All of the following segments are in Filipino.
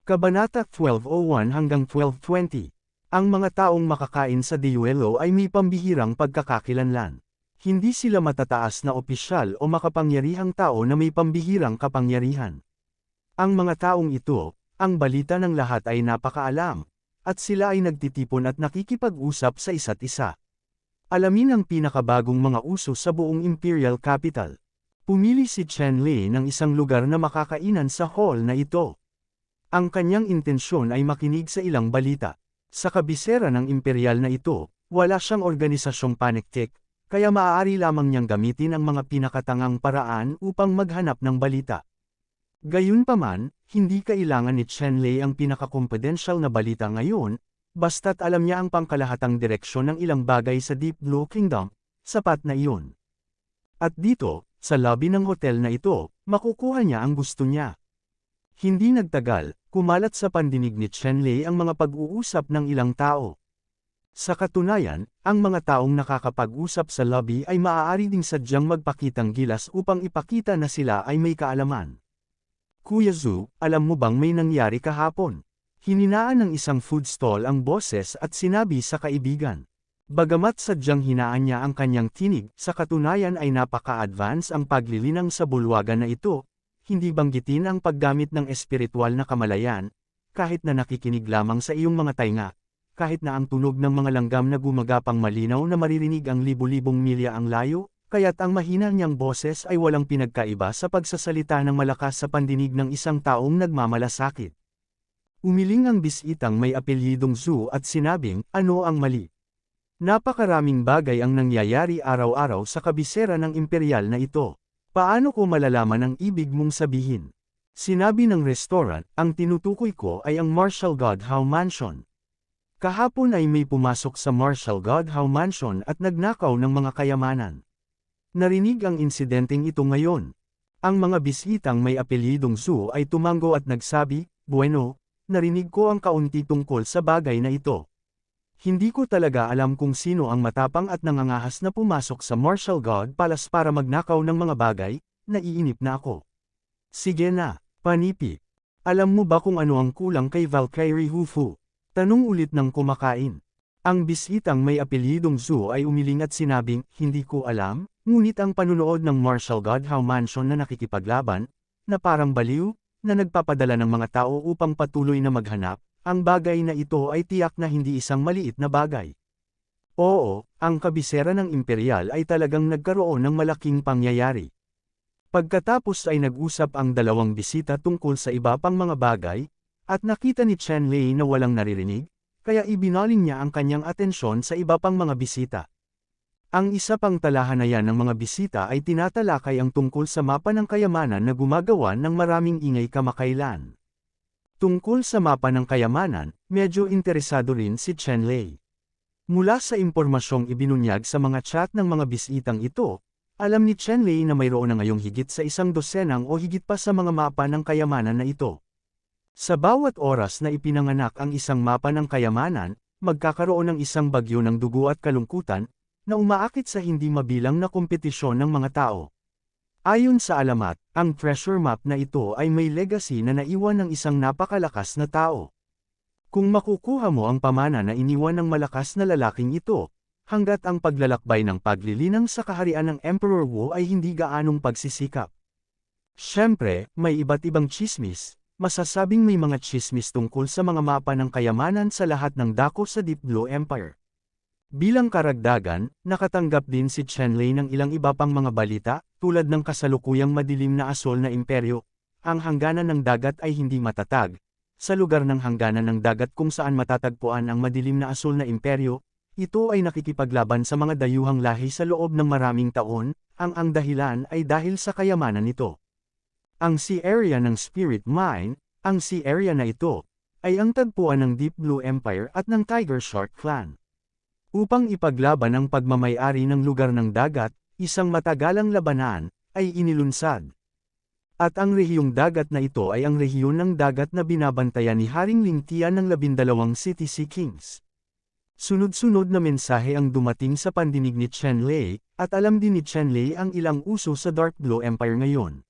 Kabanata 12:01 hanggang 12:20. Ang mga taong makakain sa Diyuelo ay may pambihirang pagkakakilanlan. Hindi sila matataas na opisyal o makapangyarihang tao na may pambihirang kapangyarihan. Ang mga taong ito, ang balita ng lahat ay napakaalam, at sila ay nagtitipon at nakikipag-usap sa isa't isa. Alamin ang pinakabagong mga uso sa buong imperial capital. Pumili si Chen Lei ng isang lugar na makakainan sa hall na ito. Ang kanyang intensyon ay makinig sa ilang balita. Sa kabisera ng imperial na ito, wala siyang organisasyong paniktik, kaya maaari lamang niyang gamitin ang mga pinakatangang paraan upang maghanap ng balita. Gayunpaman, hindi kailangan ni Chen Lei ang pinakakompedensyal na balita ngayon, basta't alam niya ang pangkalahatang direksyon ng ilang bagay sa Deep Blue Kingdom, sapat na iyon. At dito, sa lobby ng hotel na ito, makukuha niya ang gusto niya. Hindi nagtagal, kumalat sa pandinig ni Chen Lei ang mga pag-uusap ng ilang tao. Sa katunayan, ang mga taong nakakapag-usap sa lobby ay maaari ding sadyang magpakitang gilas upang ipakita na sila ay may kaalaman. Kuya Zhu, alam mo bang may nangyari kahapon? Hininaan ng isang food stall ang boses at sinabi sa kaibigan. Bagamat sadyang hinaan niya ang kanyang tinig, sa katunayan ay napaka-advance ang paglilinang sa bulwagan na ito. Hindi banggitin ang paggamit ng espiritual na kamalayan, kahit na nakikinig lamang sa iyong mga tainga, kahit na ang tunog ng mga langgam na gumagapang malinaw na maririnig ang libu-libong milya ang layo, kaya't ang mahina niyang boses ay walang pinagkaiba sa pagsasalita ng malakas sa pandinig ng isang taong nagmamalasakit. Umiling ang bisitang may apelyidong Zhu at sinabing, ano ang mali? Napakaraming bagay ang nangyayari araw-araw sa kabisera ng imperial na ito. Paano ko malalaman ang ibig mong sabihin? Sinabi ng restaurant, ang tinutukoy ko ay ang Marshall Godhow Mansion. Kahapon ay may pumasok sa Marshall Godhow Mansion at nagnakaw ng mga kayamanan. Narinig ang insidenteng ito ngayon. Ang mga bisitang may apelyidong Zhu ay tumango at nagsabi, bueno, narinig ko ang kaunti tungkol sa bagay na ito. Hindi ko talaga alam kung sino ang matapang at nangangahas na pumasok sa Marshall God Palace para magnakaw ng mga bagay, naiinip na ako. Sige na, panipi. Alam mo ba kung ano ang kulang kay Valkyrie Hufu? Tanong ulit ng kumakain. Ang bisitang may apelyidong Zhu ay umiling at sinabing, hindi ko alam, ngunit ang panunood ng Marshall Godhow Mansion na nakikipaglaban, na parang baliw, na nagpapadala ng mga tao upang patuloy na maghanap, ang bagay na ito ay tiyak na hindi isang maliit na bagay. Oo, ang kabisera ng imperial ay talagang nagkaroon ng malaking pangyayari. Pagkatapos ay nag-usap ang dalawang bisita tungkol sa iba pang mga bagay, at nakita ni Chen Lei na walang naririnig, kaya ibinaling niya ang kanyang atensyon sa iba pang mga bisita. Ang isa pang talahanayan ng mga bisita ay tinatalakay ang tungkol sa mapa ng kayamanan na gumagawa ng maraming ingay kamakailan. Tungkol sa mapa ng kayamanan, medyo interesado rin si Chen Lei. Mula sa impormasyong ibinunyag sa mga chat ng mga bisitang ito, alam ni Chen Lei na mayroon na ngayong higit sa 100 o higit pa sa mga mapa ng kayamanan na ito. Sa bawat oras na ipinanganak ang isang mapa ng kayamanan, magkakaroon ng isang bagyo ng dugo at kalungkutan, na umaakit sa hindi mabilang na kompetisyon ng mga tao. Ayon sa alamat, ang treasure map na ito ay may legacy na naiwan ng isang napakalakas na tao. Kung makukuha mo ang pamana na iniwan ng malakas na lalaking ito, hanggat ang paglalakbay ng paglilinang sa kaharian ng Emperor Wu ay hindi gaanong pagsisikap. Siyempre, may iba't ibang tsismis, masasabing may mga tsismis tungkol sa mga mapa ng kayamanan sa lahat ng dako sa Deep Blue Empire. Bilang karagdagan, nakatanggap din si Chen Lei ng ilang iba pang mga balita, tulad ng kasalukuyang madilim na asol na imperyo. Ang hangganan ng dagat ay hindi matatag. Sa lugar ng hangganan ng dagat kung saan matatagpuan ang madilim na asol na imperyo, ito ay nakikipaglaban sa mga dayuhang lahi sa loob ng maraming taon, ang dahilan ay dahil sa kayamanan nito. Ang sea area ng Spirit Mine, ang sea area na ito, ay ang tagpuan ng Deep Blue Empire at ng Tiger Shark Clan. Upang ipaglaban ang pagmamay-ari ng lugar ng dagat, isang matagalang labanan, ay inilunsad. At ang rehiyong dagat na ito ay ang rehiyon ng dagat na binabantayan ni Haring Lingtian ng 12 City Sea Kings. Sunod-sunod na mensahe ang dumating sa pandinig ni Chen Lei, at alam din ni Chen Lei ang ilang uso sa Dark Blue Empire ngayon.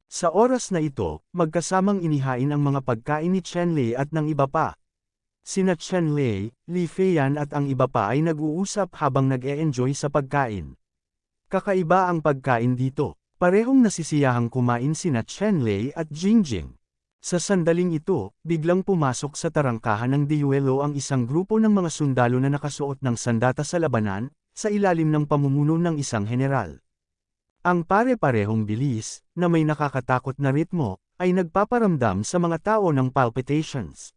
Sa oras na ito, magkasamang inihain ang mga pagkain ni Chen Lei at ng iba pa. Sina Chen Lei, Li Feiyan at ang iba pa ay nag-uusap habang nag-e-enjoy sa pagkain. Kakaiba ang pagkain dito. Parehong nasisiyahang kumain sina Chen Lei at Jingjing. Sa sandaling ito, biglang pumasok sa tarangkahan ng Diyuelo ang isang grupo ng mga sundalo na nakasuot ng sandata sa labanan, sa ilalim ng pamumuno ng isang general. Ang pare-parehong bilis, na may nakakatakot na ritmo, ay nagpaparamdam sa mga tao ng palpitations.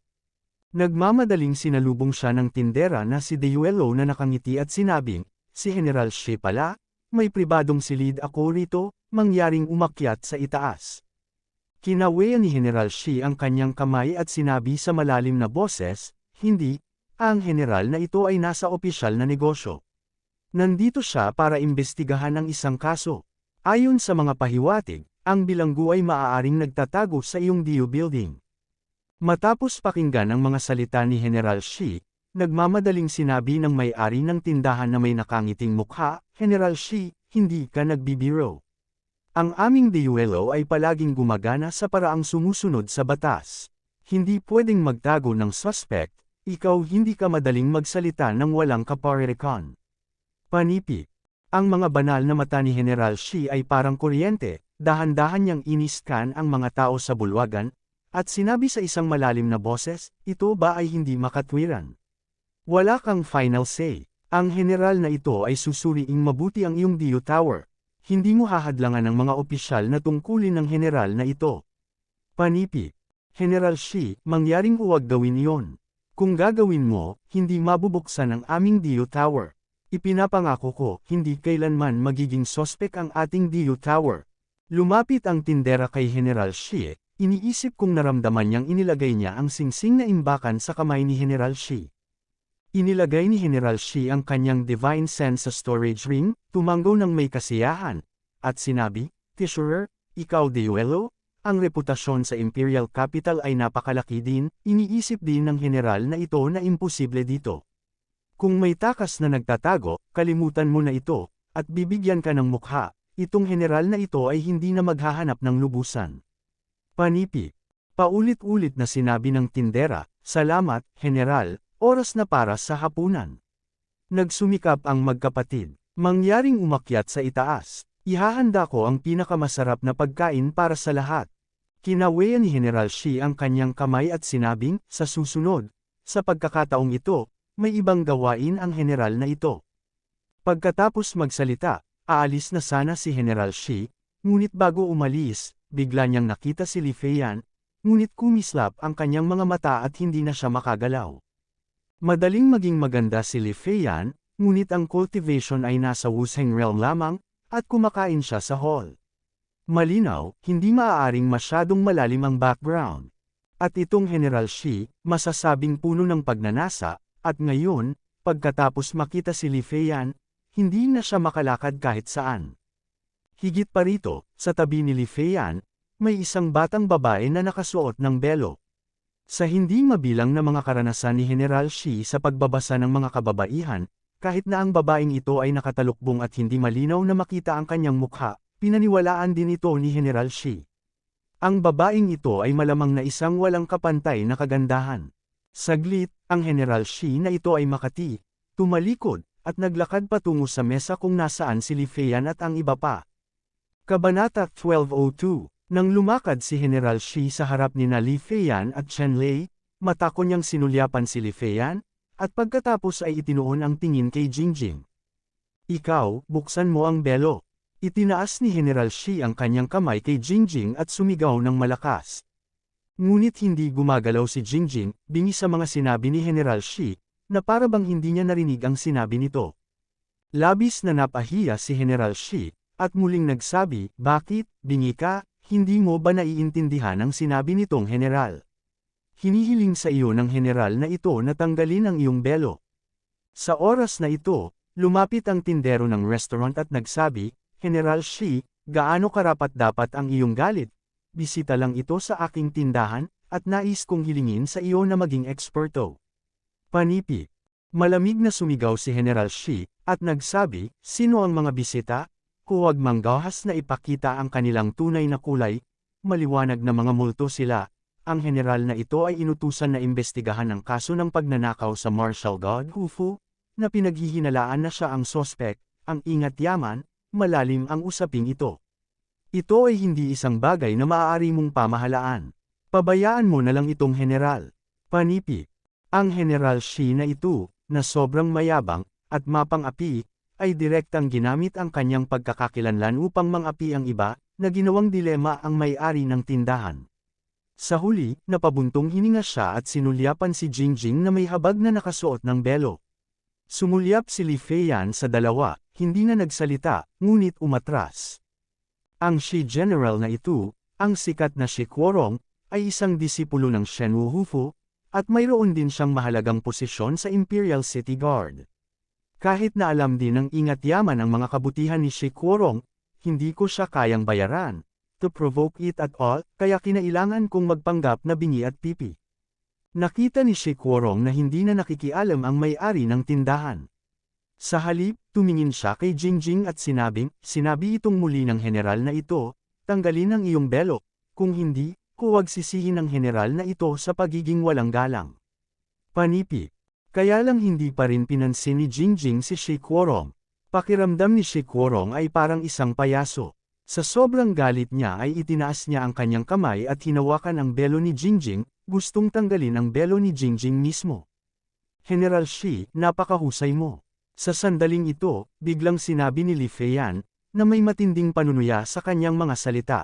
Nagmamadaling sinalubong siya ng tindera na si Diyuelo na nakangiti at sinabing, "Si General Shi pala, may pribadong silid ako rito, mangyaring umakyat sa itaas." Kinawean ni General Shi ang kanyang kamay at sinabi sa malalim na boses, "Hindi, ang general na ito ay nasa opisyal na negosyo. Nandito siya para imbestigahan ang isang kaso. Ayon sa mga pahiwatig, ang bilanggo ay maaaring nagtatago sa iyong Diyu building." Matapos pakinggan ang mga salita ni General Shi, nagmamadaling sinabi ng may-ari ng tindahan na may nakangiting mukha, "General Shi, hindi ka nagbibiro. Ang aming Diyuelo ay palaging gumagana sa paraang sumusunod sa batas. Hindi pwedeng magtago ng suspect, ikaw hindi ka madaling magsalita ng walang kaparehon." Panipik. Ang mga banal na mata ni General Shi ay parang kuryente, dahan-dahan niyang iniskan ang mga tao sa bulwagan, at sinabi sa isang malalim na boses, "Ito ba ay hindi makatwiran? Wala kang final say. Ang general na ito ay susuriing mabuti ang iyong Diyu Tower. Hindi mo hahadlangan ng mga opisyal na tungkulin ng general na ito." Panipik. General Shi, mangyaring huwag gawin iyon. Kung gagawin mo, hindi mabubuksan ang aming Diyu Tower. Ipinapangako ko, hindi kailanman magiging sospek ang ating Diyu Tower. Lumapit ang tindera kay General Shi, iniisip kong naramdaman niyang inilagay niya ang singsing na imbakan sa kamay ni General Shi. Inilagay ni General Shi ang kanyang Divine Sense sa storage ring, tumango ng may kasiyahan, at sinabi, "Treasurer, ikaw Diyuelo, ang reputasyon sa Imperial Capital ay napakalaki din, iniisip din ng general na ito na imposible dito. Kung may takas na nagtatago, kalimutan mo na ito, at bibigyan ka ng mukha, itong general na ito ay hindi na maghahanap ng lubusan." Panipik. Paulit-ulit na sinabi ng tindera, "Salamat, general, oras na para sa hapunan." Nagsumikap ang magkapatid. Mangyaring umakyat sa itaas. Ihahanda ko ang pinakamasarap na pagkain para sa lahat. Kinawean ni General Shi ang kanyang kamay at sinabing, "Sa susunod, sa pagkakataong ito, may ibang gawain ang general na ito." Pagkatapos magsalita, aalis na sana si General Shi, ngunit bago umalis, bigla niyang nakita si Li Feiyan, ngunit kumislap ang kanyang mga mata at hindi na siya makagalaw. Madaling maging maganda si Li Feiyan, ngunit ang cultivation ay nasa Wusheng realm lamang, at kumakain siya sa hall. Malinaw, hindi maaaring masyadong malalim ang background. At itong General Shi, masasabing puno ng pagnanasa, at ngayon, pagkatapos makita si Li Feiyan, hindi na siya makalakad kahit saan. Higit pa rito, sa tabi ni Li Feiyan, may isang batang babae na nakasuot ng belo. Sa hindi mabilang na mga karanasan ni General Shi sa pagbabasa ng mga kababaihan, kahit na ang babaeng ito ay nakatalukbong at hindi malinaw na makita ang kanyang mukha, pinaniwalaan din ito ni General Shi. Ang babaeng ito ay malamang na isang walang kapantay na kagandahan. Saglit, ang General Shi na ito ay makati, tumalikod, at naglakad patungo sa mesa kung nasaan si Li Feiyan at ang iba pa. Kabanata 1202. Nang lumakad si General Shi sa harap ni Li Feiyan at Chen Lei, mata ko niyang sinulyapan si Li Feiyan, at pagkatapos ay itinuon ang tingin kay Jingjing. "Ikaw, buksan mo ang belo." Itinaas ni General Shi ang kanyang kamay kay Jingjing at sumigaw ng malakas. Ngunit hindi gumagalaw si Jingjing, bingi sa mga sinabi ni General Shi, na para bang hindi niya narinig ang sinabi nito. Labis na napahiya si General Shi, at muling nagsabi, "Bakit, bingi ka, hindi mo ba naiintindihan ang sinabi nitong general? Hinihiling sa iyo ng general na ito na tanggalin ang iyong belo." Sa oras na ito, lumapit ang tindero ng restaurant at nagsabi, "General Shi, gaano karapat-dapat ang iyong galit? Bisita lang ito sa aking tindahan, at nais kong hilingin sa iyo na maging eksperto." Panipik. Malamig na sumigaw si General Shi, at nagsabi, "Sino ang mga bisita? Huwag manggahas na ipakita ang kanilang tunay na kulay, maliwanag na mga multo sila. Ang general na ito ay inutusan na imbestigahan ang kaso ng pagnanakaw sa martial god Hufu, na pinaghihinalaan na siya ang sospek. Ang ingat yaman, malalim ang usaping ito. Ito ay hindi isang bagay na maaari mong pamahalaan. Pabayaan mo na lang itong general. Panipi. Ang General Shi na ito, na sobrang mayabang, at mapang-api, ay direktang ginamit ang kanyang pagkakakilanlan upang mang-api ang iba, na ginawang dilema ang may-ari ng tindahan. Sa huli, napabuntong hininga siya at sinulyapan si Jingjing na may habag na nakasuot ng belo. Sumulyap si Li Feiyan sa dalawa, hindi na nagsalita, ngunit umatras. Ang Shi General na ito, ang sikat na Shi Quorong, ay isang disipulo ng Shen Wuhufu, at mayroon din siyang mahalagang posisyon sa Imperial City Guard. Kahit na alam din ng ingat yaman ang mga kabutihan ni Shi Quorong, hindi ko siya kayang bayaran. To provoke it at all, kaya kinailangan kong magpanggap na bingi at pipi. Nakita ni Shi Quorong na hindi na nakikialam ang may-ari ng tindahan. Sa halip, tumingin siya kay Jingjing at sinabi itong muli ng general na ito, tanggalin ang iyong belo, kung hindi, huwag sisihin ng general na ito sa pagiging walang galang. Panipi. Kaya lang hindi pa rin pinansin ni Jingjing si Shi Quorong. Pakiramdam ni Shi Quorong ay parang isang payaso. Sa sobrang galit niya ay itinaas niya ang kanyang kamay at hinawakan ang belo ni Jingjing, gustong tanggalin ang belo ni Jingjing mismo. General Shi, napakahusay mo. Sa sandaling ito, biglang sinabi ni Li Feiyan, na may matinding panunuya sa kanyang mga salita.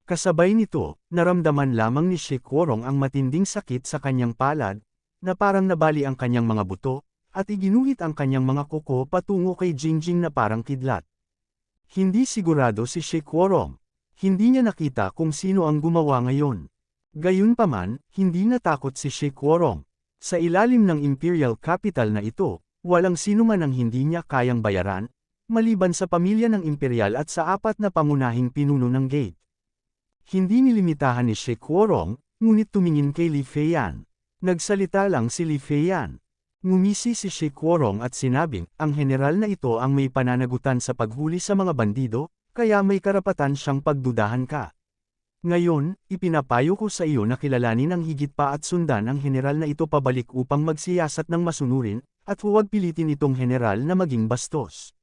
Kasabay nito, naramdaman lamang ni Shi Quorong ang matinding sakit sa kanyang palad, na parang nabali ang kanyang mga buto, at iginuhit ang kanyang mga kuko patungo kay Jingjing na parang kidlat. Hindi sigurado si Shi Quorong. Hindi niya nakita kung sino ang gumawa ngayon. Gayunpaman, hindi natakot si Shi Quorong. Sa ilalim ng Imperial Capital na ito, walang sino man ang hindi niya kayang bayaran, maliban sa pamilya ng Imperial at sa apat na pangunahing pinuno ng gate. Hindi nilimitahan ni Shi Quorong, ngunit tumingin kay Li Feiyan. Nagsalita lang si Li Feiyan. Ngumisi si Shi Quorong at sinabing, ang general na ito ang may pananagutan sa paghuli sa mga bandido, kaya may karapatan siyang pagdudahan ka. Ngayon, ipinapayo ko sa iyo na kilalanin ang higit pa at sundan ang general na ito pabalik upang magsiyasat ng masunurin, at huwag pilitin itong general na maging bastos.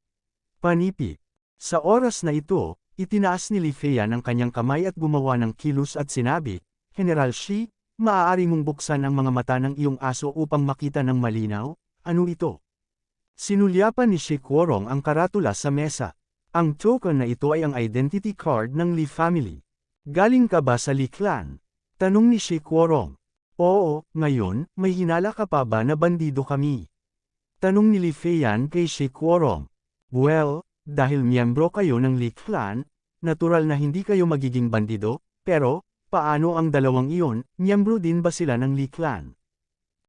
Panipi. Sa oras na ito, itinaas ni Li Feiyan ang kanyang kamay at gumawa ng kilos at sinabi, General Shi, maaari mong buksan ang mga mata ng iyong aso upang makita ng malinaw? Ano ito? Sinulyapan ni Shi Quorong ang karatula sa mesa. Ang token na ito ay ang identity card ng Li family. Galing ka ba sa Li clan? Tanong ni Shi Quorong. Oo, ngayon, may hinala ka pa ba na bandido kami? Tanong ni Li Feiyan kay Shi Quorong. Well, dahil miyembro kayo ng Li clan, natural na hindi kayo magiging bandido, pero, paano ang dalawang iyon, miyembro din ba sila ng Li clan?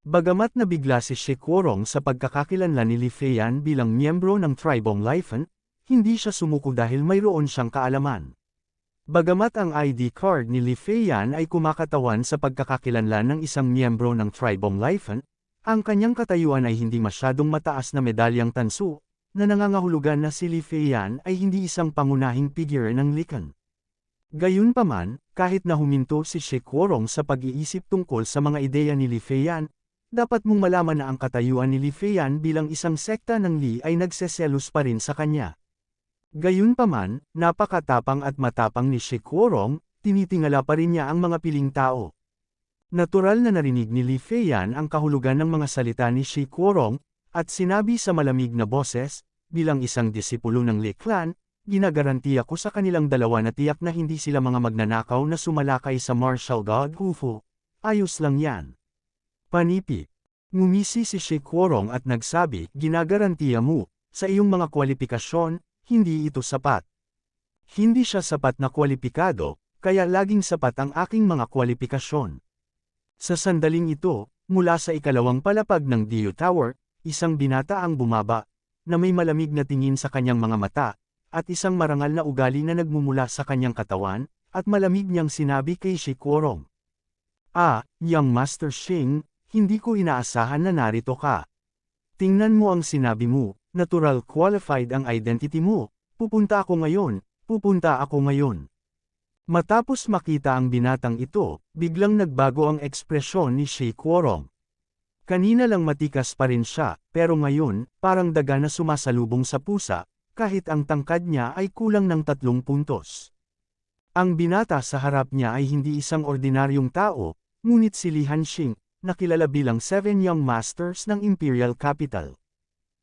Bagamat nabigla si Shi Quorong sa pagkakakilanlan ni Li Feiyan bilang miyembro ng Tribong Lifen, hindi siya sumuko dahil mayroon siyang kaalaman. Bagamat ang ID card ni Li Feiyan ay kumakatawan sa pagkakakilanlan ng isang miyembro ng Tribong Lifen, ang kanyang katayuan ay hindi masyadong mataas na medalyang tansu, na nangangahulugan na si Li Feiyan ay hindi isang pangunahing figure ng Likan. Gayunpaman, kahit na huminto si Shi Quorong sa pag-iisip tungkol sa mga ideya ni Li Feiyan, dapat mong malaman na ang katayuan ni Li Feiyan bilang isang sekta ng Li ay nagseselos pa rin sa kanya. Gayunpaman, napakatapang at matapang ni Shi Quorong, tinitingala pa rin niya ang mga piling tao. Natural na narinig ni Li Feiyan ang kahulugan ng mga salita ni Shi Quorong, at sinabi sa malamig na boses, bilang isang disipulo ng Li clan, ginagarantiya ko sa kanilang dalawa na tiyak na hindi sila mga magnanakaw na sumalakay sa martial god Hufu. Ayos lang yan. Panipi. Ngumisi si Shi Quorong at nagsabi, ginagarantiya mo, sa iyong mga kwalifikasyon, hindi ito sapat. Hindi siya sapat na kwalipikado, kaya laging sapat ang aking mga kwalifikasyon. Sa sandaling ito, mula sa ikalawang palapag ng Diyu Tower, isang binata ang bumaba, na may malamig na tingin sa kanyang mga mata, at isang marangal na ugali na nagmumula sa kanyang katawan, at malamig niyang sinabi kay Shi Quorong. Young Master Xing, hindi ko inaasahan na narito ka. Tingnan mo ang sinabi mo, natural qualified ang identity mo, pupunta ako ngayon. Matapos makita ang binatang ito, biglang nagbago ang ekspresyon ni Shi Kuorong. Kanina lang matikas pa rin siya, pero ngayon, parang daga na sumasalubong sa pusa, kahit ang tangkad niya ay kulang ng 3 puntos. Ang binata sa harap niya ay hindi isang ordinaryong tao, ngunit si Li Hanxing, na kilala bilang 7 Young Masters ng Imperial Capital.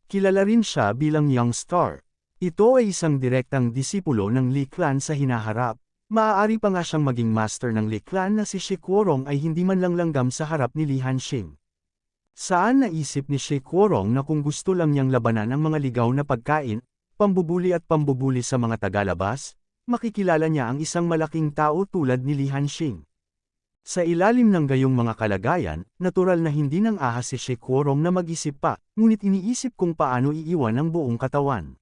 Kilala rin siya bilang Young Star. Ito ay isang direktang disipulo ng Li Clan sa hinaharap. Maaari pa nga siyang maging master ng Li Clan na si Shi Kuorong ay hindi man lang langgam sa harap ni Li Hanxing. Saan naisip ni Shi Kuorong na kung gusto lang niyang labanan ang mga ligaw na pagkain, pambubuli at pambubuli sa mga tagalabas, makikilala niya ang isang malaking tao tulad ni Li Hanxing. Sa ilalim ng gayong mga kalagayan, natural na hindi nang ahas si Shi Kuorong na mag-isip pa, ngunit iniisip kung paano iiwan ang buong katawan.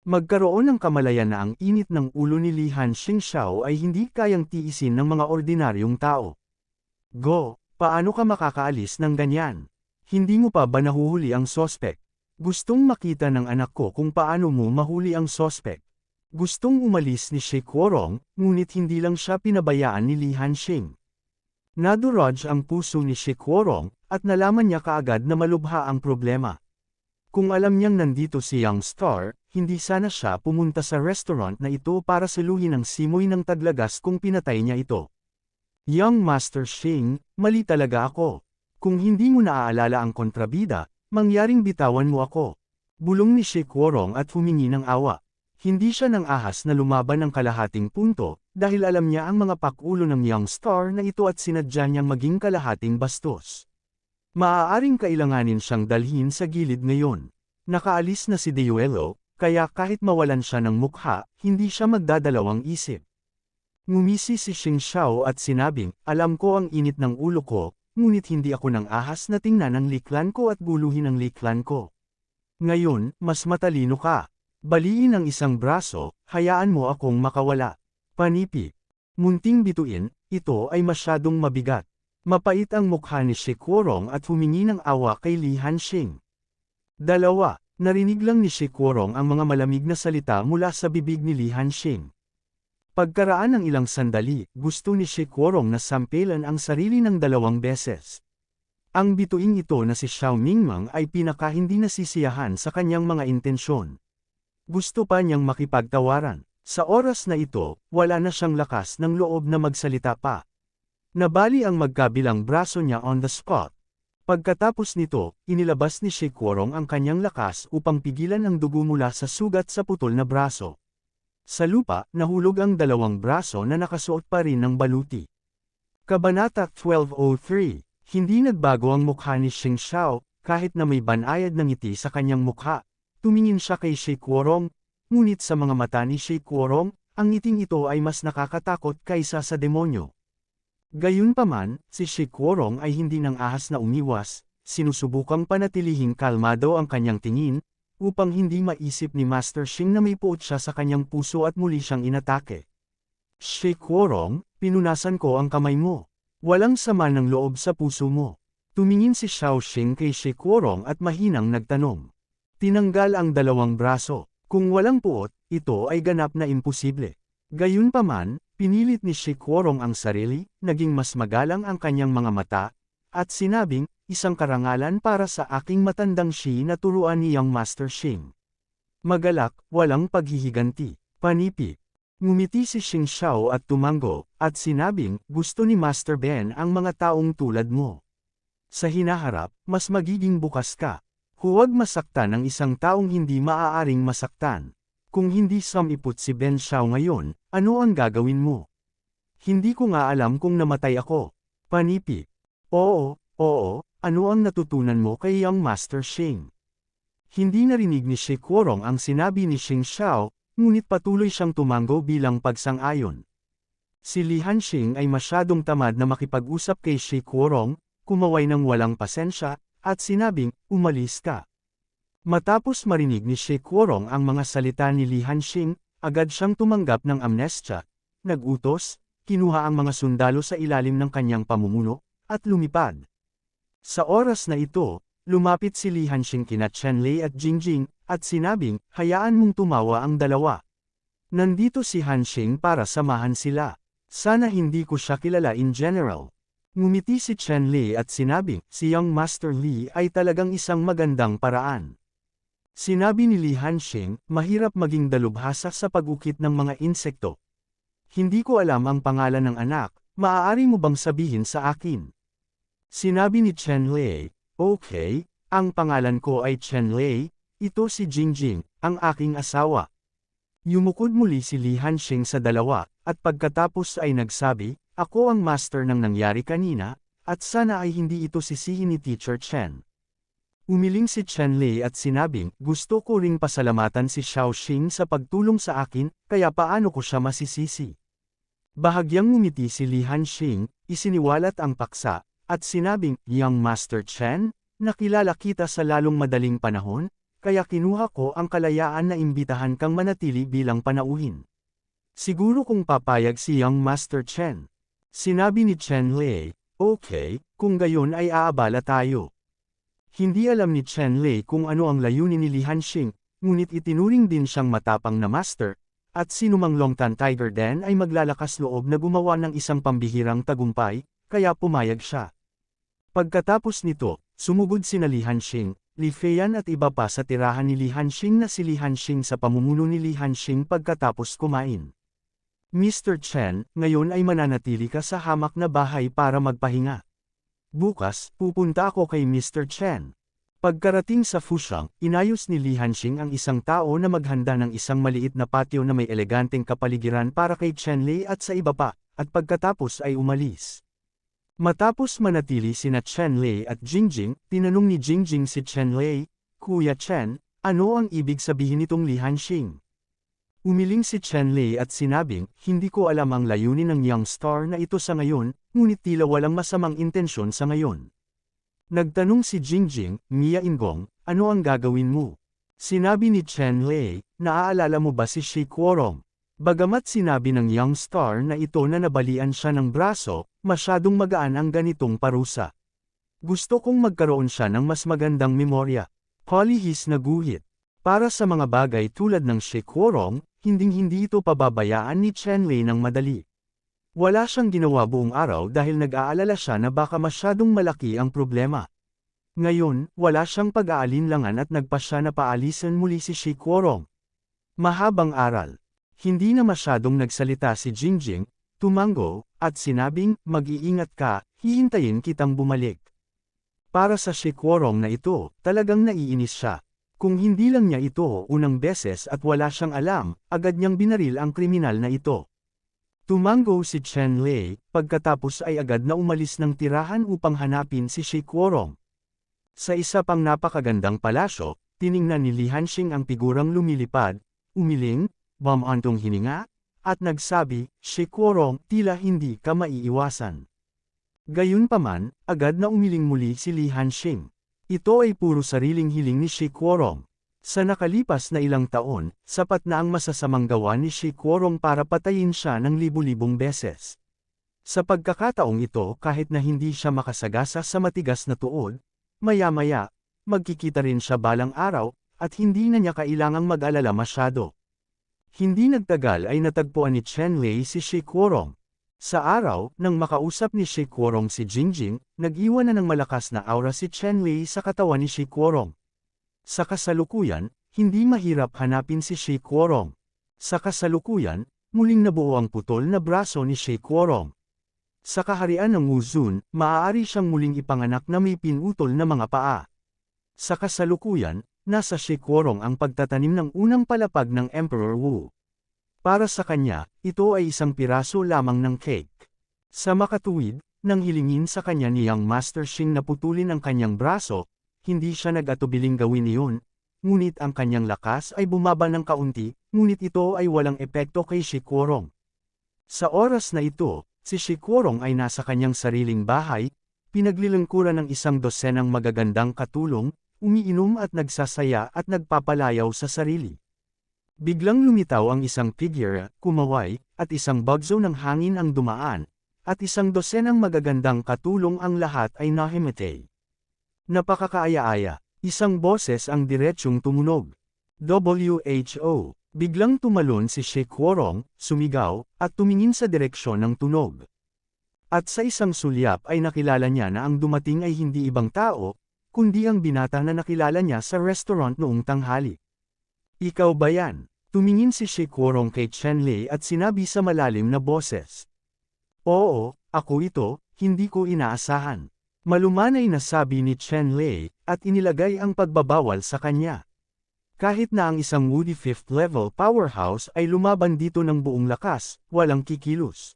Magkaroon ng kamalayan na ang init ng ulo ni Li Hanxing Xiao ay hindi kayang tiisin ng mga ordinaryong tao. Go, paano ka makakaalis ng ganyan? Hindi mo pa ba nahuhuli ang sospek? Gustong makita ng anak ko kung paano mo mahuli ang sospek. Gustong umalis ni Shi Kuorong, ngunit hindi lang siya pinabayaan ni Li Hanxing. Nadurog ang puso ni Shi Kuorong, at nalaman niya kaagad na malubha ang problema. Kung alam niyang nandito si Young Star, hindi sana siya pumunta sa restaurant na ito para saluhin ang simoy ng taglagas kung pinatay niya ito. Young Master Xing, mali talaga ako. Kung hindi mo naaalala ang kontrabida, mangyaring bitawan mo ako. Bulong ni Shi Kuorong at humingi ng awa. Hindi siya nang ahas na lumaban ng kalahating punto, dahil alam niya ang mga pakulo ng Young Star na ito at sinadya niyang maging kalahating bastos. Maaaring kailanganin siyang dalhin sa gilid ngayon. Nakaalis na si Deuelo, kaya kahit mawalan siya ng mukha, hindi siya magdadalawang isip. Ngumisi si Xing Xiao at sinabing, alam ko ang init ng ulo ko, ngunit hindi ako nang ahas na tingnan ang Li Clan ko at guluhin ang Li Clan ko. Ngayon, mas matalino ka. Baliin ang isang braso, hayaan mo akong makawala. Panipi. Munting bituin, ito ay masyadong mabigat. Mapait ang mukha ni Shi Kuorong at humingi ng awa kay Li Hanxing. Dalawa, narinig lang ni Shi Kuorong ang mga malamig na salita mula sa bibig ni Li Hanxing. Pagkaraan ng ilang sandali, gusto ni Shi Kuorong na sampelan ang sarili ng 2 beses. Ang bituing ito na si Xiao Mingmang ay pinaka hindi nasisiyahan sa kanyang mga intensyon. Gusto pa niyang makipagtawaran. Sa oras na ito, wala na siyang lakas ng loob na magsalita pa. Nabali ang magkabilang braso niya on the spot. Pagkatapos nito, inilabas ni Shi Kuorong ang kanyang lakas upang pigilan ang dugo mula sa sugat sa putol na braso. Sa lupa, nahulog ang 2 braso na nakasuot pa rin ng baluti. Kabanata 1203, hindi nagbago ang mukha ni Xing Xiao, kahit na may banayad ng ngiti sa kanyang mukha. Tumingin siya kay Shi Kuorong, ngunit sa mga mata ni Shi Kuorong, ang ngiting ito ay mas nakakatakot kaysa sa demonyo. Gayunpaman, si Shi Kuorong ay hindi nang ahas na umiwas, sinusubukang panatilihing kalmado ang kanyang tingin, upang hindi maisip ni Master Xing na may puot siya sa kanyang puso at muli siyang inatake. Shi Kuorong, pinunasan ko ang kamay mo. Walang sama ng loob sa puso mo. Tumingin si Xiao Xing kay Shi Kuorong at mahinang nagtanong. Tinanggal ang 2 braso. Kung walang puot, ito ay ganap na imposible. Gayunpaman, pinilit ni Shi Kuorong ang sarili, naging mas magalang ang kanyang mga mata, at sinabing, isang karangalan para sa aking matandang Shi na turuan ni Young Master Xing. Magalak, walang paghihiganti. Panipi. Ngumiti si Xing Xiao at tumango, at sinabing, gusto ni Master Ben ang mga taong tulad mo. Sa hinaharap, mas magiging bukas ka. Huwag masaktan ang isang taong hindi maaaring masaktan. Kung hindi sumipot si Ben Xiao ngayon, ano ang gagawin mo? Hindi ko nga alam kung namatay ako. Panipi. Oo, ano ang natutunan mo kay Young Master Xing? Hindi narinig ni Shi Kuorong ang sinabi ni Xing Xiao, ngunit patuloy siyang tumango bilang pagsang-ayon. Si Li Hanxing ay masyadong tamad na makipag-usap kay Shi Kuorong, kumaway ng walang pasensya, at sinabing, umalis ka. Matapos marinig ni Shi Kuorong ang mga salita ni Li Hanxing, agad siyang tumanggap ng amnestya, nag-utos, kinuha ang mga sundalo sa ilalim ng kanyang pamumuno, at lumipad. Sa oras na ito, lumapit si Li Hanxing kina Chen Lei at Jingjing, at sinabing, hayaan mong tumawa ang 2. Nandito si Hanxing para samahan sila. Sana hindi ko siya kilala in general. Ngumiti si Chen Li at sinabi, si Young Master Li ay talagang isang magandang paraan. Sinabi ni Li Hanxing, mahirap maging dalubhasa sa pag-ukit ng mga insekto. Hindi ko alam ang pangalan ng anak, maaari mo bang sabihin sa akin? Sinabi ni Chen Li, okay, ang pangalan ko ay Chen Li, ito si Jingjing, ang aking asawa. Yumukod muli si Li Hanxing sa dalawa, at pagkatapos ay nagsabi, ako ang master ng nangyari kanina, at sana ay hindi ito sisihin ni Teacher Chen. Umiling si Chen Li at sinabing, gusto ko ring pasalamatan si Xiaoxing sa pagtulong sa akin, kaya paano ko siya masisisi? Bahagyang ngumiti si Li Hanxing, isiniwalat ang paksa, at sinabing, Young Master Chen, nakilala kita sa lalong madaling panahon, kaya kinuha ko ang kalayaan na imbitahan kang manatili bilang panauhin. Siguro kung papayag si Young Master Chen. Sinabi ni Chen Li, okay, kung gayon ay aabala tayo. Hindi alam ni Chen Li kung ano ang layunin ni Li Hanxing, ngunit itinuring din siyang matapang na master, at sinumang Longtan Tiger Den ay maglalakas loob na gumawa ng isang pambihirang tagumpay, kaya pumayag siya. Pagkatapos nito, sumugod sina Li Hanxing, Li Feiyan at iba pa sa tirahan ni Li Hanxing na si Li Hanxing sa pamumuno ni Li Hanxing pagkatapos kumain. Mr. Chen, ngayon ay mananatili ka sa hamak na bahay para magpahinga. Bukas, pupunta ako kay Mr. Chen. Pagkarating sa Fushang, inayos ni Li Hanxing ang isang tao na maghanda ng isang maliit na patio na may eleganteng kapaligiran para kay Chen Li at sa iba pa, at pagkatapos ay umalis. Matapos manatili sina Chen Li at Jingjing, tinanong ni Jingjing si Chen Li, Kuya Chen, ano ang ibig sabihin nitong Li Hanxing? Umiling si Chen Li at sinabing, hindi ko alam ang layunin ng young star na ito sa ngayon, ngunit tila walang masamang intensyon sa ngayon. Nagtanong si Jingjing, Mia Ingong, ano ang gagawin mo? Sinabi ni Chen Li, naaalala mo ba si Shi Kuorong? Bagamat sinabi ng young star na ito na nabalian siya ng braso, masyadong magaan ang ganitong parusa. Gusto kong magkaroon siya ng mas magandang memorya. Polihis na guhit. Para sa mga bagay tulad ng Shi Kuorong, hinding-hindi ito pababayaan ni Chen Li ng madali. Wala siyang ginawa buong araw dahil nag-aalala siya na baka masyadong malaki ang problema. Ngayon, wala siyang pag-aalinlangan at nagpasya na paalisan muli si Shi Kuorong. Mahabang aral. Hindi na masyadong nagsalita si Jingjing, tumango, at sinabing, mag-iingat ka, hihintayin kitang bumalik. Para sa Shi Kuorong na ito, talagang naiinis siya. Kung hindi lang niya ito unang beses at wala siyang alam, agad niyang binaril ang kriminal na ito. Tumango si Chen Li, pagkatapos ay agad na umalis ng tirahan upang hanapin si Shi Kuorong. Sa isa pang napakagandang palasyo, tiningnan ni Li Hanxing ang figurang lumilipad, umiling, bumantong hininga, at nagsabi, Shi Kuorong, tila hindi ka maiiwasan. Gayunpaman, agad na umiling muli si Li Hanxing. Ito ay puro sariling hiling ni Shi Kuorong. Sa nakalipas na ilang taon, sapat na ang masasamang gawa ni Shi Kuorong para patayin siya ng libu-libong beses. Sa pagkakataong ito kahit na hindi siya makasagasa sa matigas na tuod, maya-maya, magkikita rin siya balang araw, at hindi na niya kailangang mag-alala masyado. Hindi nagtagal ay natagpuan ni Chen Li si Shi Kuorong. Sa araw, nang makausap ni Shi Kuorong si Jingjing, nag-iwan na ng malakas na aura si Chen Li sa katawan ni Shi Kuorong. Sa kasalukuyan, hindi mahirap hanapin si Shi Kuorong. Sa kasalukuyan, muling nabuo ang putol na braso ni Shi Kuorong. Sa kaharian ng Wuzun, maaari siyang muling ipanganak na may pinutol na mga paa. Sa kasalukuyan, nasa Shi Kuorong ang pagtatanim ng unang palapag ng Emperor Wu. Para sa kanya, ito ay isang piraso lamang ng cake. Sa makatuwid, nang hilingin sa kanya ni Young Master Xing na putulin ang kanyang braso, hindi siya nag-atubiling gawin iyon, ngunit ang kanyang lakas ay bumaba ng kaunti, ngunit ito ay walang epekto kay Shi Kuorong. Sa oras na ito, si Shi Kuorong ay nasa kanyang sariling bahay, pinaglilingkuran ng isang dosenang magagandang katulong, umiinom at nagsasaya at nagpapalayaw sa sarili. Biglang lumitaw ang isang figure, kumaway, at isang bagso ng hangin ang dumaan, at isang dosenang magagandang katulong ang lahat ay nahimatay. Napakakaaya-aya, isang boses ang diretsyong tumunog. WHO, Biglang tumalon si She Kuorong, sumigaw, at tumingin sa direksyon ng tunog. At sa isang sulyap ay nakilala niya na ang dumating ay hindi ibang tao, kundi ang binata na nakilala niya sa restaurant noong tanghali. Ikaw ba yan? Tumingin si She Kuorong kay Chen Lei at sinabi sa malalim na boses. Oo, ako ito, hindi ko inaasahan. Malumanay na sabi ni Chen Lei, at inilagay ang pagbabawal sa kanya. Kahit na ang isang Woody 5th level powerhouse ay lumaban dito ng buong lakas, walang kikilos.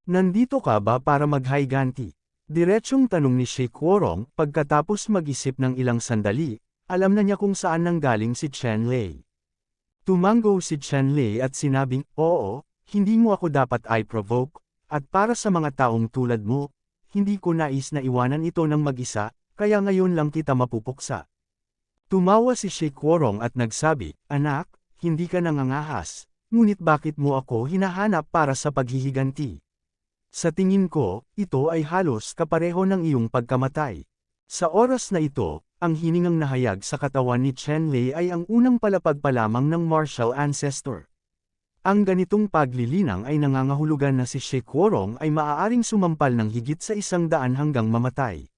Nandito ka ba para maghiganti? Diretsyong tanong ni She Kuorong, pagkatapos mag-isip ng ilang sandali, alam na niya kung saan nanggaling si Chen Lei. Tumango si Chen Lei at sinabing, oo, hindi mo ako dapat i-provoke, at para sa mga taong tulad mo, hindi ko nais na iwanan ito ng mag-isa, kaya ngayon lang kita mapupuksa. Tumawa si She Kuorong at nagsabi, anak, hindi ka nangangahas, ngunit bakit mo ako hinahanap para sa paghihiganti? Sa tingin ko, ito ay halos kapareho ng iyong pagkamatay. Sa oras na ito, ang hiningang nahayag sa katawan ni Chen Lei ay ang unang palapag pa lamang ng martial ancestor. Ang ganitong paglilinang ay nangangahulugan na si She Kuorong ay maaaring sumampal ng higit sa 100 hanggang mamatay.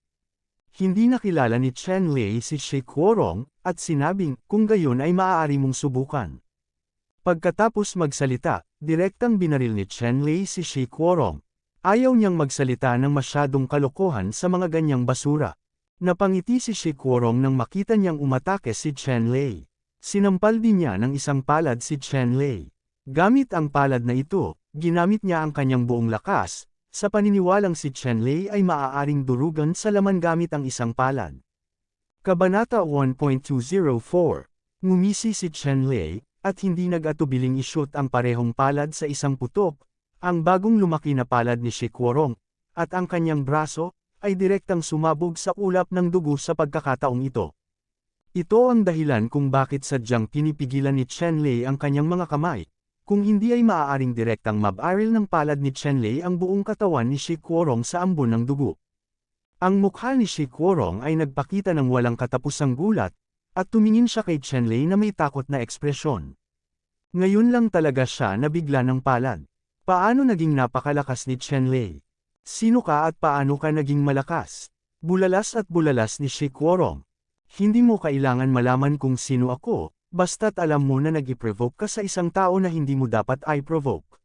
Hindi nakilala ni Chen Lei si She Kuorong, at sinabing, kung gayon ay maaari mong subukan. Pagkatapos magsalita, direktang binaril ni Chen Lei si She Kuorong. Ayaw niyang magsalita ng masyadong kalokohan sa mga ganyang basura. Napangiti si She Kuorong nang makita niyang umatake si Chen Lei. Sinampal din niya ng isang palad si Chen Lei. Gamit ang palad na ito, ginamit niya ang kanyang buong lakas, sa paniniwalang si Chen Lei ay maaaring durugan sa laman gamit ang isang palad. Kabanata 1.204. Ngumisi si Chen Lei, at hindi nag-atubiling i-shoot ang parehong palad sa isang putok, ang bagong lumaki na palad ni She Kuorong, at ang kanyang braso, ay direktang sumabog sa ulap ng dugo sa pagkakataong ito. Ito ang dahilan kung bakit sadyang pinipigilan ni Chen Lei ang kanyang mga kamay, kung hindi ay maaaring direktang mabaril ng palad ni Chen Lei ang buong katawan ni She Kuorong sa ambon ng dugo. Ang mukha ni She Kuorong ay nagpakita ng walang katapusang gulat, at tumingin siya kay Chen Lei na may takot na ekspresyon. Ngayon lang talaga siya nabigla ng palad. Paano naging napakalakas ni Chen Lei? Sino ka at paano ka naging malakas? Bulalas at bulalas ni She Kuorong. Hindi mo kailangan malaman kung sino ako, basta't alam mo na nag-i-provoke ka sa isang tao na hindi mo dapat i-provoke.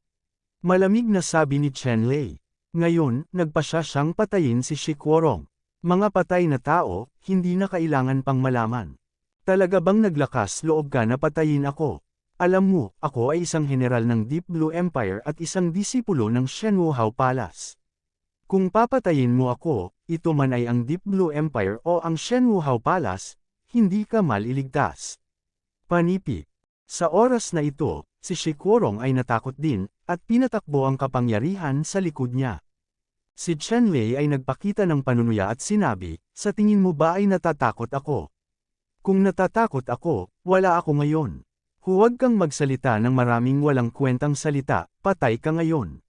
Malamig na sabi ni Chen Lei. Ngayon, nagpasya siyang patayin si She Kuorong. Mga patay na tao, hindi na kailangan pang malaman. Talaga bang naglakas loob ka na patayin ako? Alam mo, ako ay isang general ng Deep Blue Empire at isang disipulo ng Shenwuhao Palace. Kung papatayin mo ako, ito man ay ang Deep Blue Empire o ang Shenwuhao Palace, hindi ka maliligtas. Panipi. Sa oras na ito, si She Kuorong ay natakot din, at pinatakbo ang kapangyarihan sa likod niya. Si Chen Lei ay nagpakita ng panunuya at sinabi, sa tingin mo ba ay natatakot ako? Kung natatakot ako, wala ako ngayon. Huwag kang magsalita ng maraming walang kwentang salita, patay ka ngayon.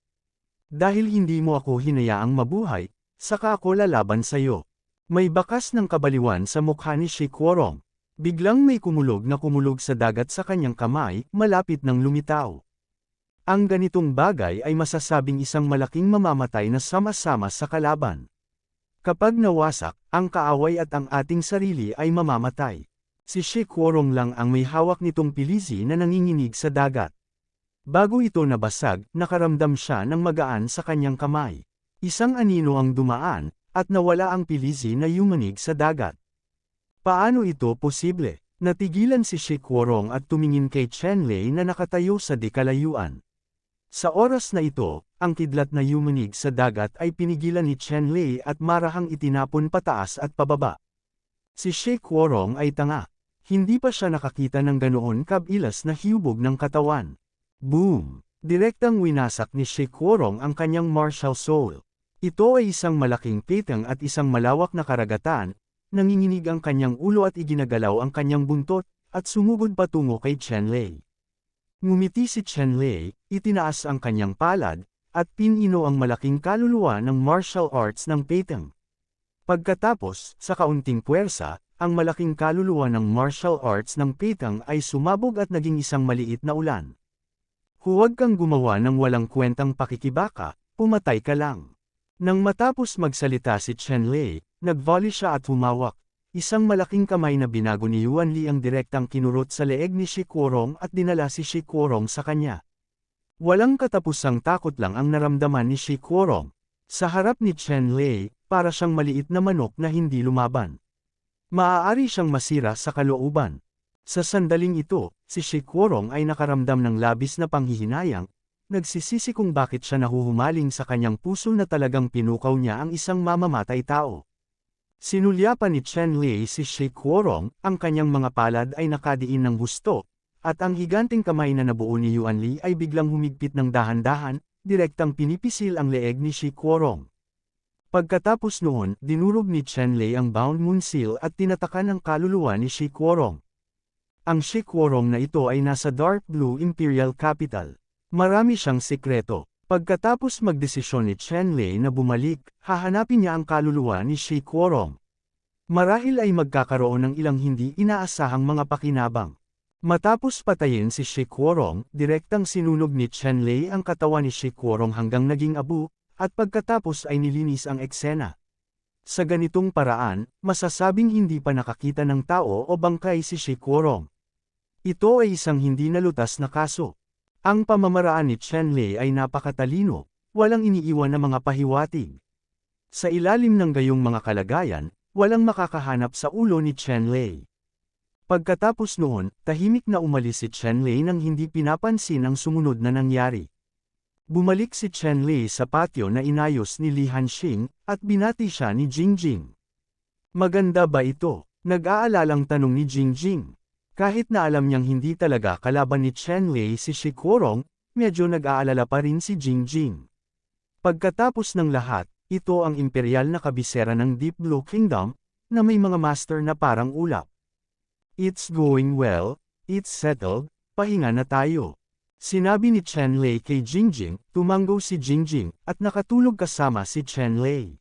Dahil hindi mo ako hinayaang mabuhay, saka ako lalaban sa'yo. May bakas ng kabaliwan sa mukha ni She Kuorong. Biglang may kumulog sa dagat sa kanyang kamay, malapit ng lumitaw. Ang ganitong bagay ay masasabing isang malaking mamamatay na sama-sama sa kalaban. Kapag nawasak, ang kaaway at ang ating sarili ay mamamatay. Si She Kuorong lang ang may hawak nitong pilisi na nanginginig sa dagat. Bago ito nabasag, nakaramdam siya ng magaan sa kanyang kamay. Isang anino ang dumaan, at nawala ang pilisi na yumanig sa dagat. Paano ito posible? Natigilan si She Kuorong at tumingin kay Chen Lei na nakatayo sa di kalayuan. Sa oras na ito, ang kidlat na yumanig sa dagat ay pinigilan ni Chen Lei at marahang itinapon pataas at pababa. Si She Kuorong ay tanga. Hindi pa siya nakakita ng ganoon kabilas na hiyubog ng katawan. Boom! Direktang winasak ni She Kuorong ang kanyang martial soul. Ito ay isang malaking pitang at isang malawak na karagatan, nanginginig ang kanyang ulo at iginagalaw ang kanyang buntot, at sumugod patungo kay Chen Lei. Ngumiti si Chen Lei, itinaas ang kanyang palad, at pinino ang malaking kaluluwa ng martial arts ng pitang. Pagkatapos, sa kaunting puwersa, ang malaking kaluluwa ng martial arts ng Peitang ay sumabog at naging isang maliit na ulan. Huwag kang gumawa ng walang kwentang pakikibaka, pumatay ka lang. Nang matapos magsalita si Chen Lei, nag-volley siya at humawak. Isang malaking kamay na binago ni Yuan Li ang direktang kinurot sa leeg ni Shi Kuorong at dinala si Shi Kuorong sa kanya. Walang katapusang takot lang ang naramdaman ni Shi Kuorong. Sa harap ni Chen Lei, para siyang maliit na manok na hindi lumaban. Maaari siyang masira sa kalooban. Sa sandaling ito, si Shi Kuorong ay nakaramdam ng labis na panghihinayang, nagsisisi kung bakit siya nahuhumaling sa kanyang puso na talagang pinukaw niya ang isang mamamatay tao. Sinulyapan ni Chen Lei si Shi Kuorong, ang kanyang mga palad ay nakadiin ng husto, at ang higanting kamay na nabuo ni Yuan Li ay biglang humigpit ng dahan-dahan, direktang pinipisil ang leeg ni Shi Kuorong. Pagkatapos noon, dinurog ni Chen Lei ang Bound Moon Seal at tinatakan ang kaluluwa ni Shi Kuorong. Ang Shi Kuorong na ito ay nasa Dark Blue Imperial Capital. Marami siyang sikreto. Pagkatapos magdesisyon ni Chen Lei na bumalik, hahanapin niya ang kaluluwa ni Shi Kuorong. Marahil ay magkakaroon ng ilang hindi inaasahang mga pakinabang. Matapos patayin si Shi Kuorong, direktang sinunog ni Chen Lei ang katawan ni Shi Kuorong hanggang naging abo, at pagkatapos ay nilinis ang eksena. Sa ganitong paraan, masasabing hindi pa nakakita ng tao o bangkay si Shi Kuorong. Ito ay isang hindi nalutas na kaso. Ang pamamaraan ni Chen Lei ay napakatalino, walang iniiwan na mga pahiwatig. Sa ilalim ng gayong mga kalagayan, walang makakahanap sa ulo ni Chen Lei. Pagkatapos noon, tahimik na umalis si Chen Lei nang hindi pinapansin ang sumunod na nangyari. Bumalik si Chen Lei sa patio na inayos ni Li Hanxing, at binati siya ni Jingjing. Maganda ba ito? Nag-aalalang tanong ni Jingjing. Kahit na alam niyang hindi talaga kalaban ni Chen Lei si Shi Kuorong, medyo nag-aalala pa rin si Jingjing. Pagkatapos ng lahat, ito ang imperial na kabisera ng Deep Blue Kingdom, na may mga master na parang ulap. It's going well, it's settled, pahinga na tayo. Sinabi ni Chen Lei kay Jingjing, tumango si Jingjing, at nakatulog kasama si Chen Lei.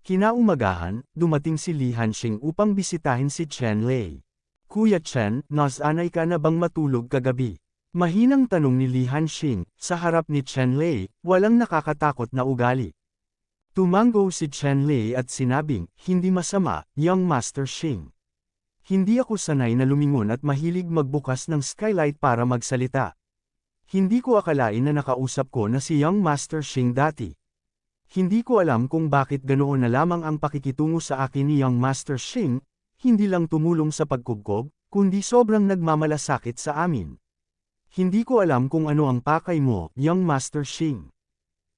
Kinaumagahan, dumating si Li Hanxing upang bisitahin si Chen Lei. Kuya Chen, nasanay ka na bang matulog kagabi? Mahinang tanong ni Li Hanxing, sa harap ni Chen Lei, walang nakakatakot na ugali. Tumango si Chen Lei at sinabing, hindi masama, young Master Xing. Hindi ako sanay na lumingon at mahilig magbukas ng skylight para magsalita. Hindi ko akalain na nakausap ko na si Young Master Xing dati. Hindi ko alam kung bakit ganoon na lamang ang pakikitungo sa akin ni Young Master Xing, hindi lang tumulong sa pagkubkob, kundi sobrang nagmamalasakit sa amin. Hindi ko alam kung ano ang pakay mo, Young Master Xing.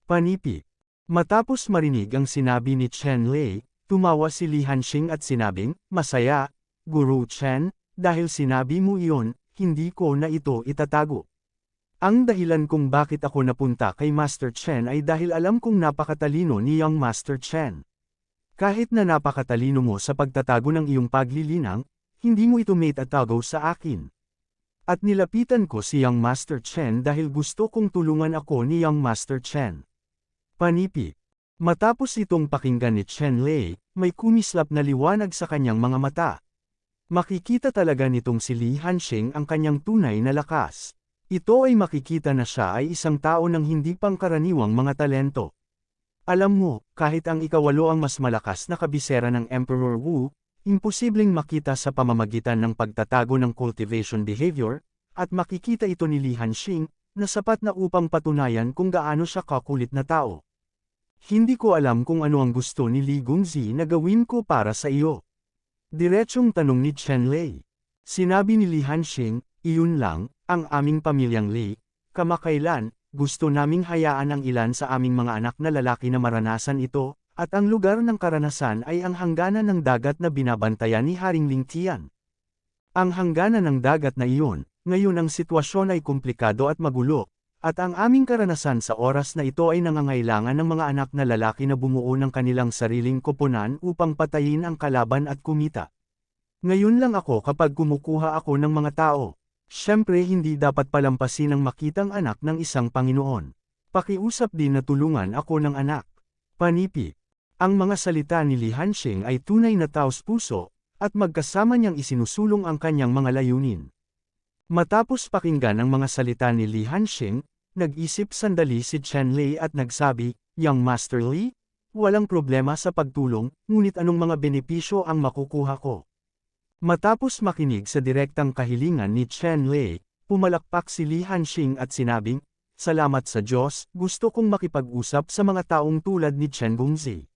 Panipi. Matapos marinig ang sinabi ni Chen Lei, tumawa si Li Hanxing at sinabing, masaya, Guru Chen, dahil sinabi mo iyon, hindi ko na ito itatago. Ang dahilan kung bakit ako napunta kay Master Chen ay dahil alam kong napakatalino ni Young Master Chen. Kahit na napakatalino mo sa pagtatago ng iyong paglilinang, hindi mo ito maitatago sa akin. At nilapitan ko si Young Master Chen dahil gusto kong tulungan ako ni Young Master Chen. Panipi. Matapos itong pakinggan ni Chen Lei, may kumislap na liwanag sa kanyang mga mata. Makikita talaga nitong si Li Hanxing ang kanyang tunay na lakas. Ito ay makikita na siya ay isang tao ng hindi pangkaraniwang mga talento. Alam mo, kahit ang ikawalo ang mas malakas na kabisera ng Emperor Wu, imposibleng makita sa pamamagitan ng pagtatago ng cultivation behavior, at makikita ito ni Li Hanxing, na sapat na upang patunayan kung gaano siya kakulit na tao. Hindi ko alam kung ano ang gusto ni Li Gongzi na gawin ko para sa iyo. Diretsong tanong ni Chen Lei. Sinabi ni Li Hanxing, iyon lang, ang aming pamilyang Li, kamakailan, gusto naming hayaan ang ilan sa aming mga anak na lalaki na maranasan ito, at ang lugar ng karanasan ay ang hangganan ng dagat na binabantayan ni Haring Lingtian. Ang hangganan ng dagat na iyon, ngayon ang sitwasyon ay komplikado at magulo, at ang aming karanasan sa oras na ito ay nangangailangan ng mga anak na lalaki na bumuo ng kanilang sariling koponan upang patayin ang kalaban at kumita. Ngayon lang ako kapag kumukuha ako ng mga tao. Siyempre hindi dapat palampasin ang makitang anak ng isang Panginoon. Pakiusap din na tulungan ako ng anak. Panipi. Ang mga salita ni Li Hanxing ay tunay na taos-puso, at magkasama niyang isinusulong ang kanyang mga layunin. Matapos pakinggan ang mga salita ni Li Hanxing, nag-isip sandali si Chen Lei at nagsabi, "Young Master Li, walang problema sa pagtulong, ngunit anong mga benepisyo ang makukuha ko?" Matapos makinig sa direktang kahilingan ni Chen Lei, pumalakpak si Li Hanxing at sinabing, "Salamat sa Diyos, gusto kong makipag-usap sa mga taong tulad ni Chen Gongzi.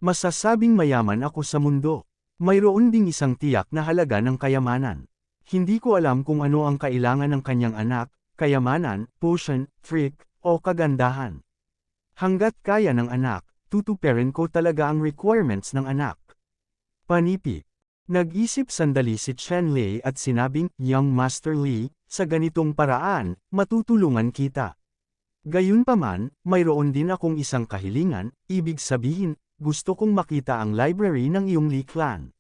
Masasabing mayaman ako sa mundo. Mayroon ding isang tiyak na halaga ng kayamanan. Hindi ko alam kung ano ang kailangan ng kanyang anak, kayamanan, potion, freak, o kagandahan. Hanggat kaya ng anak, tutuparin ko talaga ang requirements ng anak." Panipi. Nag-isip sandali si Chen Lei at sinabing, "Young Master Li, sa ganitong paraan, matutulungan kita. Gayunpaman, mayroon din akong isang kahilingan, ibig sabihin, gusto kong makita ang library ng iyong Li clan.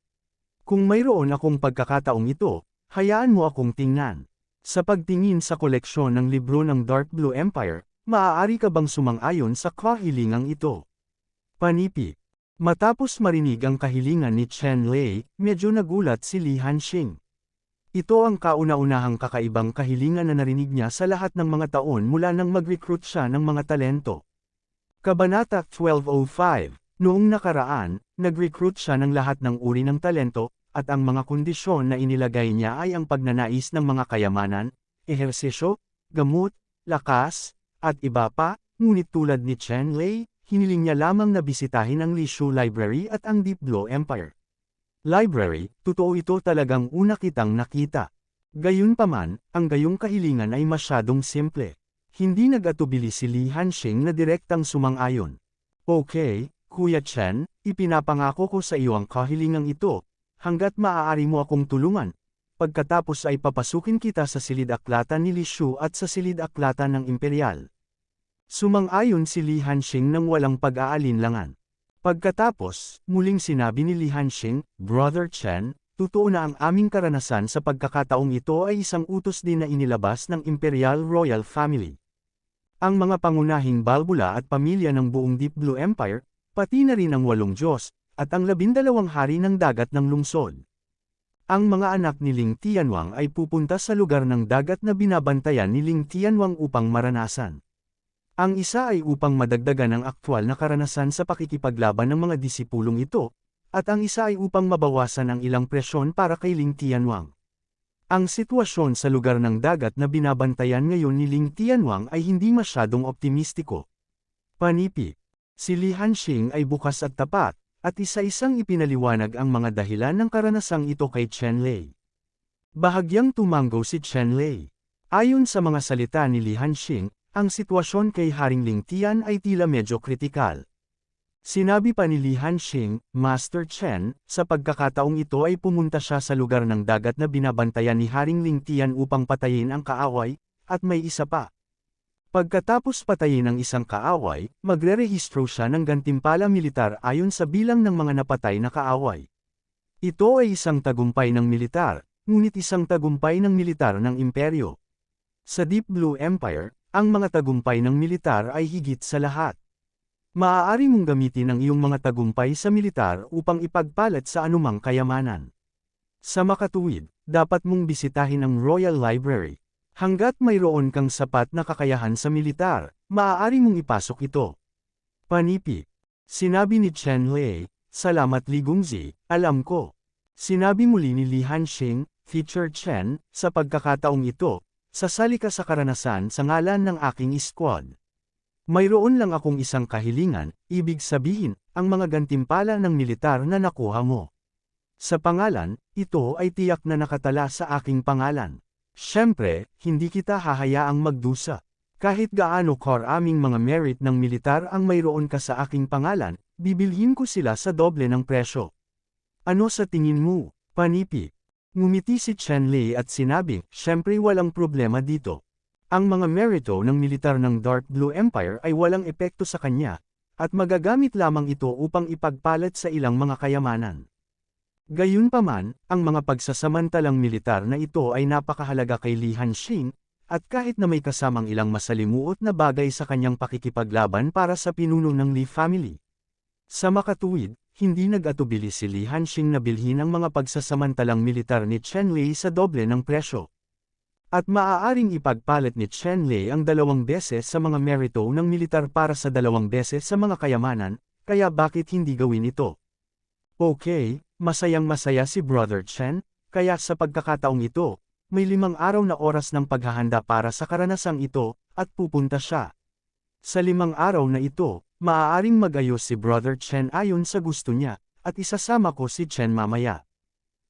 Kung mayroon akong pagkakataong ito, hayaan mo akong tingnan. Sa pagtingin sa koleksyon ng libro ng Dark Blue Empire, maaari ka bang sumang-ayon sa kahilingang ito?" Panipi. Matapos marinig ang kahilingan ni Chen Lei, medyo nagulat si Li Hanxing. Ito ang kauna-unahang kakaibang kahilingan na narinig niya sa lahat ng mga taon mula nang mag-recruit siya ng mga talento. Kabanata 1205. Noong nakaraan, nag-recruit siya ng lahat ng uri ng talento, at ang mga kondisyon na inilagay niya ay ang pagnanais ng mga kayamanan, ehersisyo, gamot, lakas, at iba pa, ngunit tulad ni Chen Lei, hiniling niya lamang na bisitahin ang Lishu Library at ang Deep Blue Empire. Library, totoo ito talagang una kitang nakita. Gayunpaman, ang gayong kahilingan ay masyadong simple. Hindi nag-atubili si Li Hanxing na direktang sumang-ayon. "Okay, Kuya Chen, ipinapangako ko sa iyo ang kahilingang ito, hanggat maaari mo akong tulungan. Pagkatapos ay papasukin kita sa silid-aklatan ni Lishu at sa silid-aklatan ng Imperial." Sumang-ayon si Li Hanxing nang walang pag-aalinlangan. Pagkatapos, muling sinabi ni Li Hanxing, "Brother Chen, totoo na ang aming karanasan sa pagkakataong ito ay isang utos din na inilabas ng Imperial Royal Family. Ang mga pangunahing balbula at pamilya ng buong Deep Blue Empire, pati na rin ang 8 Diyos, at ang 12 hari ng dagat ng lungsod. Ang mga anak ni Ling Tianwang ay pupunta sa lugar ng dagat na binabantayan ni Ling Tianwang upang maranasan. Ang isa ay upang madagdagan ang aktwal na karanasan sa pakikipaglaban ng mga disipulong ito, at ang isa ay upang mabawasan ang ilang presyon para kay Ling Tianwang. Ang sitwasyon sa lugar ng dagat na binabantayan ngayon ni Ling Tianwang ay hindi masyadong optimistiko. Panipi. Si Li Hanxing ay bukas at tapat, at isa-isang ipinaliwanag ang mga dahilan ng karanasang ito kay Chen Lei. Bahagyang tumanggo si Chen Lei. Ayon sa mga salita ni Li Hanxing, ang sitwasyon kay Haring Ling Tian ay tila medyo kritikal. Sinabi pa ni Li Hanxing, "Master Chen, sa pagkakataong ito ay pumunta siya sa lugar ng dagat na binabantayan ni Haring Ling Tian upang patayin ang kaaway, at may isa pa. Pagkatapos patayin ang isang kaaway, magre-rehistro siya ng gantimpala militar ayon sa bilang ng mga napatay na kaaway. Ito ay isang tagumpay ng militar, ngunit isang tagumpay ng militar ng imperyo. Sa Deep Blue Empire, ang mga tagumpay ng militar ay higit sa lahat. Maaari mong gamitin ang iyong mga tagumpay sa militar upang ipagpalat sa anumang kayamanan. Sa makatuwid, dapat mong bisitahin ang Royal Library. Hanggat mayroon kang sapat na kakayahan sa militar, maaari mong ipasok ito." Panipi. Sinabi ni Chen Lei, "Salamat Li Gongzi, alam ko." Sinabi muli ni Li Hanxing, "Teacher Chen, sa pagkakataong ito, sasali ka sa karanasan sa ngalan ng aking squad. Mayroon lang akong isang kahilingan, ibig sabihin, ang mga gantimpala ng militar na nakuha mo. Sa pangalan, ito ay tiyak na nakatala sa aking pangalan. Siyempre, hindi kita hahayaang magdusa. Kahit gaano karaming mga merit ng militar ang mayroon ka sa aking pangalan, bibilhin ko sila sa doble ng presyo. Ano sa tingin mo, Panipi?" Ngumiti si Chen Lei at sinabi, "Siyempre walang problema dito. Ang mga merito ng militar ng Dark Blue Empire ay walang epekto sa kanya, at magagamit lamang ito upang ipagpalat sa ilang mga kayamanan. Gayunpaman, ang mga pagsasamantalang militar na ito ay napakahalaga kay Li Hanxing, at kahit na may kasamang ilang masalimuot na bagay sa kanyang pakikipaglaban para sa pinuno ng Li family. Sa makatuwid, hindi nag-atubili si Li Hanxing na bilhin ang mga pagsasamantalang militar ni Chen Lei sa doble ng presyo. At maaaring ipagpalit ni Chen Lei ang 2 beses sa mga merito ng militar para sa 2 beses sa mga kayamanan, kaya bakit hindi gawin ito? Okay, masayang-masaya si Brother Chen, kaya sa pagkakataong ito, may 5 araw na oras ng paghahanda para sa karanasang ito, at pupunta siya. Sa 5 araw na ito, maaaring mag-ayos si Brother Chen ayon sa gusto niya, at isasama ko si Chen mamaya.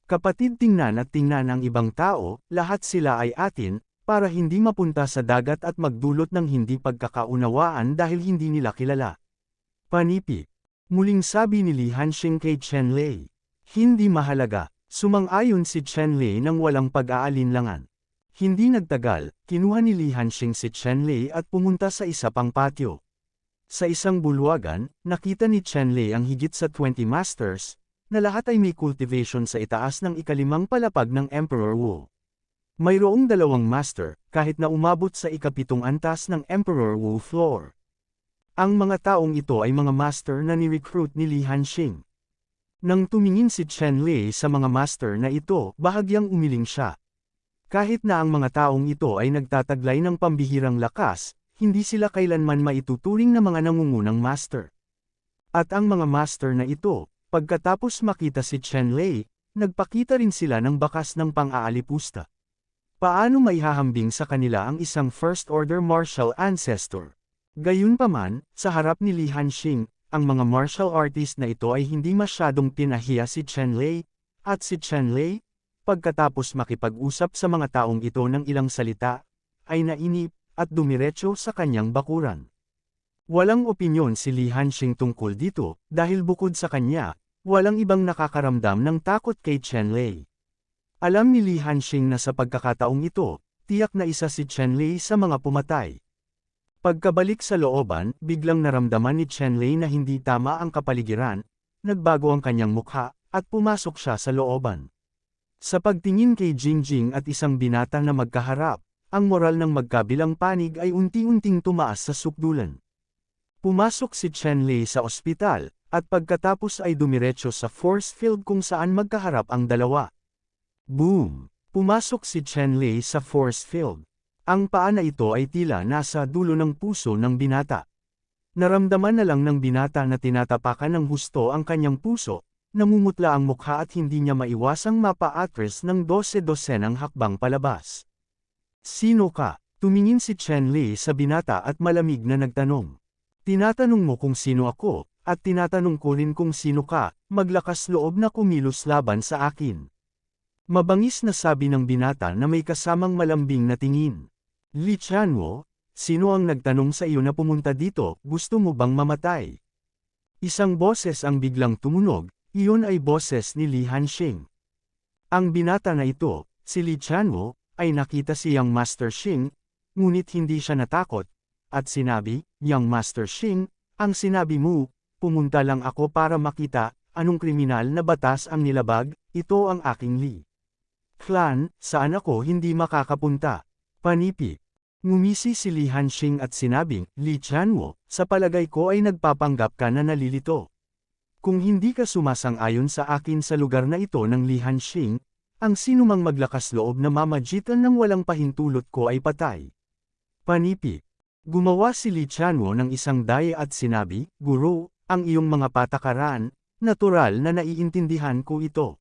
Kapatid, tingnan at tingnan ang ibang tao, lahat sila ay atin, para hindi mapunta sa dagat at magdulot ng hindi pagkakaunawaan dahil hindi nila kilala. Panipik. Muling sabi ni Li Hanxing kay Chen Lei. Hindi mahalaga, sumang-ayon si Chen Lei nang walang pag-aalinlangan. Hindi nagtagal, kinuha ni Li Hanxing si Chen Lei at pumunta sa isa pang patio. Sa isang bulwagan, nakita ni Chen Lei ang higit sa 20 masters, na lahat ay may cultivation sa itaas ng ika-5 palapag ng Emperor Wu. Mayroong 2 master, kahit na umabot sa ika-7 antas ng Emperor Wu floor. Ang mga taong ito ay mga master na ni-recruit ni Li Hanxing. Nang tumingin si Chen Lei sa mga master na ito, bahagyang umiling siya. Kahit na ang mga taong ito ay nagtataglay ng pambihirang lakas, hindi sila kailanman maituturing na mga nangungunang master. At ang mga master na ito, pagkatapos makita si Chen Lei, nagpakita rin sila ng bakas ng pang-aalipusta. Paano maihahambing sa kanila ang isang First Order martial ancestor? Gayunpaman, sa harap ni Li Hanxing, ang mga martial artist na ito ay hindi masyadong pinahiya si Chen Lei, at si Chen Lei, pagkatapos makipag-usap sa mga taong ito ng ilang salita, ay nainip, at dumiretso sa kanyang bakuran. Walang opinyon si Li Hanxing tungkol dito, dahil bukod sa kanya, walang ibang nakakaramdam ng takot kay Chen Lei. Alam ni Li Hanxing na sa pagkakataong ito, tiyak na isa si Chen Lei sa mga pumatay. Pagkabalik sa looban, biglang naramdaman ni Chen Lei na hindi tama ang kapaligiran, nagbago ang kanyang mukha, at pumasok siya sa looban. Sa pagtingin kay Jingjing at isang binata na magkaharap, ang moral ng magkabilang panig ay unti-unting tumaas sa sukdulan. Pumasok si Chen Lei sa ospital, at pagkatapos ay dumiretso sa force field kung saan magkaharap ang dalawa. Boom! Pumasok si Chen Lei sa force field. Ang paa na ito ay tila nasa dulo ng puso ng binata. Naramdaman na lang ng binata na tinatapakan ng husto ang kanyang puso, namumutla ang mukha at hindi niya maiwasang mapa-atras ng 12-dosenang hakbang palabas. Sino ka? Tumingin si Chen Lei sa binata at malamig na nagtanong. Tinatanong mo kung sino ako, at tinatanong ko rin kung sino ka, maglakas loob na kumilos laban sa akin. Mabangis na sabi ng binata na may kasamang malambing na tingin. Li Chanwo, sino ang nagtanong sa iyo na pumunta dito, gusto mo bang mamatay? Isang boses ang biglang tumunog, iyon ay boses ni Li Hanxing. Ang binata na ito, si Li Chanwo, ay nakita si Young Master Xing, ngunit hindi siya natakot, at sinabi, Young Master Xing, ang sinabi mo, pumunta lang ako para makita, anong kriminal na batas ang nilabag, ito ang aking Li Clan, saan ako hindi makakapunta? Panipik. Ngumisi si Li Hanxing at sinabing, Li Chanwo, sa palagay ko ay nagpapanggap ka na nalilito. Kung hindi ka sumasang-ayon sa akin sa lugar na ito ng Li Hanxing, ang sinumang maglakas loob na mamagitan ng walang pahintulot ko ay patay. Panipik. Gumawa si Li Chanwo ng isang daya at sinabi, Guro, ang iyong mga patakaran, natural na naiintindihan ko ito.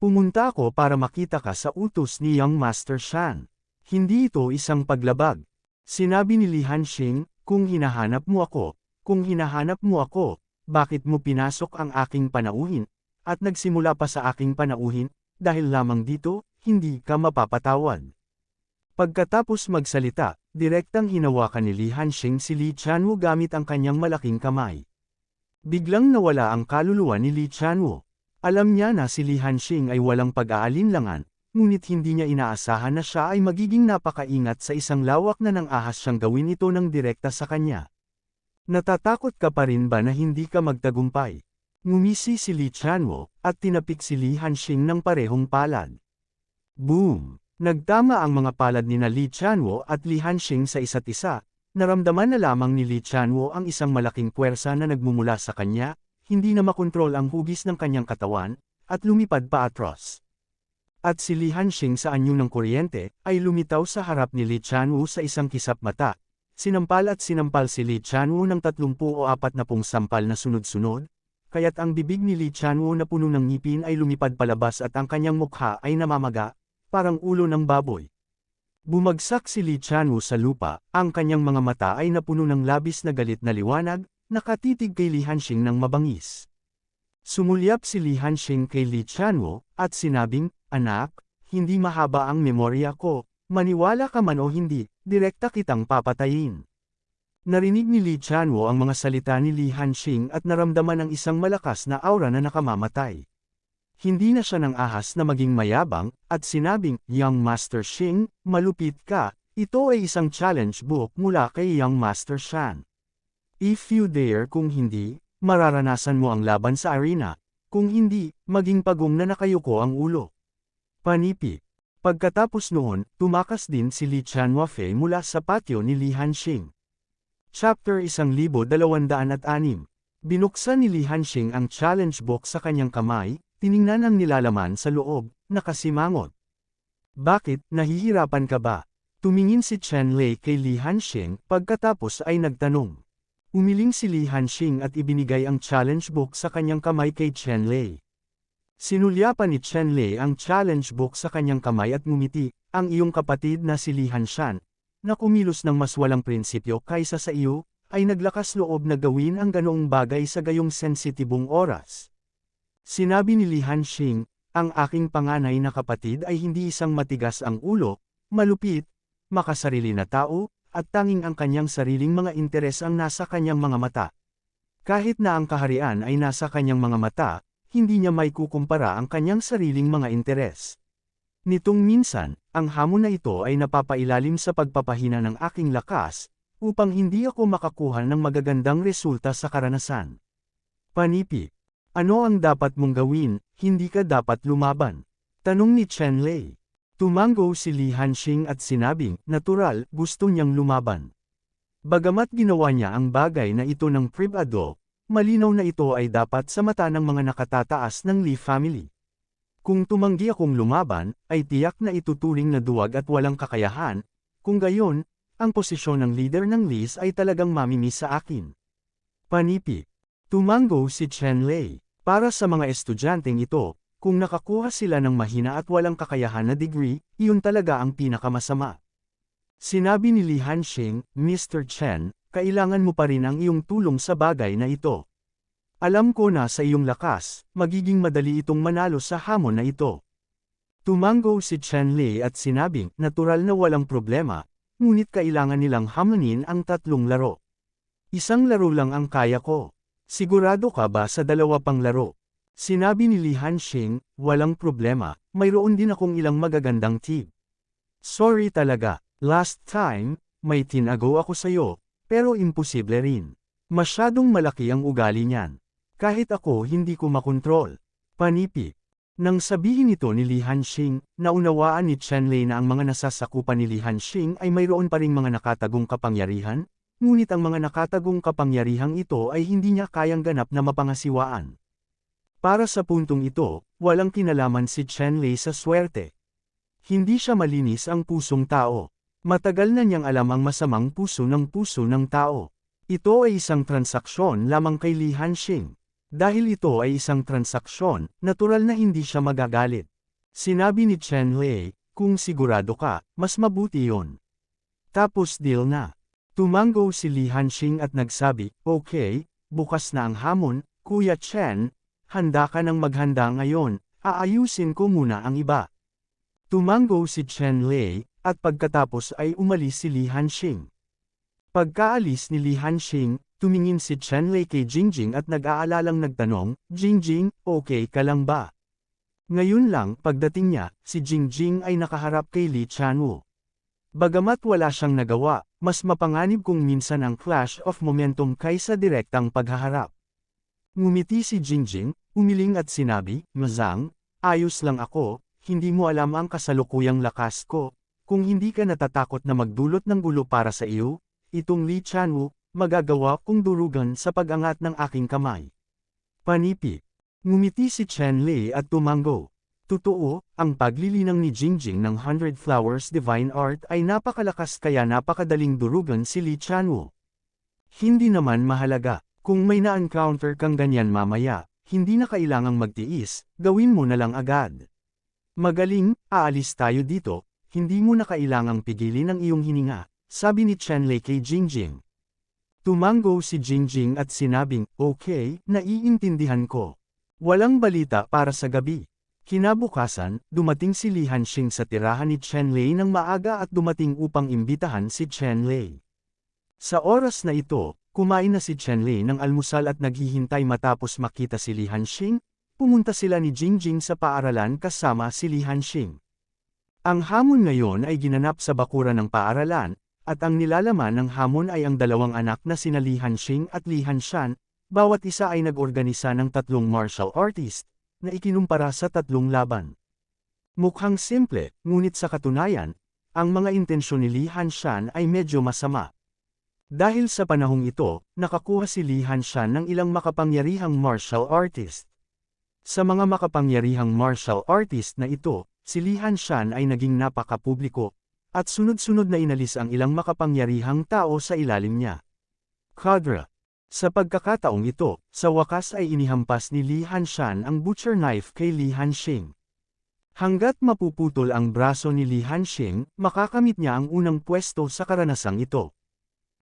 Pumunta ako para makita ka sa utos ni Young Master Shan. Hindi ito isang paglabag. Sinabi ni Li Hanxing, kung hinahanap mo ako, bakit mo pinasok ang aking panauhin, at nagsimula pa sa aking panauhin, dahil lamang dito, hindi ka mapapatawad. Pagkatapos magsalita, direktang hinawakan ni Li Hanxing si Li Chanwo gamit ang kanyang malaking kamay. Biglang nawala ang kaluluwa ni Li Chanwo. Alam niya na si Li Hanxing ay walang pag-aalinlangan, ngunit hindi niya inaasahan na siya ay magiging napakaingat sa isang lawak na nang ahas siyang gawin ito ng direkta sa kanya. Natatakot ka pa rin ba na hindi ka magtagumpay? Ngumisi si Li Chanwo, at tinapik si Li Hanxing ng parehong palad. Boom! Nagtama ang mga palad ni Li Chanwo at Li Hanxing sa isa't isa, naramdaman na lamang ni Li Chanwo ang isang malaking puwersa na nagmumula sa kanya, hindi na makontrol ang hugis ng kanyang katawan, at lumipad pa atros. At si Li Hanxing sa anyo ng kuryente, ay lumitaw sa harap ni Li Chanwu sa isang kisap mata. Sinampal si Li Chanwu ng 30 o 40 sampal na sunod-sunod, kaya't ang bibig ni Li Chanwu na puno ng ngipin ay lumipad palabas at ang kanyang mukha ay namamaga, parang ulo ng baboy. Bumagsak si Li Chanwu sa lupa, ang kanyang mga mata ay napuno ng labis na galit na liwanag, nakatitig kay Li Hanxing ng mabangis. Sumulyap si Li Hanxing kay Li Chanwu, at sinabing, "Anak, hindi mahaba ang memorya ko, maniwala ka man o hindi, direkta kitang papatayin." Narinig ni Li Chanwu ang mga salita ni Li Hanxing at naramdaman ang isang malakas na aura na nakamamatay. Hindi na siya ng ahas na maging mayabang, at sinabing, "Young Master Xing, malupit ka, ito ay isang challenge book mula kay Young Master Shan. If you dare kung hindi, mararanasan mo ang laban sa arena, kung hindi, maging pagong na nakayuko ang ulo." Panipi. Pagkatapos noon, tumakas din si Li Chanwafei mula sa patio ni Li Hanxing. Chapter 1206. Binuksan ni Li Hanxing ang challenge book sa kanyang kamay, tiningnan ang nilalaman sa loob, nakasimangot. "Bakit, nahihirapan ka ba?" Tumingin si Chen Lei kay Li Hanxing, pagkatapos ay nagtanong. Umiling si Li Hanxing at ibinigay ang challenge book sa kanyang kamay kay Chen Lei. Sinulyapan ni Chen Lei ang challenge book sa kanyang kamay at ngumiti, "Ang iyong kapatid na si Li Hanshan, na kumilos ng mas walang prinsipyo kaysa sa iyo, ay naglakas loob na gawin ang ganoong bagay sa gayong sensitibong oras." Sinabi ni Li Hanxing, "Ang aking panganay na kapatid ay hindi isang matigas ang ulo, malupit, makasarili na tao, at tanging ang kanyang sariling mga interes ang nasa kanyang mga mata. Kahit na ang kaharian ay nasa kanyang mga mata, hindi niya may kukumpara ang kanyang sariling mga interes. Nitong minsan, ang hamon na ito ay napapailalim sa pagpapahina ng aking lakas, upang hindi ako makakuha ng magagandang resulta sa karanasan." Panipi. "Ano ang dapat mong gawin, hindi ka dapat lumaban?" tanong ni Chen Lei. Tumango si Li Hanxing at sinabing, natural, gusto niyang lumaban. Bagamat ginawa niya ang bagay na ito ng pribado, malinaw na ito ay dapat sa mata ng mga nakatataas ng Li family. "Kung tumanggi akong lumaban, ay tiyak na ituturing na duwag at walang kakayahan, kung gayon, ang posisyon ng leader ng Lis ay talagang mamimiss sa akin." Panipi. Tumango si Chen Lei. Para sa mga estudyanteng ito, kung nakakuha sila ng mahina at walang kakayahan na degree, iyon talaga ang pinakamasama. Sinabi ni Li Hanxing, "Mr. Chen, kailangan mo pa rin ang iyong tulong sa bagay na ito. Alam ko na sa iyong lakas, magiging madali itong manalo sa hamon na ito." Tumango si Chen Lei at sinabing, natural na walang problema, ngunit kailangan nilang hamunin ang 3 laro. "Isang laro lang ang kaya ko. Sigurado ka ba sa 2 pang laro?" Sinabi ni Li Hanxing, "Walang problema, mayroon din akong ilang magagandang tip. Sorry talaga, last time, may tinago ako sa'yo, pero imposible rin. Masyadong malaki ang ugali niyan. Kahit ako hindi ko makontrol." Panipi. Nang sabihin ito ni Li Hanxing, naunawaan ni Chen Lei na ang mga nasasakupan ni Li Hanxing ay mayroon pa ring mga nakatagong kapangyarihan, ngunit ang mga nakatagong kapangyarihang ito ay hindi niya kayang ganap na mapangasiwaan. Para sa puntong ito, walang kinalaman si Chen Lei sa swerte. Hindi siya malinis ang pusong tao. Matagal na niyang alam ang masamang puso ng tao. Ito ay isang transaksyon lamang kay Li Hanxing. Dahil ito ay isang transaksyon, natural na hindi siya magagalit. Sinabi ni Chen Lei, "Kung sigurado ka, mas mabuti yon. Tapos deal na." Tumango si Li Hanxing at nagsabi, "Okay, bukas na ang hamon, Kuya Chen, handa ka nang maghanda ngayon, aayusin ko muna ang iba." Tumango si Chen Lei, at pagkatapos ay umalis si Li Hanxing. Pagkaalis ni Li Hanxing, tumingin si Chen Lei kay Jingjing at nag-aalalang nagtanong, "Jingjing, okay ka lang ba?" Ngayon lang, pagdating niya, si Jingjing ay nakaharap kay Li Chanwu. Bagamat wala siyang nagawa, mas mapanganib kung minsan ang clash of momentum kaysa direktang paghaharap. Ngumiti si Jingjing, umiling at sinabi, "Mazang, ayos lang ako, hindi mo alam ang kasalukuyang lakas ko, kung hindi ka natatakot na magdulot ng gulo para sa iyo, itong Li Chanwu, magagawa kong durugan sa pag-angat ng aking kamay." Panipi. Ngumiti si Chen Lei at tumango. Totoo, ang paglilinang ni Jingjing ng 100 Flowers Divine Art ay napakalakas kaya napakadaling durugan si Li Chanwu. Hindi naman mahalaga, kung may na-encounter kang ganyan mamaya, hindi na kailangang magtiis, gawin mo na lang agad. Magaling, aalis tayo dito, hindi mo na kailangang pigilin ang iyong hininga, sabi ni Chen Lei kay Jingjing. Tumango si Jingjing at sinabing, okay, naiintindihan ko. Walang balita para sa gabi. Kinabukasan, dumating si Li Hanxing sa tirahan ni Chen Lei ng maaga at dumating upang imbitahan si Chen Lei. Sa oras na ito, kumain na si Chen Lei ng almusal at naghihintay matapos makita si Li Hanxing, pumunta sila ni Jingjing sa paaralan kasama si Li Hanxing. Ang hamon ngayon ay ginanap sa bakuran ng paaralan, at ang nilalaman ng hamon ay ang dalawang anak na sina Li Hanxing at Li Hanshan, bawat isa ay nag-organisa ng 3 martial artist, na ikinumpara sa 3 laban. Mukhang simple, ngunit sa katunayan, ang mga intensyon ni Li Hanshan ay medyo masama. Dahil sa panahong ito, nakakuha si Li Hanshan ng ilang makapangyarihang martial artist. Sa mga makapangyarihang martial artist na ito, si Li Hanshan ay naging napakapubliko, at sunod-sunod na inalis ang ilang makapangyarihang tao sa ilalim niya. Kadra. Sa pagkakataong ito, sa wakas ay inihampas ni Li Hanshan ang butcher knife kay Li Hanxing. Hanggat mapuputol ang braso ni Li Hanxing, makakamit niya ang unang pwesto sa karanasang ito.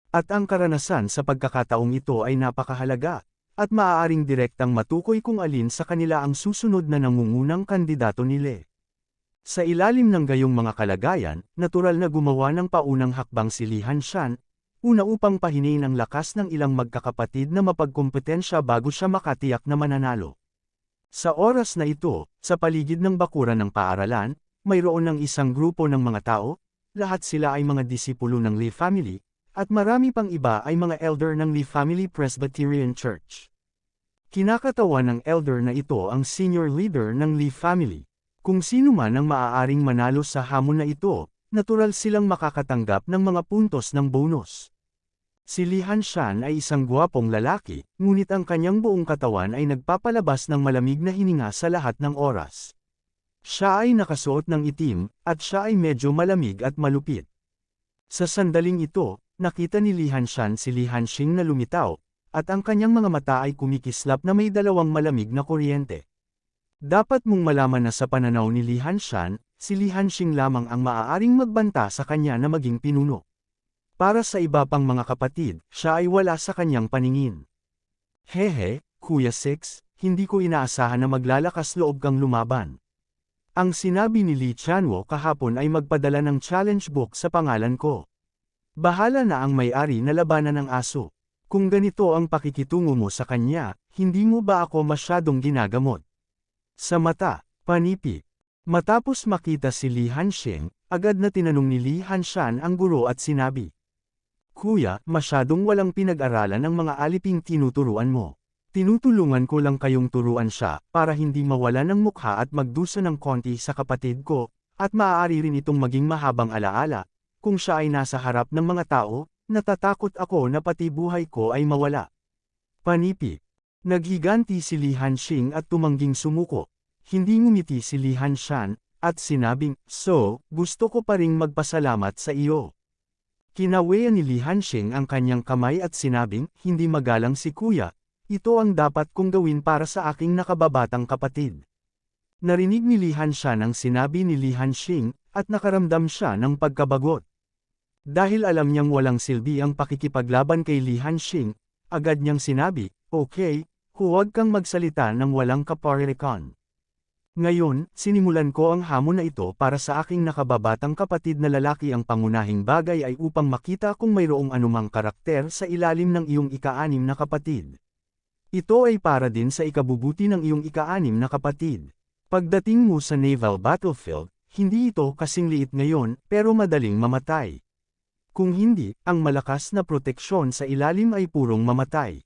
At ang karanasan sa pagkakataong ito ay napakahalaga, at maaaring direktang matukoy kung alin sa kanila ang susunod na nangungunang kandidato ni Li. Sa ilalim ng gayong mga kalagayan, natural na gumawa ng paunang hakbang si Li Hanshan, una upang pahinin ang lakas ng ilang magkakapatid na mapagkompetensya bago siya makatiyak na mananalo. Sa oras na ito, sa paligid ng bakuran ng paaralan, mayroon ng isang grupo ng mga tao, lahat sila ay mga disipulo ng Li family, at marami pang iba ay mga elder ng Li Family Presbyterian Church. Kinakatawan ng elder na ito ang senior leader ng Li family. Kung sino man ang maaaring manalo sa hamon na ito, natural silang makakatanggap ng mga puntos ng bonus. Si Li Hanshan ay isang gwapong lalaki, ngunit ang kanyang buong katawan ay nagpapalabas ng malamig na hininga sa lahat ng oras. Siya ay nakasuot ng itim, at siya ay medyo malamig at malupit. Sa sandaling ito, nakita ni Li Hanshan si Li Hanxing na lumitaw, at ang kanyang mga mata ay kumikislap na may dalawang malamig na kuryente. Dapat mong malaman na sa pananaw ni Li Hanshan, si Li Hanxing lamang ang maaaring magbanta sa kanya na maging pinuno. Para sa iba pang mga kapatid, siya ay wala sa kanyang paningin. Hehe, Kuya Six, hindi ko inaasahan na maglalakas loob kang lumaban. Ang sinabi ni Li Chanwu kahapon ay magpadala ng challenge book sa pangalan ko. Bahala na ang may-ari na labanan ng aso. Kung ganito ang pakikitungo mo sa kanya, hindi mo ba ako masyadong ginagamot? Sa mata, panipi. Matapos makita si Li Hanxing, agad na tinanong ni Li Hanshan ang guro at sinabi, Kuya, masyadong walang pinag-aralan ang mga aliping tinuturuan mo. Tinutulungan ko lang kayong turuan siya, para hindi mawala ng mukha at magdusa ng konti sa kapatid ko, at maaari rin itong maging mahabang alaala. Kung siya ay nasa harap ng mga tao, natatakot ako na pati buhay ko ay mawala. Panipi. Naghiganti si Li Hanxing at tumangging sumuko. Hindi ngumiti si Li Hanshan, at sinabing, So, gusto ko pa ring magpasalamat sa iyo. Kinawean ni Li Hanxing ang kanyang kamay at sinabing, hindi magalang si Kuya, ito ang dapat kong gawin para sa aking nakababatang kapatid. Narinig ni Li Hanshan ang sinabi ni Li Hanxing, at nakaramdam siya ng pagkabagot. Dahil alam niyang walang silbi ang pakikipaglaban kay Li Hanxing, agad niyang sinabi, Okay, huwag kang magsalita ng walang kaparirikan. Ngayon, sinimulan ko ang hamon na ito para sa aking nakababatang kapatid na lalaki. Ang pangunahing bagay ay upang makita kung mayroong anumang karakter sa ilalim ng iyong ika-6 na kapatid. Ito ay para din sa ikabubuti ng iyong ika-6 na kapatid. Pagdating mo sa naval battlefield, hindi ito kasing liit ngayon, pero madaling mamatay. Kung hindi, ang malakas na proteksyon sa ilalim ay purong mamatay.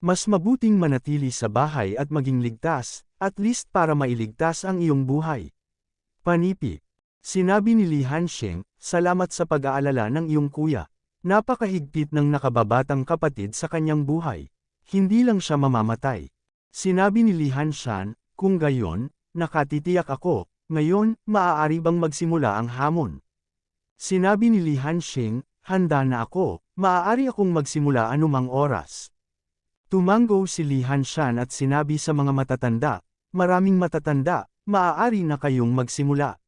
Mas mabuting manatili sa bahay at maging ligtas, at least para mailigtas ang iyong buhay. Panipi. Sinabi ni Li Hanxing, salamat sa pag-aalala ng iyong kuya. Napakahigpit ng nakababatang kapatid sa kanyang buhay. Hindi lang siya mamamatay. Sinabi ni Li Hanshan, kung gayon, nakatitiyak ako, ngayon, maaari bang magsimula ang hamon? Sinabi ni Li Hanxing, handa na ako, maaari akong magsimula anumang oras. Tumango si Li Hanshan at sinabi sa mga matatanda, maraming matatanda, maaari na kayong magsimula.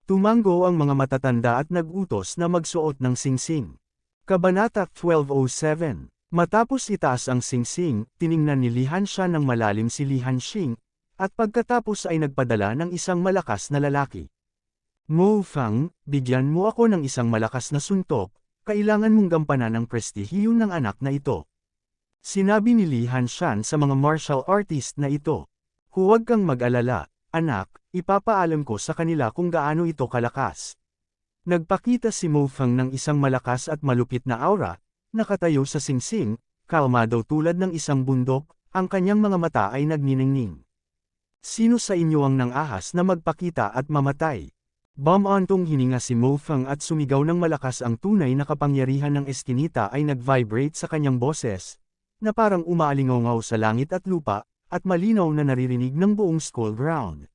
Tumango ang mga matatanda at nag-utos na magsuot ng singsing. Kabanata 1207. Matapos itaas ang singsing, tiningnan ni Li Hanshan ng malalim si Li Hanxing, at pagkatapos ay nagpadala ng isang malakas na lalaki. Mo Fang, bigyan mo ako ng isang malakas na suntok, kailangan mong gampanan ang prestihiyo ng anak na ito. Sinabi ni Li Hanshan sa mga martial artist na ito. Huwag kang mag-alala, anak, ipapaalam ko sa kanila kung gaano ito kalakas. Nagpakita si Mo Fang ng isang malakas at malupit na aura, nakatayo sa singsing, kalmado tulad ng isang bundok, ang kanyang mga mata ay nagniningning. Sino sa inyo ang nang-ahas na magpakita at mamatay? Bumantong hininga si Mo Fang at sumigaw ng malakas ang tunay na kapangyarihan ng eskinita ay nag-vibrate sa kanyang boses, na parang umaalingaw sa langit at lupa, at malinaw na naririnig ng buong Skull Ground.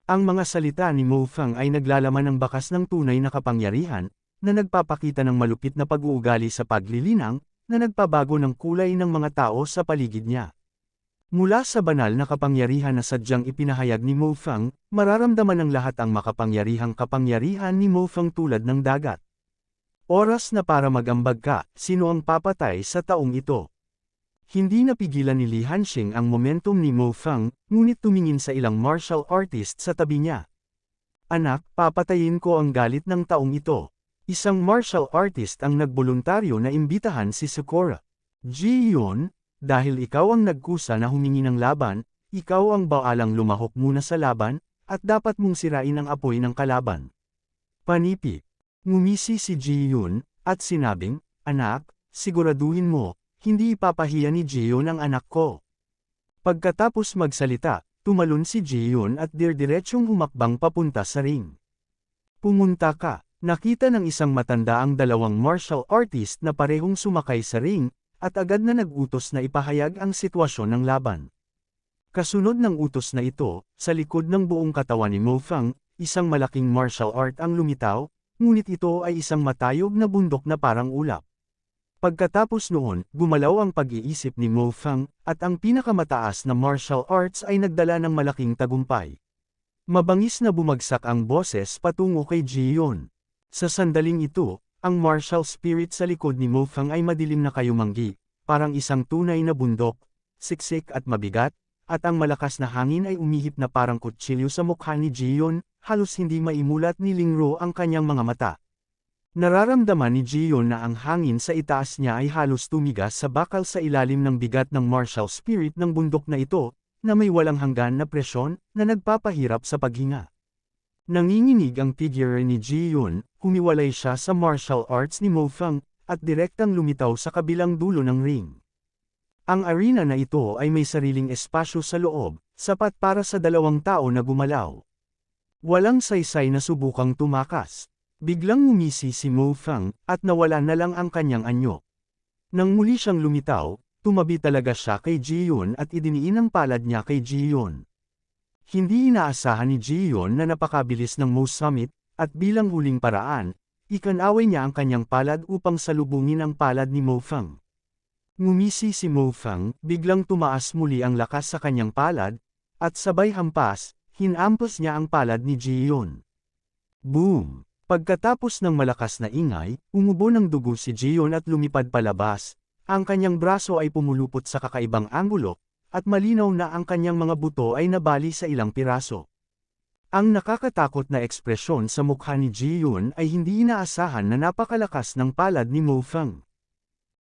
Ang mga salita ni Mo Fang ay naglalaman ng bakas ng tunay na kapangyarihan, na nagpapakita ng malupit na pag-uugali sa paglilinang, na nagpabago ng kulay ng mga tao sa paligid niya. Mula sa banal na kapangyarihan na sadyang ipinahayag ni Mo Fang, mararamdaman ng lahat ang makapangyarihang kapangyarihan ni Mo Fang tulad ng dagat. Oras na para mag-ambag ka, sino ang papatay sa taong ito? Hindi napigilan ni Li Hanxing ang momentum ni Mo Fang, ngunit tumingin sa ilang martial artist sa tabi niya. Anak, papatayin ko ang galit ng taong ito. Isang martial artist ang nagboluntaryo na imbitahan si Sakura. Ji Yun, dahil ikaw ang nagkusa na humingi ng laban, ikaw ang baalang lumahok muna sa laban, at dapat mong sirain ang apoy ng kalaban. Panipi. Ngumisi si Ji Yun, at sinabing, anak, siguraduhin mo, hindi ipapahiya ni Ji Yun ang anak ko. Pagkatapos magsalita, tumalon si Ji Yun at dirdiretsyong humakbang papunta sa ring. Pumunta ka, nakita ng isang matanda ang dalawang martial artist na parehong sumakay sa ring, at agad na nag-utos na ipahayag ang sitwasyon ng laban. Kasunod ng utos na ito, sa likod ng buong katawan ni Mo Fang, isang malaking martial art ang lumitaw, ngunit ito ay isang matayog na bundok na parang ulap. Pagkatapos noon, gumalaw ang pag-iisip ni Mo Fang, at ang pinakamataas na martial arts ay nagdala ng malaking tagumpay. Mabangis na bumagsak ang boses patungo kay Ji Yun. Sa sandaling ito, ang martial spirit sa likod ni Mo Fang ay madilim na kayumanggi, parang isang tunay na bundok, siksik at mabigat, at ang malakas na hangin ay umihip na parang kutsilyo sa mukha ni Ji Yun, halos hindi maimulat ni Lingro ang kanyang mga mata. Nararamdaman ni Ji Yun na ang hangin sa itaas niya ay halos tumigas sa bakal sa ilalim ng bigat ng martial spirit ng bundok na ito, na may walang hanggan na presyon, na nagpapahirap sa paghinga. Nanginginig ang figure ni Ji Yun, humiwalay siya sa martial arts ni Mo Fang, at direktang lumitaw sa kabilang dulo ng ring. Ang arena na ito ay may sariling espasyo sa loob, sapat para sa dalawang tao na gumalaw. Walang saysay na subukang tumakas. Biglang ngumisi si Mo Fang, at nawala na lang ang kanyang anyo. Nang muli siyang lumitaw, tumabi talaga siya kay Ji Yun at idiniin ang palad niya kay Ji Yun. Hindi inaasahan ni Ji Yun na napakabilis ng Mo Summit, at bilang huling paraan, ikanaway niya ang kanyang palad upang salubungin ang palad ni Mo Fang. Ngumisi si Mo Fang, biglang tumaas muli ang lakas sa kanyang palad, at sabay hampas, hinampas niya ang palad ni Ji Yun. Boom! Pagkatapos ng malakas na ingay, umubo ng dugo si Ji Yun at lumipad palabas, ang kanyang braso ay pumulupot sa kakaibang anggulo, at malinaw na ang kanyang mga buto ay nabali sa ilang piraso. Ang nakakatakot na ekspresyon sa mukha ni Ji Yun ay hindi inaasahan na napakalakas ng palad ni Mo Fang.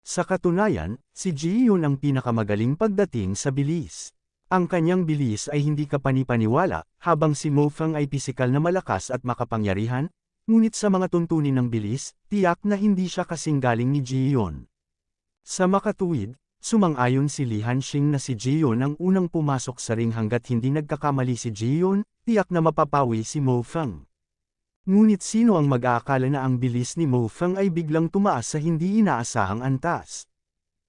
Sa katunayan, si Ji Yun ang pinakamagaling pagdating sa bilis. Ang kanyang bilis ay hindi kapanipaniwala, habang si Mo Fang ay pisikal na malakas at makapangyarihan, ngunit sa mga tuntunin ng bilis, tiyak na hindi siya kasing galing ni Ji Yun. Sa makatuwid, sumang-ayon si Li Hanxing na si Ji Yun ang unang pumasok sa ring hanggat hindi nagkakamali si Ji Yun, tiyak na mapapawi si Mo Fang. Ngunit sino ang mag-aakala na ang bilis ni Mo Fang ay biglang tumaas sa hindi inaasahang antas?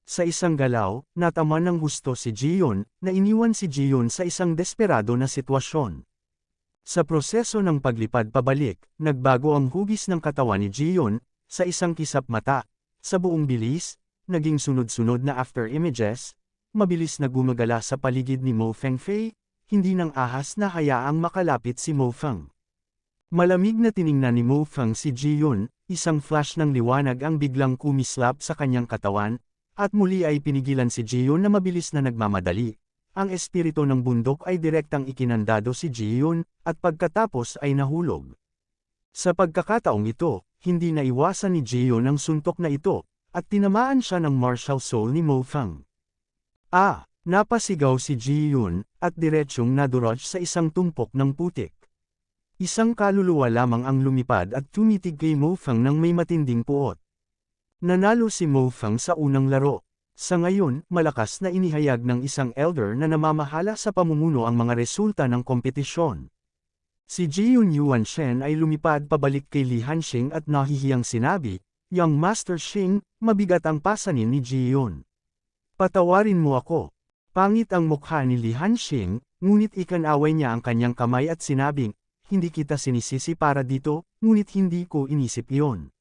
Sa isang galaw, nataman ng husto si Jiyon, na iniwan si Jiyon sa isang desperado na sitwasyon. Sa proseso ng paglipad pabalik, nagbago ang hugis ng katawan ni Jiyon, sa isang kisap mata. Sa buong bilis, naging sunod-sunod na after images, mabilis na gumagala sa paligid ni Mo Fengfei, hindi nang ahas na hayaang makalapit si Mo Feng. Malamig na tiningnan ni Mo Feng si Jiyon, isang flash ng liwanag ang biglang kumislap sa kanyang katawan, at muli ay pinigilan si Jiyon na mabilis na nagmamadali. Ang espiritu ng bundok ay direktang ikinandado si Jiyon, at pagkatapos ay nahulog. Sa pagkakataong ito, hindi naiwasan ni Jiyon ang suntok na ito, at tinamaan siya ng martial soul ni Mo Feng. Napasigaw si Jiyon, at diretsyong nadurog sa isang tumpok ng putik. Isang kaluluwa lamang ang lumipad at tumitig kay Mo Feng ng may matinding puot. Nanalo si Mo Feng sa unang laro. Sa ngayon, malakas na inihayag ng isang elder na namamahala sa pamumuno ang mga resulta ng kompetisyon. Si Jiyon Yuanshen ay lumipad pabalik kay Li Hanxing at nahihiyang sinabi, "Young Master Xing, mabigat ang pasanin ni Jiyon. Patawarin mo ako." Pangit ang mukha ni Li Hanxing, ngunit ikanaway niya ang kanyang kamay at sinabing, "Hindi kita sinisisi para dito, ngunit hindi ko inisip iyon.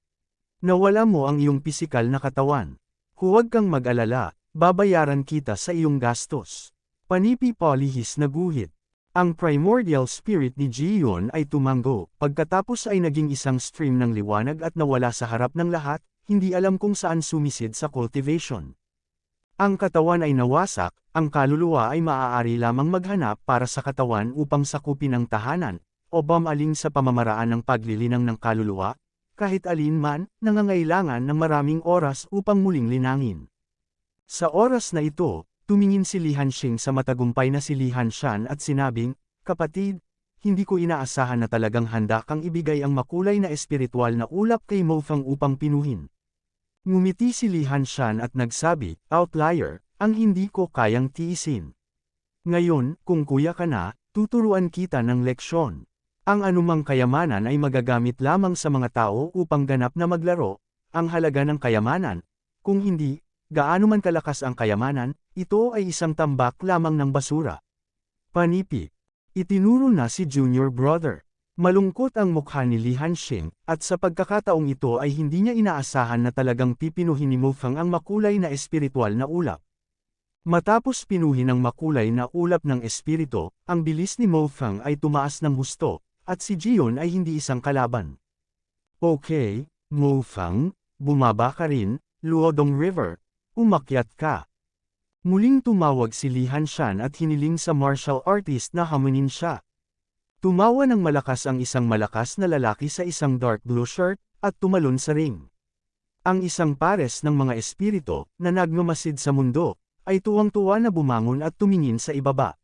Nawala mo ang iyong pisikal na katawan. Huwag kang mag-alala, babayaran kita sa iyong gastos." Panipi palihis na guhit. Ang primordial spirit ni Jiyon ay tumango, pagkatapos ay naging isang stream ng liwanag at nawala sa harap ng lahat, hindi alam kung saan sumisid sa cultivation. Ang katawan ay nawasak, ang kaluluwa ay maaari lamang maghanap para sa katawan upang sakupin ang tahanan, o bumaling sa pamamaraan ng paglilinang ng kaluluwa, kahit alin man, nangangailangan ng maraming oras upang muling linangin. Sa oras na ito, tumingin si Li Hanxing sa matagumpay na si Li Hanshan at sinabing, "Kapatid, hindi ko inaasahan na talagang handa kang ibigay ang makulay na espiritual na ulap kay Mo Feng upang pinuhin." Ngumiti si Li Hanshan at nagsabi, "Outlier, ang hindi ko kayang tiisin. Ngayon, kung kuya ka na, tuturuan kita ng leksyon. Ang anumang kayamanan ay magagamit lamang sa mga tao upang ganap na maglaro, ang halaga ng kayamanan, kung hindi, gaano man kalakas ang kayamanan, ito ay isang tambak lamang ng basura." Panipi. Itinuro na si junior brother. Malungkot ang mukha ni Li Hanxing, at sa pagkakataong ito ay hindi niya inaasahan na talagang pipinuhin ni Mo Feng ang makulay na espiritual na ulap. Matapos pinuhin ang makulay na ulap ng espiritu, ang bilis ni Mo Feng ay tumaas ng husto, at si Jiyon ay hindi isang kalaban. "Okay, Mo Feng, bumaba ka rin, Luodong River, umakyat ka." Muling tumawag si Li Hanshan at hiniling sa martial artist na hamunin siya. Tumawa ng malakas ang isang malakas na lalaki sa isang dark blue shirt, at tumalon sa ring. Ang isang pares ng mga espiritu, na nagmamasid sa mundo, ay tuwang-tuwa na bumangon at tumingin sa ibaba.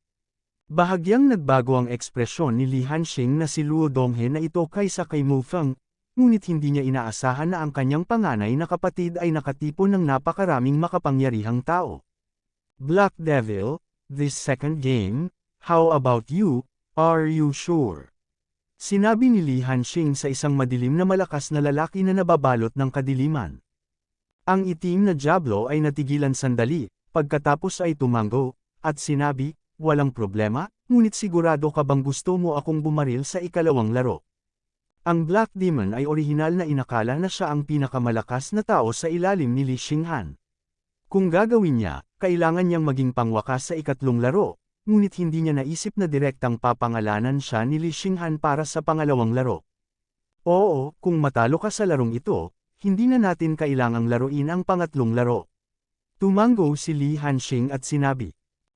Bahagyang nagbago ang ekspresyon ni Li Hanxing na si Luo Donghe na ito kaysa kay Mo Feng, ngunit hindi niya inaasahan na ang kanyang panganay na kapatid ay nakatipon ng napakaraming makapangyarihang tao. "Black Devil, this second game, how about you, are you sure?" Sinabi ni Li Hanxing sa isang madilim na malakas na lalaki na nababalot ng kadiliman. Ang itim na Diablo ay natigilan sandali, pagkatapos ay tumango, at sinabi, "Walang problema, ngunit sigurado ka bang gusto mo akong bumaril sa ikalawang laro?" Ang Black Demon ay orihinal na inakala na siya ang pinakamalakas na tao sa ilalim ni Li Xinghan. Kung gagawin niya, kailangan niyang maging pangwakas sa ikatlong laro, ngunit hindi niya naisip na direktang papangalanan siya ni Li Xinghan para sa pangalawang laro. "Oo, kung matalo ka sa larong ito, hindi na natin kailangang laruin ang pangatlong laro." Tumango si Li Hanxing at sinabi.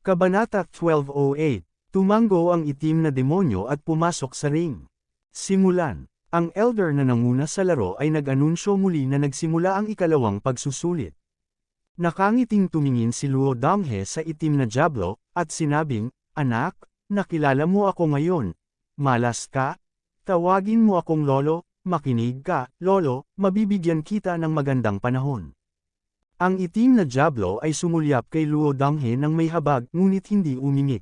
Kabanata 1208. Tumango ang itim na demonyo at pumasok sa ring. Simulan. Ang elder na nanguna sa laro ay nag-anunsyo muli na nagsimula ang ikalawang pagsusulit. Nakangiting tumingin si Luo Donghe sa itim na Diablo, at sinabing, "Anak, nakilala mo ako ngayon. Malas ka? Tawagin mo akong lolo, makinig ka, lolo, mabibigyan kita ng magandang panahon." Ang itim na Diablo ay sumulyap kay Luo Donghe ng may habag ngunit hindi umingik.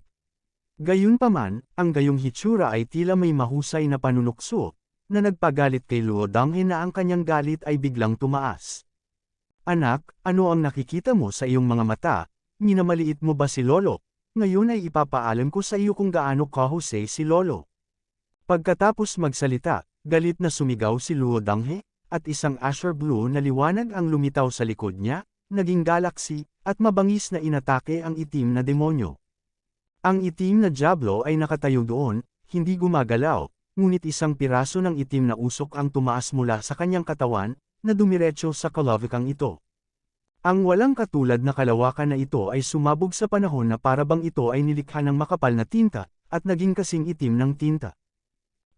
Gayunpaman, ang gayong hitsura ay tila may mahusay na panunukso, na nagpagalit kay Luo Donghe na ang kanyang galit ay biglang tumaas. Anak, ano ang nakikita mo sa iyong mga mata? Minamaliit mo ba si Lolo? Ngayon ay ipapaalam ko sa iyo kung gaano kahusay si Lolo. Pagkatapos magsalita, galit na sumigaw si Luo Donghe, at isang Azure Blue na liwanag ang lumitaw sa likod niya, naging galaxy, at mabangis na inatake ang itim na demonyo. Ang itim na Diablo ay nakatayo doon, hindi gumagalaw, ngunit isang piraso ng itim na usok ang tumaas mula sa kanyang katawan, na dumiretso sa kalavikang ito. Ang walang katulad na kalawakan na ito ay sumabog sa panahon na parabang ito ay nilikha ng makapal na tinta, at naging kasing itim ng tinta.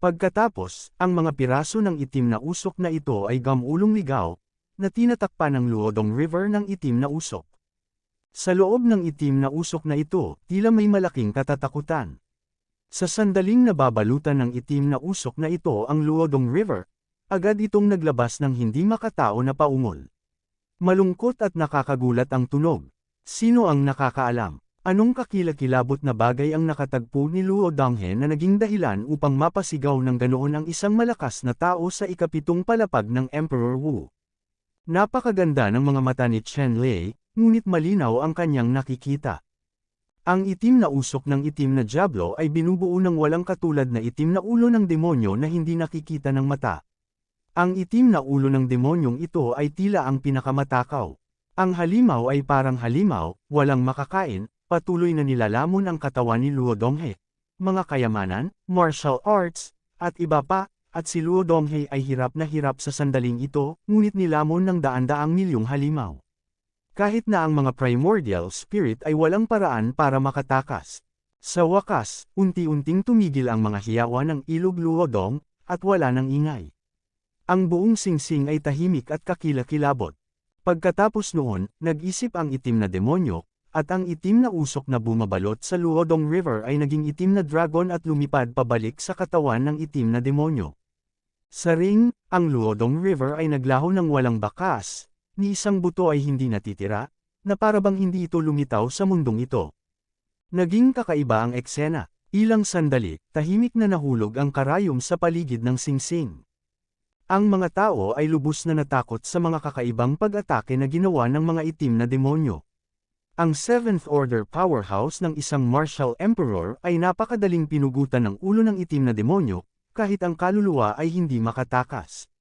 Pagkatapos, ang mga piraso ng itim na usok na ito ay gamulong ligaw, na tinatakpan ng Luodong River ng itim na usok. Sa loob ng itim na usok na ito, tila may malaking katatakutan. Sa sandaling nababalutan ng itim na usok na ito ang Luodong River, agad itong naglabas ng hindi makatao na paungol. Malungkot at nakakagulat ang tunog. Sino ang nakakaalam? Anong kakilakilabot na bagay ang nakatagpo ni Luo Donghe na naging dahilan upang mapasigaw ng ganoon ang isang malakas na tao sa ikapitong palapag ng Emperor Wu? Napakaganda ng mga mata ni Chen Lei, ngunit malinaw ang kanyang nakikita. Ang itim na usok ng itim na Diablo ay binubuo ng walang katulad na itim na ulo ng demonyo na hindi nakikita ng mata. Ang itim na ulo ng demonyong ito ay tila ang pinakamatakaw. Ang halimaw ay parang halimaw, walang makakain, patuloy na nilalamon ang katawan ni Luo Donghe. Mga kayamanan, martial arts, at iba pa, at si Luo Donghe ay hirap na hirap sa sandaling ito, ngunit nilamon ng daan-daang milyong halimaw. Kahit na ang mga primordial spirit ay walang paraan para makatakas. Sa wakas, unti-unting tumigil ang mga hiyawa ng ilog Luodong, at wala nang ingay. Ang buong singsing ay tahimik at kakilakilabot. Pagkatapos noon, nag-isip ang itim na demonyo, at ang itim na usok na bumabalot sa Luodong River ay naging itim na dragon at lumipad pabalik sa katawan ng itim na demonyo. Sa ring, ang Luodong River ay naglaho ng walang bakas, ni isang buto ay hindi natitira, na parabang hindi ito lumitaw sa mundong ito. Naging kakaiba ang eksena. Ilang sandali, tahimik na nahulog ang karayom sa paligid ng singsing. Ang mga tao ay lubos na natakot sa mga kakaibang pag-atake na ginawa ng mga itim na demonyo. Ang 7th Order powerhouse ng isang martial emperor ay napakadaling pinugutan ng ulo ng itim na demonyo, kahit ang kaluluwa ay hindi makatakas.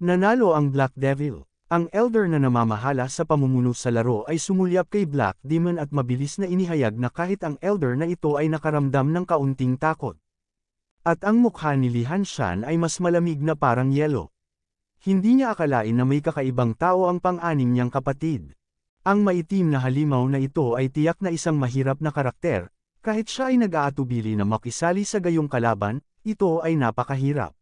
Nanalo ang Black Devil. Ang elder na namamahala sa pamumuno sa laro ay sumulyap kay Black Demon at mabilis na inihayag na kahit ang elder na ito ay nakaramdam ng kaunting takot. At ang mukha ni Li Hanshan ay mas malamig na parang yelo. Hindi niya akalain na may kakaibang tao ang pang-anim niyang kapatid. Ang maitim na halimaw na ito ay tiyak na isang mahirap na karakter, kahit siya ay nag-aatubili na makisali sa gayong kalaban, ito ay napakahirap.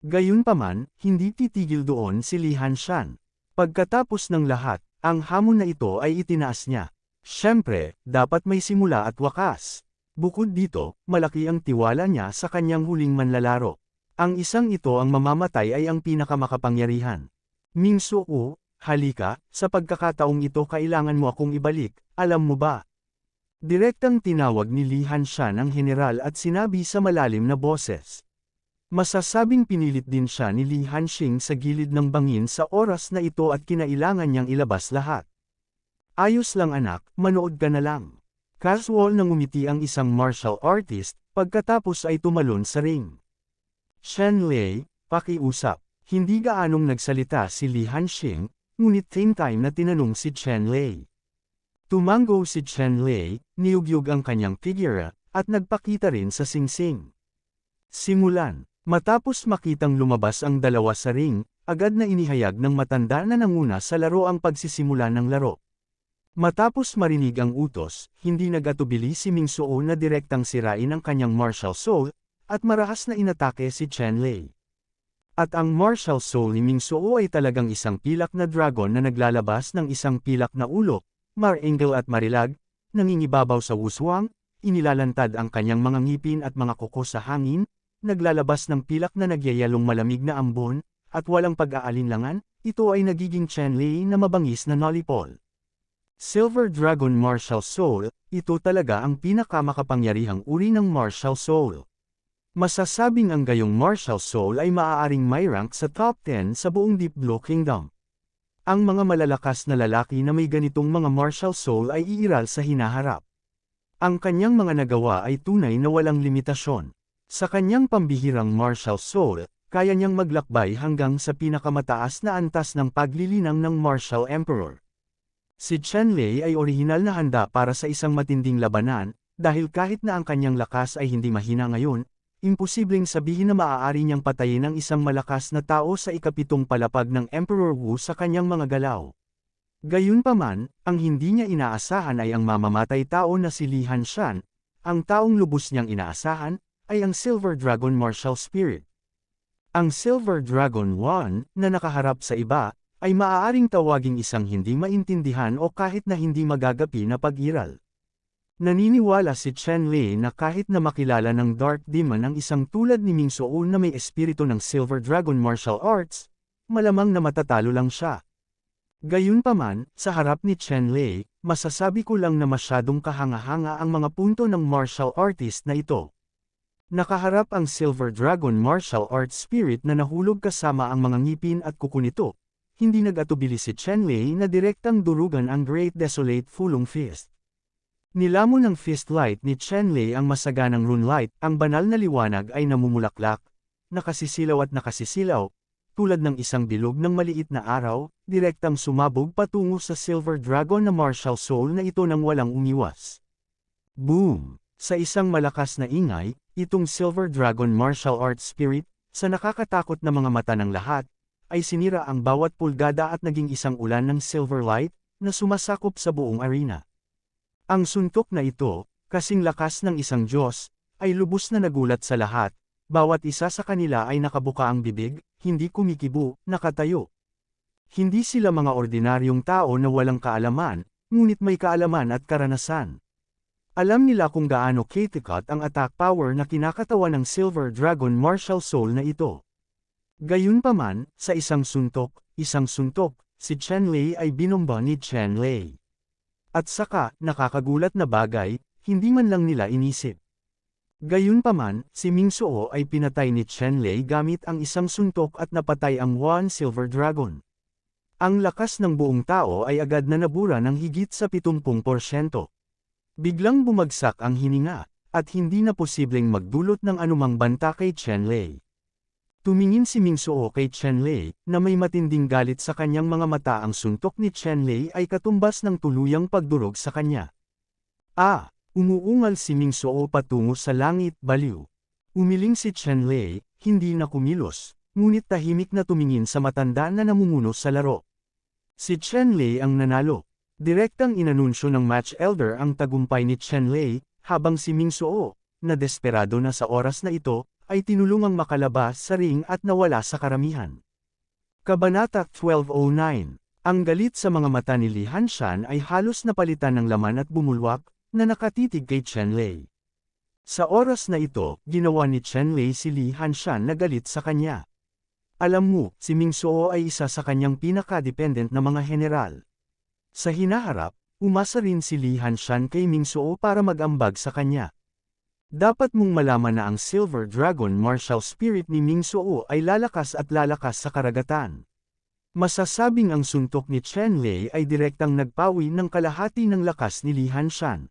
Gayunpaman, hindi titigil doon si Li Hanshan. Pagkatapos ng lahat, ang hamon na ito ay itinaas niya. Siyempre, dapat may simula at wakas. Bukod dito, malaki ang tiwala niya sa kanyang huling manlalaro. Ang isang ito ang mamamatay ay ang pinakamakapangyarihan. Mingsuo, halika, sa pagkakataong ito kailangan mo akong ibalik, alam mo ba? Direktang tinawag ni Li Hanshan ang general at sinabi sa malalim na boses. Masasabing pinilit din siya ni Li Hanxing sa gilid ng bangin sa oras na ito at kinailangan niyang ilabas lahat. Ayos lang anak, manood ka na lang. Casual na ngumiti ang isang martial artist, pagkatapos ay tumalon sa ring. Chen Lei, pakiusap. Hindi gaanong nagsalita si Li Hanxing, ngunit same time na tinanong si Chen Lei. Tumango si Chen Lei, niyugyug ang kanyang figura, at nagpakita rin sa singsing. Simulan. Matapos makitang lumabas ang dalawa sa ring, agad na inihayag ng matanda na nanguna sa laro ang pagsisimula ng laro. Matapos marinig ang utos, hindi nagatubili si Mingsuo na direktang sirain ang kanyang martial soul, at marahas na inatake si Chen Lei. At ang martial soul ni Mingsuo ay talagang isang pilak na dragon na naglalabas ng isang pilak na ulo, maringal at marilag, nangingibabaw sa wuswang, inilalantad ang kanyang mga ngipin at mga kuko sa hangin, naglalabas ng pilak na nagyayalong malamig na ambon, at walang pag-aalinlangan, ito ay nagiging Chen Lei na mabangis na lollipop. Silver Dragon Martial Soul, ito talaga ang pinakamakapangyarihang uri ng Martial Soul. Masasabing ang gayong Martial Soul ay maaaring may rank sa top 10 sa buong Deep Blue Kingdom. Ang mga malalakas na lalaki na may ganitong mga martial soul ay iiral sa hinaharap. Ang kanyang mga nagawa ay tunay na walang limitasyon. Sa kanyang pambihirang martial soul, kaya niyang maglakbay hanggang sa pinakamataas na antas ng paglilinang ng martial emperor. Si Chen Lei ay orihinal na handa para sa isang matinding labanan, dahil kahit na ang kanyang lakas ay hindi mahina ngayon, imposibleng sabihin na maaari niyang patayin ang isang malakas na tao sa ikapitong palapag ng Emperor Wu sa kanyang mga galaw. Gayunpaman, ang hindi niya inaasahan ay ang mamamatay tao na si Li Hanshan, ang taong lubos niyang inaasahan, ay ang Silver Dragon Martial Spirit. Ang Silver Dragon 1, na nakaharap sa iba, ay maaaring tawaging isang hindi maintindihan o kahit na hindi magagapi na pag-iral. Naniniwala si Chen Lei na kahit na makilala ng Dark Demon ang isang tulad ni Ming Suo na may espiritu ng Silver Dragon Martial Arts, malamang na matatalo lang siya. Gayunpaman, sa harap ni Chen Lei, masasabi ko lang na masyadong kahanga-hanga ang mga punto ng martial artist na ito. Nakaharap ang Silver Dragon Martial Arts Spirit na nahulog kasama ang mga ngipin at kuko nito. Hindi nag-atubili si Chen Lei na direktang durugan ang Great Desolate Fulong Fist. Nilamon ng fist light ni Chen Lei ang masaganang rune light, ang banal na liwanag ay namumulaklak, nakasisilaw at nakasisilaw, tulad ng isang bilog ng maliit na araw, direktang sumabog patungo sa Silver Dragon na martial soul na ito nang walang umiwas. Boom! Sa isang malakas na ingay, itong Silver Dragon Martial Arts Spirit, sa nakakatakot na mga mata ng lahat, ay sinira ang bawat pulgada at naging isang ulan ng silver light, na sumasakop sa buong arena. Ang suntok na ito, kasing lakas ng isang Diyos, ay lubos na nagulat sa lahat, bawat isa sa kanila ay nakabuka ang bibig, hindi kumikibo, nakatayo. Hindi sila mga ordinaryong tao na walang kaalaman, ngunit may kaalaman at karanasan. Alam nila kung gaano katikat ang attack power na kinakatawan ng Silver Dragon Martial Soul na ito. Gayunpaman, sa isang suntok, si Chen Lei ay binomba ni Chen Lei. At saka, nakakagulat na bagay, hindi man lang nila inisip. Gayunpaman, si Ming Suo ay pinatay ni Chen Lei gamit ang isang suntok at napatay ang One Silver Dragon. Ang lakas ng buong tao ay agad na nabura ng higit sa 70%. Biglang bumagsak ang hininga, at hindi na posibleng magdulot ng anumang banta kay Chen Lei. Tumingin si Ming Suo kay Chen Lei, na may matinding galit sa kanyang mga mata. Ang suntok ni Chen Lei ay katumbas ng tuluyang pagdurog sa kanya. Umuungal si Ming Suo patungo sa langit, baliw. Umiling si Chen Lei, hindi na kumilos, ngunit tahimik na tumingin sa matanda na namumuno sa laro. Si Chen Lei ang nanalo. Direktang inanunsyo ng match elder ang tagumpay ni Chen Lei, habang si Ming Suo, na desperado na sa oras na ito, ay tinulungang makalabas sa ring at nawala sa karamihan. Kabanata 1209. Ang galit sa mga mata ni Li Hanshan ay halos napalitan ng laman at bumulwak, na nakatitig kay Chen Lei. Sa oras na ito, ginawa ni Chen Lei si Li Hanshan na galit sa kanya. Alam mo, si Ming Suo ay isa sa kanyang pinaka-dependent na mga general. Sa hinaharap, umasa rin si Li Hanshan kay Ming Suo para mag-ambag sa kanya. Dapat mong malaman na ang Silver Dragon Martial Spirit ni Ming Suo ay lalakas at lalakas sa karagatan. Masasabing ang suntok ni Chen Lei ay direktang nagpawi ng kalahati ng lakas ni Li Hanshan.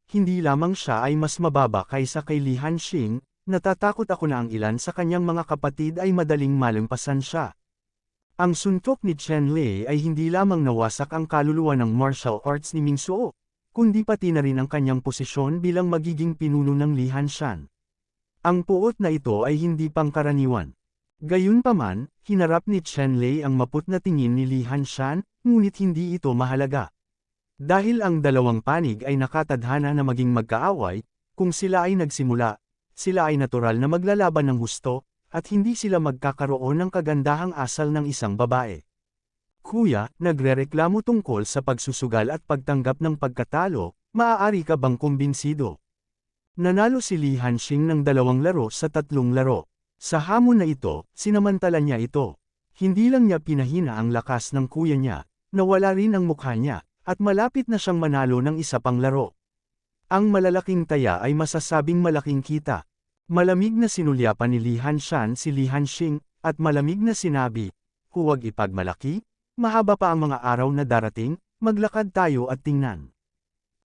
Hindi lamang siya ay mas mababa kaysa kay Li Hanxing, natatakot ako na ang ilan sa kanyang mga kapatid ay madaling malampasan siya. Ang suntok ni Chen Lei ay hindi lamang nawasak ang kaluluwa ng martial arts ni Ming Suo, kundi pati na rin ang kanyang posisyon bilang magiging pinuno ng Li Hanshan. Ang puot na ito ay hindi pangkaraniwan. Gayunpaman, hinarap ni Chen Lei ang maput na tingin ni Li Hanshan, ngunit hindi ito mahalaga. Dahil ang dalawang panig ay nakatadhana na maging magkaaway, kung sila ay nagsimula, sila ay natural na maglalaban ng husto, at hindi sila magkakaroon ng kagandahang asal ng isang babae. Kuya, nagrereklamo tungkol sa pagsusugal at pagtanggap ng pagkatalo, maaari ka bang kumbinsido? Nanalo si Li Hanxing ng 2 laro sa 3 laro. Sa hamon na ito, sinamantala niya ito. Hindi lang niya pinahina ang lakas ng kuya niya, nawala rin ang mukha niya, at malapit na siyang manalo ng isa pang laro. Ang malalaking taya ay masasabing malaking kita. Malamig na sinulyapan ni Li Hanshan si Li Hanxing, at malamig na sinabi, huwag ipagmalaki, Mahaba pa ang mga araw na darating, maglakad tayo at tingnan.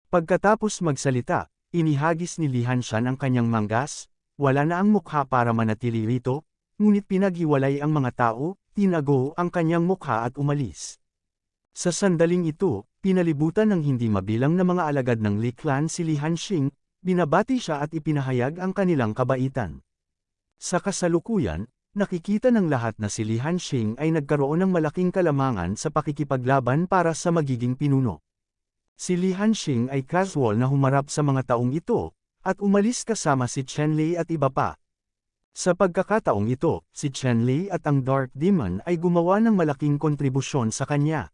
Pagkatapos magsalita, inihagis ni Li Hanshan ang kanyang manggas, wala na ang mukha para manatili rito, ngunit pinaghiwalay ang mga tao, tinago ang kanyang mukha at umalis. Sa sandaling ito, pinalibutan ng hindi mabilang na mga alagad ng Li clan si Li Hanxing, binabati siya at ipinahayag ang kanilang kabaitan. Sa kasalukuyan, nakikita ng lahat na si Li Hanxing ay nagkaroon ng malaking kalamangan sa pakikipaglaban para sa magiging pinuno. Si Li Hanxing ay casual na humarap sa mga taong ito, at umalis kasama si Chen Lei at iba pa. Sa pagkakataong ito, si Chen Lei at ang Dark Demon ay gumawa ng malaking kontribusyon sa kanya.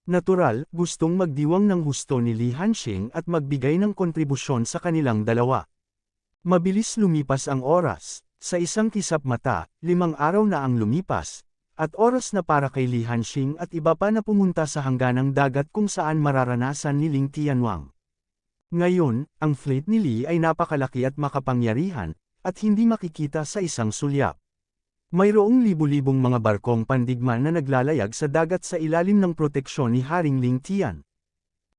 Natural, gustong magdiwang ng husto ni Li Hanxing at magbigay ng kontribusyon sa kanilang dalawa. Mabilis lumipas ang oras, sa isang kisap mata, 5 araw na ang lumipas, at oras na para kay Li Hanxing at iba pa na pumunta sa hangganang dagat kung saan mararanasan ni Ling Tianwang. Ngayon, ang fleet ni Li ay napakalaki at makapangyarihan, at hindi makikita sa isang sulyap. Mayroong libu-libong mga barkong pandigma na naglalayag sa dagat sa ilalim ng proteksyon ni Haring Ling Tian.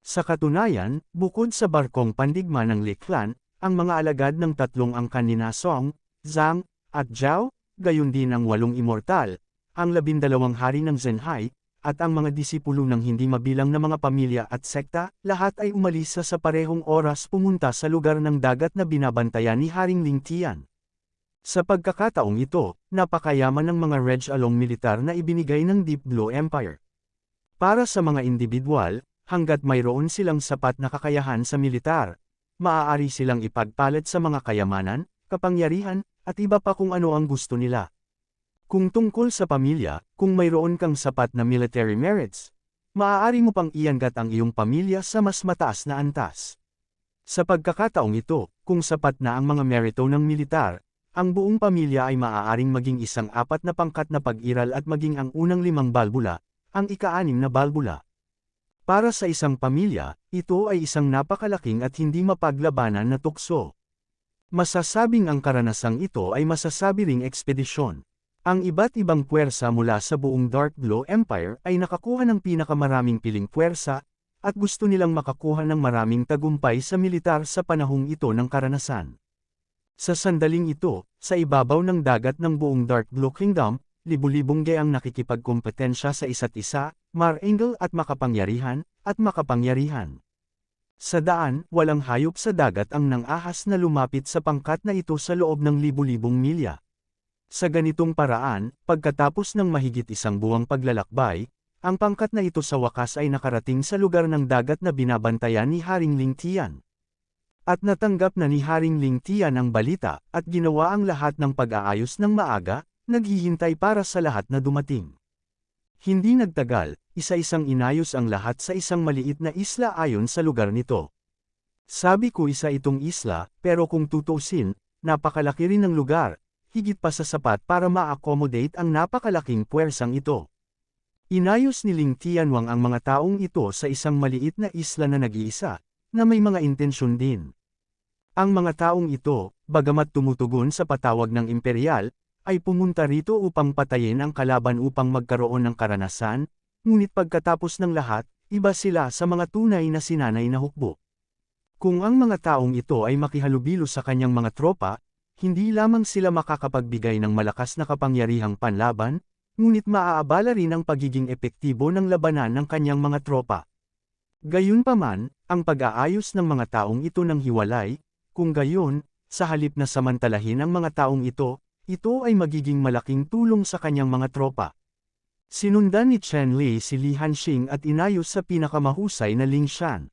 Sa katunayan, bukod sa barkong pandigma ng Li clan, ang mga alagad ng tatlong angkan ni Na Song, Zhang, at Zhao, gayon din ang 8 immortal, ang 12 hari ng Zhenhai, at ang mga disipulo ng hindi mabilang na mga pamilya at sekta, lahat ay umalis sa parehong oras pumunta sa lugar ng dagat na binabantayan ni Haring Ling Tian. Sa pagkakataong ito, napakayaman ng mga Reg Along militar na ibinigay ng Deep Blue Empire. Para sa mga individual, hanggat mayroon silang sapat na kakayahan sa militar, maaari silang ipagpalit sa mga kayamanan, kapangyarihan, at iba pa kung ano ang gusto nila. Kung tungkol sa pamilya, kung mayroon kang sapat na military merits, maaari mo pang ianggat ang iyong pamilya sa mas mataas na antas. Sa pagkakataong ito, kung sapat na ang mga merito ng militar, ang buong pamilya ay maaaring maging isang 4 na pangkat na pag-iral at maging ang unang 5 balbula, ang ika-6 na balbula. Para sa isang pamilya, ito ay isang napakalaking at hindi mapaglabanan na tukso. Masasabing ang karanasang ito ay masasabi ring ekspedisyon. Ang iba't ibang puwersa mula sa buong Dark Blue Empire ay nakakuha ng pinakamaraming piling puwersa, at gusto nilang makakuha ng maraming tagumpay sa militar sa panahong ito ng karanasan. Sa sandaling ito, sa ibabaw ng dagat ng buong Dark Blue Kingdom, libu-libong gayang nakikipagkompetensya sa isa't isa, marangal at makapangyarihan, Sa daan, walang hayop sa dagat ang nang-ahas na lumapit sa pangkat na ito sa loob ng libu-libong milya. Sa ganitong paraan, pagkatapos ng mahigit 1 buwang paglalakbay, ang pangkat na ito sa wakas ay nakarating sa lugar ng dagat na binabantayan ni Haring Ling Tian. At natanggap na ni Haring Ling Tian ang balita, at ginawa ang lahat ng pag-aayos ng maaga, naghihintay para sa lahat na dumating. Hindi nagtagal, isa-isang inayos ang lahat sa isang maliit na isla ayon sa lugar nito. Sabi ko isa itong isla, pero kung tutuusin, napakalaki rin ng lugar, higit pa sa sapat para ma-accommodate ang napakalaking puwersang ito. Inayos ni Ling Tianwang ang mga taong ito sa isang maliit na isla na nag-iisa, na may mga intensyon din. Ang mga taong ito, bagamat tumutugon sa patawag ng imperial, ay pumunta rito upang patayin ang kalaban upang magkaroon ng karanasan, ngunit pagkatapos ng lahat, iba sila sa mga tunay na sinanay na hukbo. Kung ang mga taong ito ay makihalubilo sa kanyang mga tropa, hindi lamang sila makakapagbigay ng malakas na kapangyarihang panlaban, ngunit maaabala rin ang pagiging epektibo ng labanan ng kanyang mga tropa. Gayunpaman, ang pag-aayos ng mga taong ito ng hiwalay, kung gayon, sa halip na samantalahin ang mga taong ito ay magiging malaking tulong sa kanyang mga tropa. Sinundan ni Chen Lei si Li Hanxing at inayos sa pinakamahusay na Lingshan.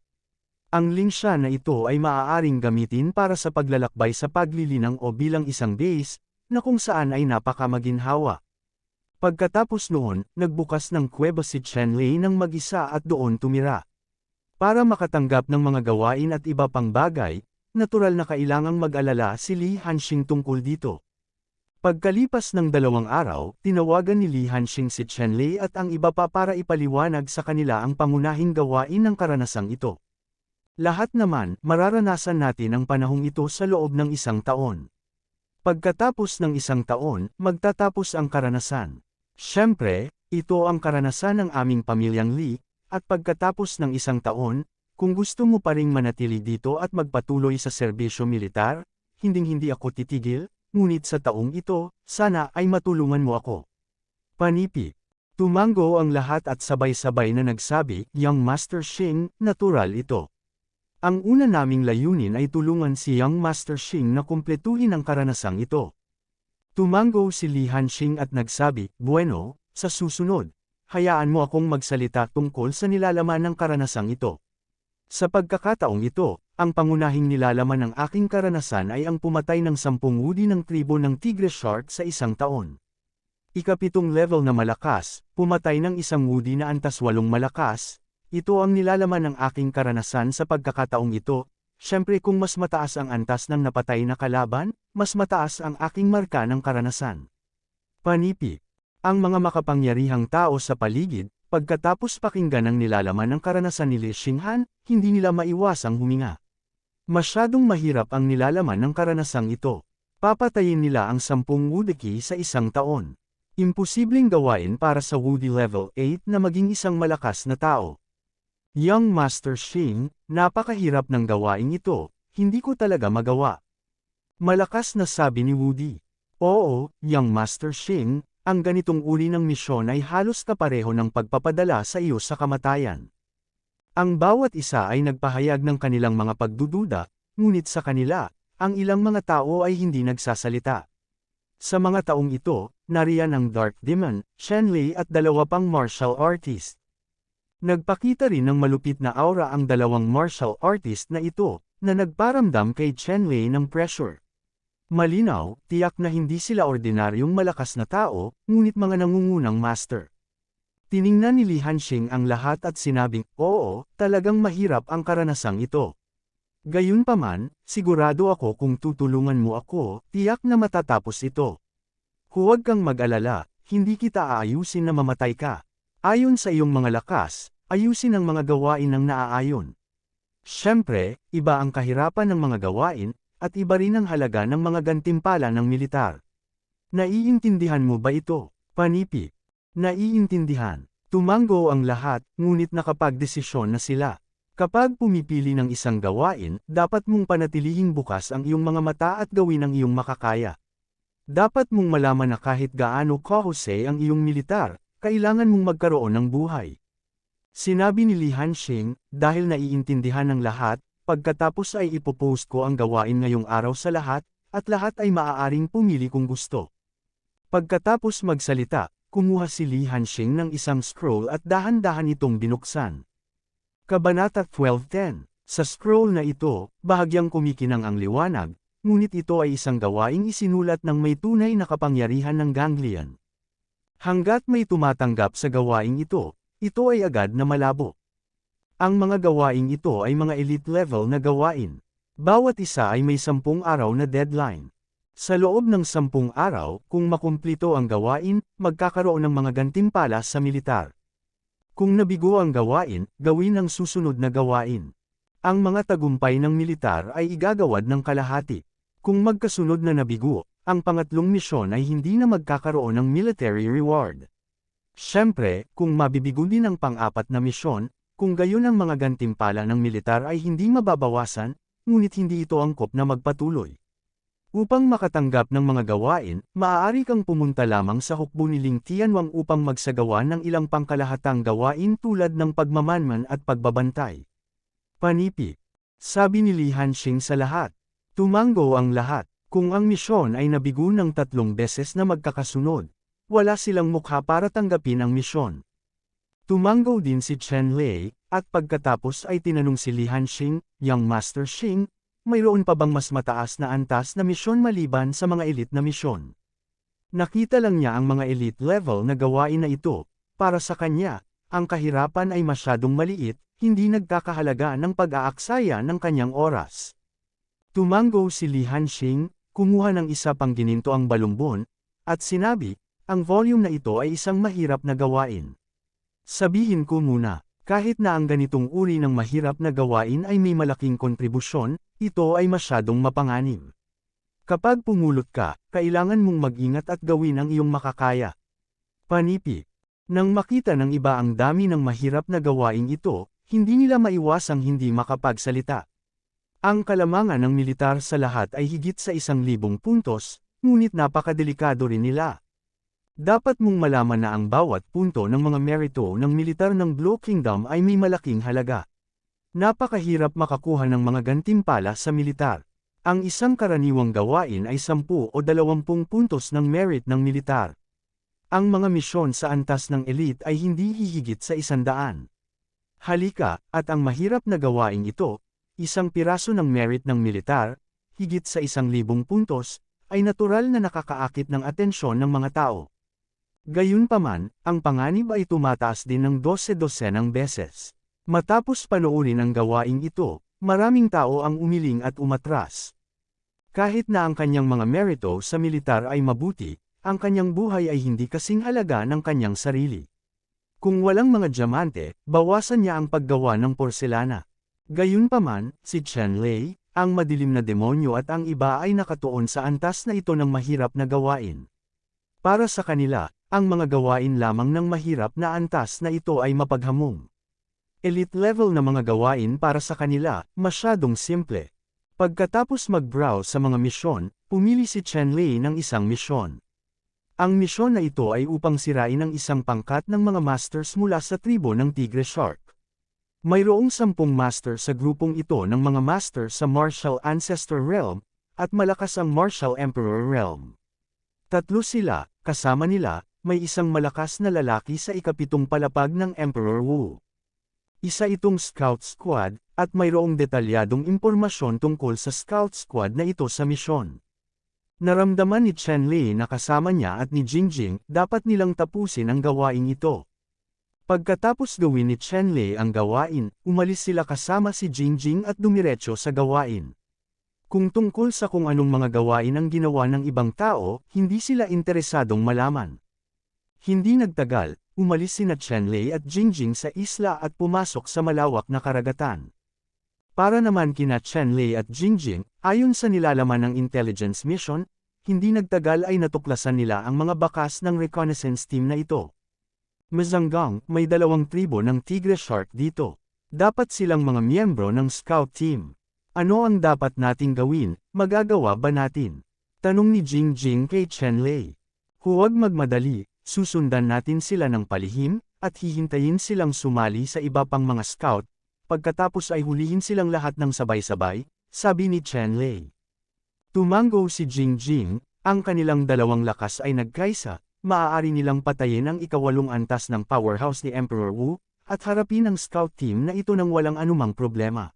Ang Lingshan na ito ay maaaring gamitin para sa paglalakbay sa paglilinang o bilang isang base, na kung saan ay napakamaginhawa. Pagkatapos noon, nagbukas ng kuweba si Chen Lei ng mag-isa at doon tumira. Para makatanggap ng mga gawain at iba pang bagay, natural na kailangang mag-alala si Li Hanxing tungkol dito. Pagkalipas ng 2 araw, tinawagan ni Li Hanxing si Chen Lei at ang iba pa para ipaliwanag sa kanila ang pangunahing gawain ng karanasang ito. Lahat naman, mararanasan natin ang panahong ito sa loob ng 1 taon. Pagkatapos ng 1 taon, magtatapos ang karanasan. Siyempre, Ito ang karanasan ng aming pamilyang Lee, at pagkatapos ng isang taon, kung gusto mo pa ring manatili dito at magpatuloy sa serbisyo militar, hinding-hindi ako titigil, ngunit sa taong ito, sana ay matulungan mo ako. Panipi. Tumango ang lahat at sabay-sabay na nagsabi, Young Master Xing, natural ito. Ang una naming layunin ay tulungan si Young Master Xing na kumpletuhin ang karanasang ito. Tumango si Li Hanxing at nagsabi, Bueno, sa susunod, hayaan mo akong magsalita tungkol sa nilalaman ng karanasang ito. Sa pagkakataong ito, ang pangunahing nilalaman ng aking karanasan ay ang pumatay ng 10 wudi ng tribo ng Tigre Shark sa isang taon. Ikapitong level na malakas, pumatay ng isang wudi na antas 8 malakas, ito ang nilalaman ng aking karanasan sa pagkakataong ito. Siyempre kung mas mataas ang antas ng napatay na kalaban, mas mataas ang aking marka ng karanasan. Panipi. Ang mga makapangyarihang tao sa paligid, pagkatapos pakinggan ang nilalaman ng karanasan ni Li Xinghan, hindi nila maiwasang huminga. Masyadong mahirap ang nilalaman ng karanasang ito. Papatayin nila ang 10 wudiki sa isang taon. Imposibleng gawain para sa Wudi level 8 na maging isang malakas na tao. Young Master Xing, napakahirap ng gawain ito, hindi ko talaga magawa. Malakas na sabi ni Wudi. Oo, Young Master Xing, ang ganitong uri ng misyon ay halos kapareho ng pagpapadala sa iyo sa kamatayan. Ang bawat isa ay nagpahayag ng kanilang mga pagdududa, ngunit sa kanila, ang ilang mga tao ay hindi nagsasalita. Sa mga taong ito, nariyan ang Dark Demon, Shenlei at 2 pang martial artist. Nagpakita rin ng malupit na aura ang 2 martial artist na ito, na nagparamdam kay Shenlei ng pressure. Malinaw, tiyak na hindi sila ordinaryong malakas na tao, ngunit mga nangungunang master. Tiningnan ni Li Hanxing ang lahat at sinabing, oo, talagang mahirap ang karanasang ito. Gayunpaman, sigurado ako kung tutulungan mo ako, tiyak na matatapos ito. Huwag kang mag-alala, hindi kita aayusin na mamatay ka. Ayon sa iyong mga lakas, ayusin ang mga gawain ng naaayon. Siyempre, iba ang kahirapan ng mga gawain, at iba rin ang halaga ng mga gantimpala ng militar. Naiintindihan mo ba ito, Panipi? Naiintindihan. Tumango ang lahat, ngunit nakapagdesisyon na sila. Kapag pumipili ng isang gawain, dapat mong panatilihing bukas ang iyong mga mata at gawin ang iyong makakaya. Dapat mong malaman na kahit gaano kahusay ang iyong militar, kailangan mong magkaroon ng buhay. Sinabi ni Li Hanxing, dahil naiintindihan ng lahat, pagkatapos ay ipopost ko ang gawain ngayong araw sa lahat, at lahat ay maaaring pumili kung gusto. Pagkatapos magsalita, kumuha si Li Hanxing ng isang scroll at dahan-dahan itong binuksan. Kabanata 12:10. Sa scroll na ito, bahagyang kumikinang ang liwanag, ngunit ito ay isang gawaing isinulat ng may tunay na kapangyarihan ng ganglion. Hanggat may tumatanggap sa gawaing ito ay agad na malabo. Ang mga gawaing ito ay mga elite level na gawain. Bawat isa ay may 10 araw na deadline. Sa loob ng 10 araw, kung makumplito ang gawain, magkakaroon ng mga gantimpala sa militar. Kung nabigo ang gawain, gawin ang susunod na gawain. Ang mga tagumpay ng militar ay igagawad ng kalahati. Kung magkasunod na nabigo, ang pangatlong misyon ay hindi na magkakaroon ng military reward. Siyempre, kung mabibigo din ang pang-apat na misyon, kung gayon ang mga gantimpala ng militar ay hindi mababawasan, ngunit hindi ito angkop na magpatuloy. Upang makatanggap ng mga gawain, maaari kang pumunta lamang sa hukbo ni Ling Tianwang upang magsagawa ng ilang pangkalahatang gawain tulad ng pagmamanman at pagbabantay. Panipi. Sabi ni Li Hanxing sa lahat. Tumango ang lahat. Kung ang misyon ay nabigo ng 3 beses na magkakasunod, wala silang mukha para tanggapin ang misyon. Tumango din si Shenlei, at pagkatapos ay tinanong si Li Hanxing, Young Master Xing, mayroon pa bang mas mataas na antas na misyon maliban sa mga elite na misyon? Nakita lang niya ang mga elite level na gawain na ito, para sa kanya, ang kahirapan ay masyadong maliit, hindi nagkakahalaga ng pag-aaksaya ng kanyang oras. Tumango si Li Hanxing, kumuha ng isa pang gininto ang balumbon, at sinabi, ang volume na ito ay isang mahirap na gawain. Sabihin ko muna, kahit na ang ganitong uri ng mahirap na gawain ay may malaking kontribusyon, ito ay masyadong mapanganib. Kapag pumulot ka, kailangan mong mag-ingat at gawin ang iyong makakaya. Panipi. Nang makita ng iba ang dami ng mahirap na gawaing ito, hindi nila maiwasang hindi makapagsalita. Ang kalamangan ng militar sa lahat ay higit sa 1,000 puntos, ngunit napakadelikado rin nila. Dapat mong malaman na ang bawat punto ng mga merito ng militar ng Blue Kingdom ay may malaking halaga. Napakahirap makakuha ng mga gantimpala sa militar. Ang isang karaniwang gawain ay 10 o 20 puntos ng merit ng militar. Ang mga misyon sa antas ng elite ay hindi hihigit sa 100. Halika, at ang mahirap na gawain ito, isang piraso ng merit ng militar, higit sa 1,000 puntos, ay natural na nakakaakit ng atensyon ng mga tao. Gayunpaman, ang panganib ay tumataas din ng 12-dosenang beses. Matapos panoorin ang gawaing ito, maraming tao ang umiling at umatras. Kahit na ang kanyang mga merito sa militar ay mabuti, ang kanyang buhay ay hindi kasing halaga ng kanyang sarili. Kung walang mga diamante, bawasan niya ang paggawa ng porselana. Gayunpaman, si Chen Lei, ang madilim na demonyo at ang iba ay nakatuon sa antas na ito ng mahirap na gawain. Para sa kanila, ang mga gawain lamang ng mahirap na antas na ito ay mapaghamong. Elite level na mga gawain para sa kanila, masyadong simple. Pagkatapos mag-browse sa mga misyon, pumili si Chen Lei ng isang misyon. Ang misyon na ito ay upang sirain ang isang pangkat ng mga masters mula sa tribo ng Tigre Shark. Mayroong 10 master sa grupong ito ng mga master sa Martial Ancestor Realm, at malakas ang Martial Emperor Realm. 3 sila, kasama nila, may isang malakas na lalaki sa ikapitong palapag ng Emperor Wu. Isa itong Scout Squad, at mayroong detalyadong impormasyon tungkol sa Scout Squad na ito sa misyon. Naramdaman ni Chen Lei na kasama niya at ni Jingjing, dapat nilang tapusin ang gawaing ito. Pagkatapos gawin ni Chen Lei ang gawain, umalis sila kasama si Jingjing at dumiretso sa gawain. Kung tungkol sa kung anong mga gawain ang ginawa ng ibang tao, hindi sila interesadong malaman. Hindi nagtagal, umalis sina Chen Lei at Jingjing sa isla at pumasok sa malawak na karagatan. Para naman kina Chen Lei at Jingjing, ayon sa nilalaman ng intelligence mission, hindi nagtagal ay natuklasan nila ang mga bakas ng reconnaissance team na ito. Mazanggang, may 2 tribo ng Tigre Shark dito. Dapat silang mga miyembro ng scout team. Ano ang dapat nating gawin, magagawa ba natin? Tanong ni Jingjing kay Chen Lei. Huwag magmadali, susundan natin sila ng palihim, at hihintayin silang sumali sa iba pang mga scout, pagkatapos ay hulihin silang lahat ng sabay-sabay, sabi ni Chen Lei. Tumango si Jingjing, ang kanilang 2 lakas ay nagkaisa, maaari nilang patayin ang ika-8 antas ng powerhouse ni Emperor Wu, at harapin ang scout team na ito nang walang anumang problema.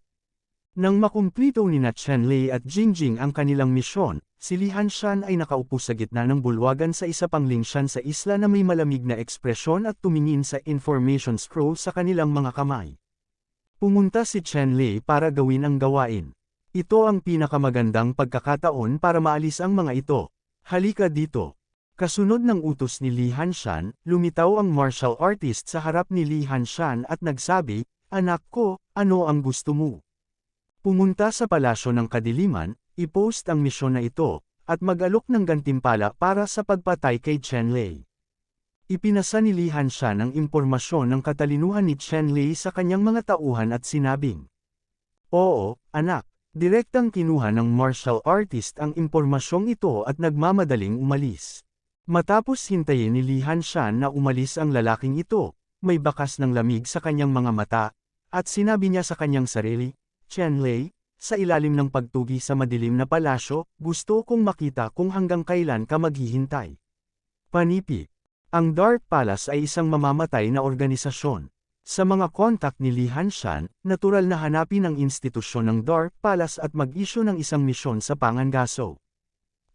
Nang makumplito ni Chen Lei at Jingjing ang kanilang misyon, si Li Hanshan ay nakaupo sa gitna ng bulwagan sa isa pang lingsyan sa isla na may malamig na ekspresyon at tumingin sa information scroll sa kanilang mga kamay. Pumunta si Chen Lei para gawin ang gawain. Ito ang pinakamagandang pagkakataon para maalis ang mga ito. Halika dito. Kasunod ng utos ni Li Hanshan, lumitaw ang martial artist sa harap ni Li Hanshan at nagsabi, "Anak ko, ano ang gusto mo?" Pumunta sa palasyo ng kadiliman, i-post ang misyon na ito, at mag-alok ng gantimpala para sa pagpatay kay Chen Lei. Ipinasa ni Li Hanshan ang impormasyon ng katalinuhan ni Chen Lei sa kanyang mga tauhan at sinabing, "Oo, anak." Direktang kinuha ng martial artist ang impormasyong ito at nagmamadaling umalis. Matapos hintayin ni Li Hanshan na umalis ang lalaking ito, may bakas ng lamig sa kanyang mga mata, at sinabi niya sa kanyang sarili, "Chen Lei, sa ilalim ng pagtugi sa madilim na palasyo, gusto kong makita kung hanggang kailan ka maghihintay." Panipi. Ang Dark Palace ay isang mamamatay na organisasyon. Sa mga kontak ni Li Hanshan, natural na hanapin ang institusyon ng Dark Palace at mag-issue ng isang misyon sa Pangangaso.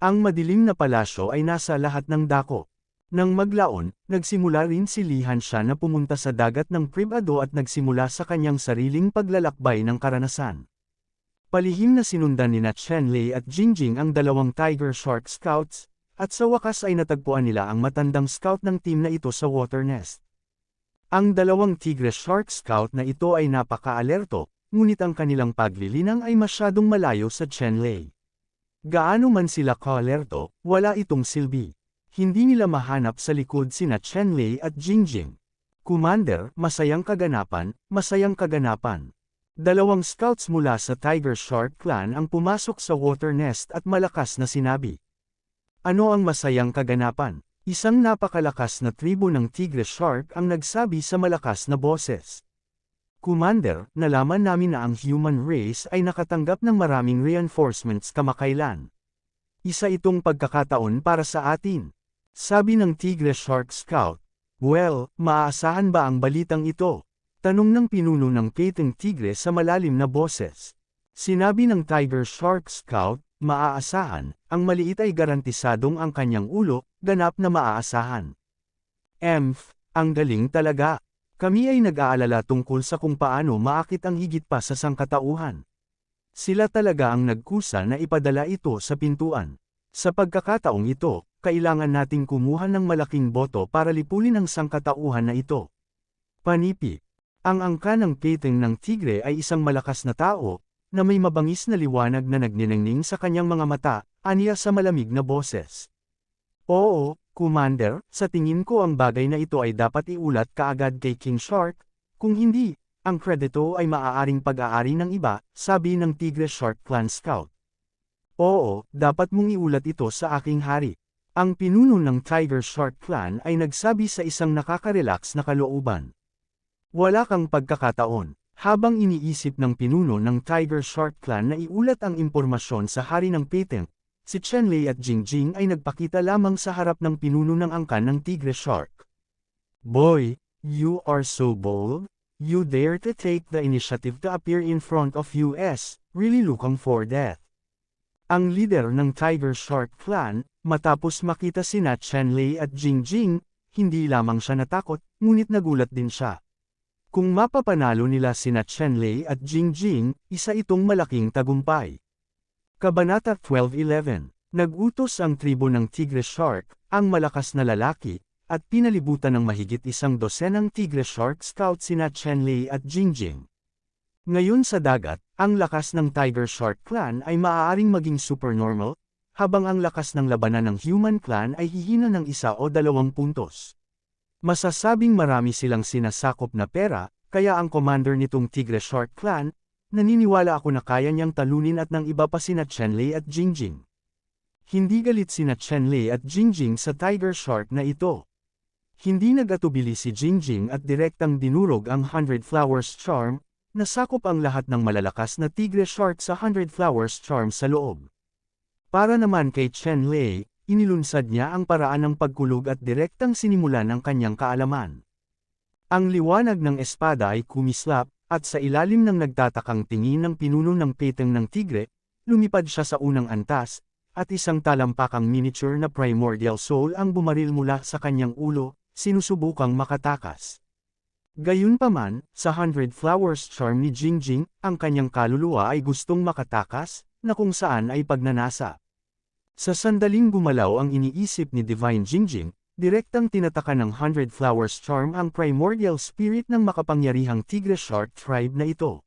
Ang madilim na palasyo ay nasa lahat ng dako. Nang maglaon, nagsimula rin si Li Hanshan na pumunta sa dagat ng pribado at nagsimula sa kanyang sariling paglalakbay ng karanasan. Palihim na sinundan ni Chen Lei at Jingjing ang 2 Tiger Shark Scouts, at sa wakas ay natagpuan nila ang matandang scout ng team na ito sa water nest. Ang 2 Tigre Shark Scout na ito ay napaka-alerto, ngunit ang kanilang paglilinang ay masyadong malayo sa Chen Lei. Gaano man sila ka-alerto, wala itong silbi. Hindi nila mahanap sa likod sina Chenlei at Jingjing. Commander, masayang kaganapan, masayang kaganapan. Dalawang scouts mula sa Tiger Shark Clan ang pumasok sa water nest at malakas na sinabi. Ano ang masayang kaganapan? Isang napakalakas na tribo ng Tigre Shark ang nagsabi sa malakas na boses. Commander, nalaman namin na ang human race ay nakatanggap ng maraming reinforcements kamakailan. Isa itong pagkakataon para sa atin. Sabi ng Tigre Shark Scout. Well, maaasahan ba ang balitang ito? Tanong ng pinuno ng Peteng Tigre sa malalim na boses. Sinabi ng Tiger Shark Scout, maaasahan, ang maliit ay garantisadong ang kanyang ulo, ganap na maaasahan. Emph, ang galing talaga. Kami ay nag-aalala tungkol sa kung paano maakit ang higit pa sa sangkatauhan. Sila talaga ang nagkusa na ipadala ito sa pintuan. Sa pagkakataong ito, kailangan nating kumuha ng malaking boto para lipulin ang sangkatauhan na ito. Panipi. Ang angka ng Peteng ng Tigre ay isang malakas na tao, na may mabangis na liwanag na nagniningning sa kanyang mga mata, aniya sa malamig na boses. Oo, Commander, sa tingin ko ang bagay na ito ay dapat iulat kaagad kay King Shark, kung hindi, ang kredito ay maaaring pag-aari ng iba, sabi ng Tigre Shark Clan Scout. Oo, dapat mong iulat ito sa aking hari. Ang pinuno ng Tiger Shark Clan ay nagsabi sa isang nakaka-relax na kalooban. Wala kang pagkakataon. Habang iniisip ng pinuno ng Tiger Shark Clan na iulat ang impormasyon sa hari ng Peteng, si Chenlei at Jingjing ay nagpakita lamang sa harap ng pinuno ng angkan ng Tigre Shark. Boy, you are so bold. You dare to take the initiative to appear in front of us, really looking for death. Ang leader ng Tiger Shark Clan, matapos makita sina Chenlei at Jingjing, hindi lamang siya natakot, ngunit nagulat din siya. Kung mapapanalo nila sina Chenlei at Jingjing, isa itong malaking tagumpay. Kabanata 12:11. Nag-utos ang tribo ng Tigre Shark, ang malakas na lalaki, at pinalibutan ng mahigit 100 Tigre Shark Scout sina Chenlei at Jingjing. Ngayon sa dagat, ang lakas ng Tiger Shark Clan ay maaaring maging supernormal, habang ang lakas ng labanan ng Human Clan ay hihina ng 1 o 2 puntos. Masasabing marami silang sinasakop na pera, kaya ang commander nitong Tigre Shark Clan, naniniwala ako na kaya niyang talunin at ng iba pa sina Chenlei at Jingjing. Hindi galit sina Chenlei at Jingjing sa Tiger Shark na ito. Hindi nag-atubili si Jingjing at direktang dinurog ang 100 Flowers Charm, nasakop ang lahat ng malalakas na Tigre Shark sa 100 Flowers Charm sa loob. Para naman kay Chenlei, inilunsad niya ang paraan ng pagkulog at direktang sinimulan ng kanyang kaalaman. Ang liwanag ng espada ay kumislap, at sa ilalim ng nagtatakang tingin ng pinuno ng Peteng ng Tigre, lumipad siya sa unang antas, at isang talampakang miniature na primordial soul ang bumaril mula sa kanyang ulo, sinusubukang makatakas. Gayunpaman, sa 100 Flowers Charm ni Jingjing, ang kanyang kaluluwa ay gustong makatakas, na kung saan ay pagnanasa. Sa sandaling gumalaw ang iniisip ni Divine Jingjing, direktang tinataka ng 100 Flowers Charm ang primordial spirit ng makapangyarihang Tigre Shark tribe na ito.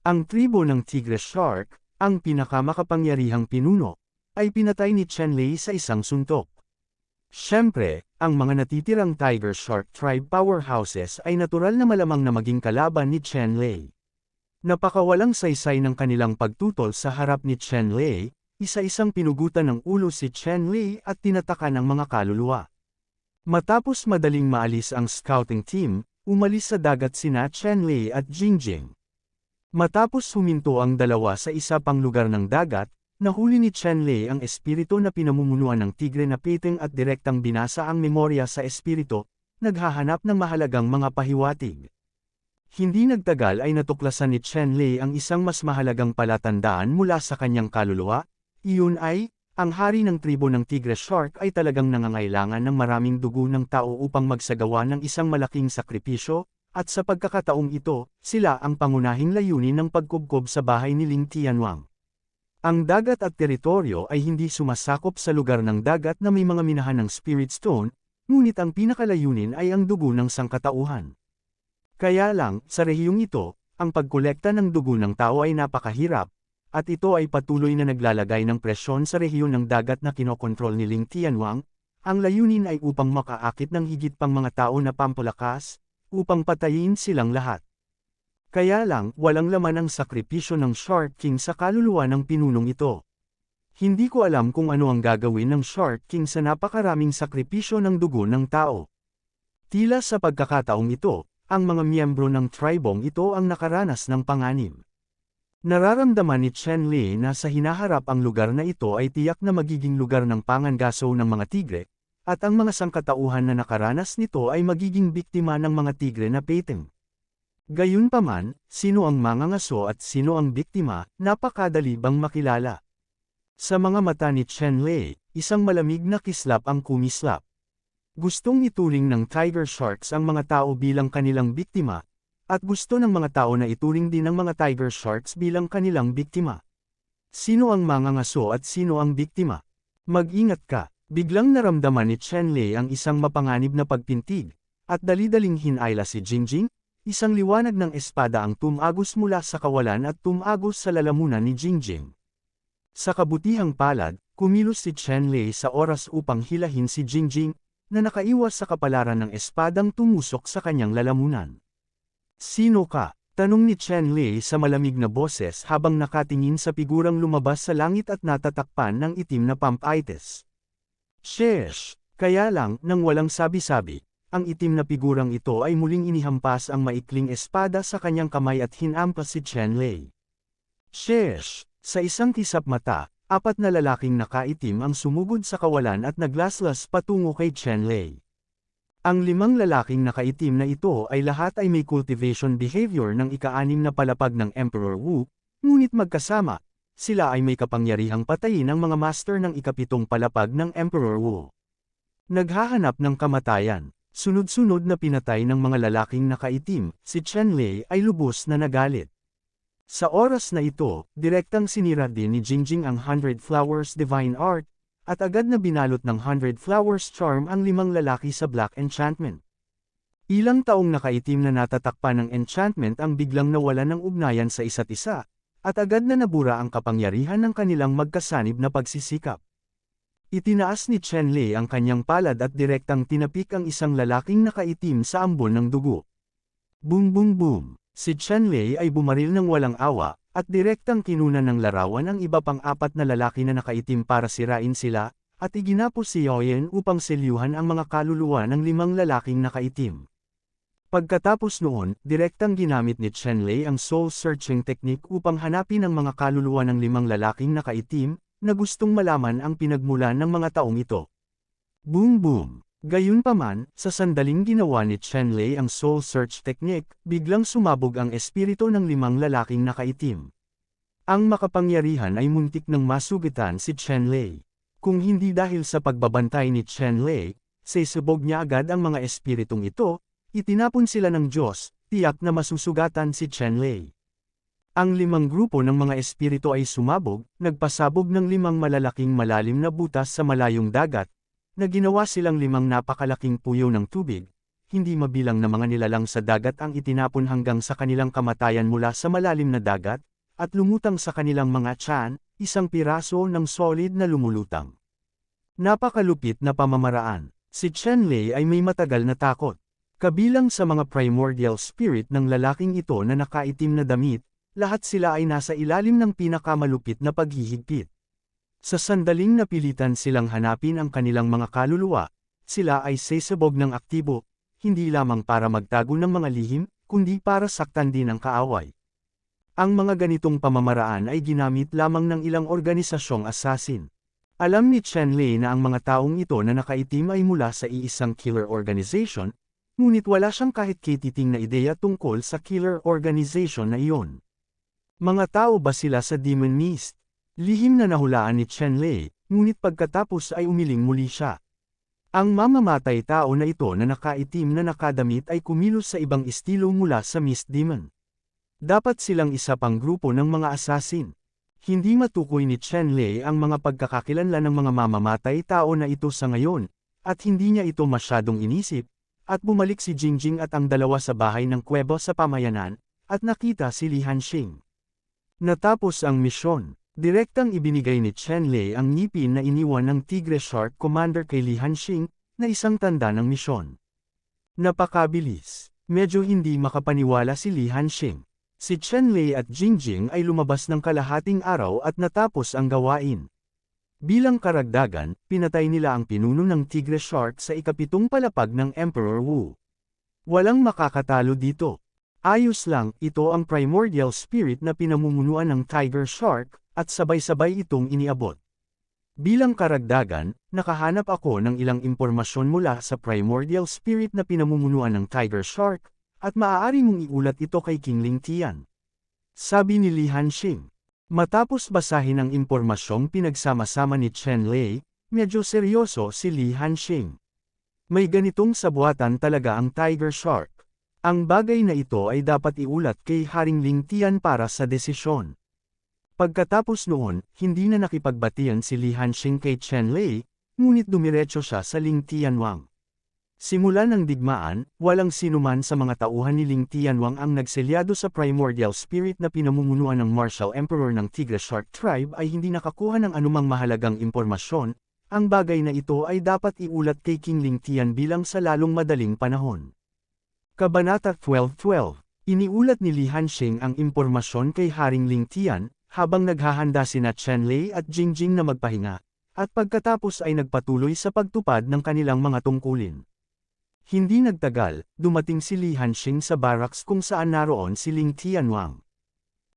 Ang tribo ng Tigre Shark, ang pinakamakapangyarihang pinuno, ay pinatay ni Chenlei sa isang suntok. Siyempre, ang mga natitirang Tiger Shark tribe powerhouses ay natural na malamang na maging kalaban ni Chenlei. Napakawalang saysay ng kanilang pagtutol sa harap ni Chenlei, isa-isang pinugutan ng ulo si Chenlei at tinataka ng mga kaluluwa. Matapos madaling maalis ang scouting team, umalis sa dagat sina Chenlei at Jingjing. Matapos huminto ang dalawa sa isa pang lugar ng dagat, nahuli ni Chenlei ang espiritu na pinamumunuan ng Tigre na Peteng at direktang binasa ang memorya sa espiritu, naghahanap ng mahalagang mga pahiwatig. Hindi nagtagal ay natuklasan ni Chenlei ang isang mas mahalagang palatandaan mula sa kanyang kaluluwa. Iyon ay, ang hari ng tribo ng Tigre Shark ay talagang nangangailangan ng maraming dugo ng tao upang magsagawa ng isang malaking sakripisyo, at sa pagkakataong ito, sila ang pangunahing layunin ng pagkubkob sa bahay ni Ling Tianwang. Ang dagat at teritoryo ay hindi sumasakop sa lugar ng dagat na may mga minahan ng Spirit Stone, ngunit ang pinakalayunin ay ang dugo ng sangkatauhan. Kaya lang, sa rehiyong ito, ang pagkolekta ng dugo ng tao ay napakahirap, at ito ay patuloy na naglalagay ng presyon sa rehiyon ng dagat na kinokontrol ni Ling Tianwang, ang layunin ay upang makaakit ng higit pang mga tao na pampalakas, upang patayin silang lahat. Kaya lang, walang laman ang sakripisyo ng Shark King sa kaluluwa ng pinunong ito. Hindi ko alam kung ano ang gagawin ng Shark King sa napakaraming sakripisyo ng dugo ng tao. Tila sa pagkakataong ito, ang mga miyembro ng tribong ito ang nakaranas ng panganib. Nararamdaman ni Chen Li na sa hinaharap ang lugar na ito ay tiyak na magiging lugar ng pangangaso ng mga tigre, at ang mga sangkatauhan na nakaranas nito ay magiging biktima ng mga tigre na peteng. Gayunpaman, sino ang mangangaso at sino ang biktima, napakadali bang makilala. Sa mga mata ni Chen Li, isang malamig na kislap ang kumislap. Gustong ituring ng tiger sharks ang mga tao bilang kanilang biktima, at gusto ng mga tao na ituring din ng mga tiger sharks bilang kanilang biktima. Sino ang mangangaso at sino ang biktima? Mag-ingat ka, biglang naramdaman ni Chen Li ang isang mapanganib na pagpintig, at dali-daling hinayla si Jingjing, isang liwanag ng espada ang tumagos mula sa kawalan at tumagos sa lalamunan ni Jingjing. Sa kabutihang palad, kumilos si Chen Li sa oras upang hilahin si Jingjing, na nakaiwas sa kapalaran ng espadang tumusok sa kanyang lalamunan. Sino ka? Tanong ni Chen Li sa malamig na boses habang nakatingin sa figurang lumabas sa langit at natatakpan ng itim na pampites. Sheesh! Kaya lang, nang walang sabi-sabi, ang itim na figurang ito ay muling inihampas ang maikling espada sa kanyang kamay at hinampas si Chen Li. Sheesh! Sa isang kisap mata, 4 na lalaking nakaitim ang sumugod sa kawalan at naglaslas patungo kay Chen Li. Ang 5 lalaking nakaitim na ito ay lahat ay may cultivation behavior ng ika-6 na palapag ng Emperor Wu, ngunit magkasama, sila ay may kapangyarihang patayin ang mga master ng ika-7 palapag ng Emperor Wu. Naghahanap ng kamatayan, sunod-sunod na pinatay ng mga lalaking nakaitim, si Chen Li ay lubos na nagalit. Sa oras na ito, direktang sinira din ni Jingjing ang 100 Flowers Divine Art, at agad na binalot ng 100 Flowers Charm ang 5 lalaki sa Black Enchantment. Ilang taong nakaitim na natatakpan ng enchantment ang biglang nawalan ng ugnayan sa isa't isa, at agad na nabura ang kapangyarihan ng kanilang magkasanib na pagsisikap. Itinaas ni Chen Li ang kanyang palad at direktang tinapik ang isang lalaking nakaitim sa ambon ng dugo. Boom boom boom! Si Chen Li ay bumaril ng walang awa, at direktang kinunan ng larawan ang iba pang 4 na lalaki na nakaitim para sirain sila, at iginapos si Yaoyan upang selyuhan ang mga kaluluwa ng 5 lalaking nakaitim. Pagkatapos noon, direktang ginamit ni Chen Li ang soul-searching technique upang hanapin ang mga kaluluwa ng 5 lalaking nakaitim, na gustong malaman ang pinagmulan ng mga taong ito. Boom boom! Gayunpaman, sa sandaling ginawa ni Chen Li ang soul search technique, biglang sumabog ang espiritu ng 5 lalaking nakaitim. Ang makapangyarihan ay muntik nang masugitan si Chen Li. Kung hindi dahil sa pagbabantay ni Chen Li, sisubog niya agad ang mga espiritong ito, itinapon sila ng Diyos, tiyak na masusugatan si Chen Li. Ang 5 grupo ng mga espiritu ay sumabog, nagpasabog ng 5 malalaking malalim na butas sa malayong dagat, na ginawa silang 5 napakalaking puyo ng tubig, hindi mabilang na mga nilalang sa dagat ang itinapon hanggang sa kanilang kamatayan mula sa malalim na dagat, at lumutang sa kanilang mga tiyan, isang piraso ng solid na lumulutang. Napakalupit na pamamaraan. Si Chen Li ay may matagal na takot. Kabilang sa mga primordial spirit ng lalaking ito na nakaitim na damit, lahat sila ay nasa ilalim ng pinakamalupit na paghihigpit. Sa sandaling napilitan silang hanapin ang kanilang mga kaluluwa, sila ay sesabog ng aktibo, hindi lamang para magtago ng mga lihim, kundi para saktan din ang kaaway. Ang mga ganitong pamamaraan ay ginamit lamang ng ilang organisasyong assassin. Alam ni Chen Li na ang mga taong ito na nakaitim ay mula sa iisang killer organization, ngunit wala siyang kahit kititing na ideya tungkol sa killer organization na iyon. Mga tao ba sila sa Demon Mist? Lihim na nahulaan ni Chen Li, ngunit pagkatapos ay umiling muli siya. Ang mamamatay tao na ito na nakaitim na nakadamit ay kumilos sa ibang estilo mula sa Mist Demon. Dapat silang isa pang grupo ng mga assassin. Hindi matukoy ni Chen Li ang mga pagkakakilanlan ng mga mamamatay tao na ito sa ngayon, at hindi niya ito masyadong inisip, at bumalik si Jingjing at ang dalawa sa bahay ng kuweba sa pamayanan, at nakita si Li Hanxing. Natapos ang misyon. Direktang ibinigay ni Chen Lei ang ngipin na iniwan ng Tigre Shark Commander kay Li Hanxing, na isang tanda ng misyon. Napakabilis. Medyo hindi makapaniwala si Li Hanxing. Si Chen Lei at Jingjing ay lumabas ng kalahating araw at natapos ang gawain. Bilang karagdagan, pinatay nila ang pinuno ng Tigre Shark sa ikapitong palapag ng Emperor Wu. Walang makakatalo dito. Ayos lang, ito ang primordial spirit na pinamumunuan ng Tiger Shark, at sabay-sabay itong iniabot. Bilang karagdagan, nakahanap ako ng ilang impormasyon mula sa primordial spirit na pinamumunuan ng Tiger Shark, at maaari mong iulat ito kay King Ling Tian. Sabi ni Li Hanxing. Matapos basahin ang impormasyong pinagsama-sama ni Chen Lei, medyo seryoso si Li Hanxing. May ganitong sabuatan talaga ang Tiger Shark. Ang bagay na ito ay dapat iulat kay Haring Ling Tian para sa desisyon. Pagkatapos noon, hindi na nakipagbatian si Li Hanxing kay Chen Lei, ngunit dumiretso siya sa Ling Tianwang. Simula ng digmaan, walang sinuman sa mga tauhan ni Ling Tianwang ang nagselyado sa primordial spirit na pinamumunuan ng Martial Emperor ng Tigre Shark Tribe ay hindi nakakuha ng anumang mahalagang impormasyon. Ang bagay na ito ay dapat iulat kay King Ling Tian bilang sa lalong madaling panahon. Kabanata 12:12. Iniulat ni Li Hanxing ang impormasyon kay Haring Ling Tian, habang naghahanda sina Chen Lei at Jingjing na magpahinga, at pagkatapos ay nagpatuloy sa pagtupad ng kanilang mga tungkulin. Hindi nagtagal, dumating si Li Hanxing sa barracks kung saan naroon si Ling Tianwang.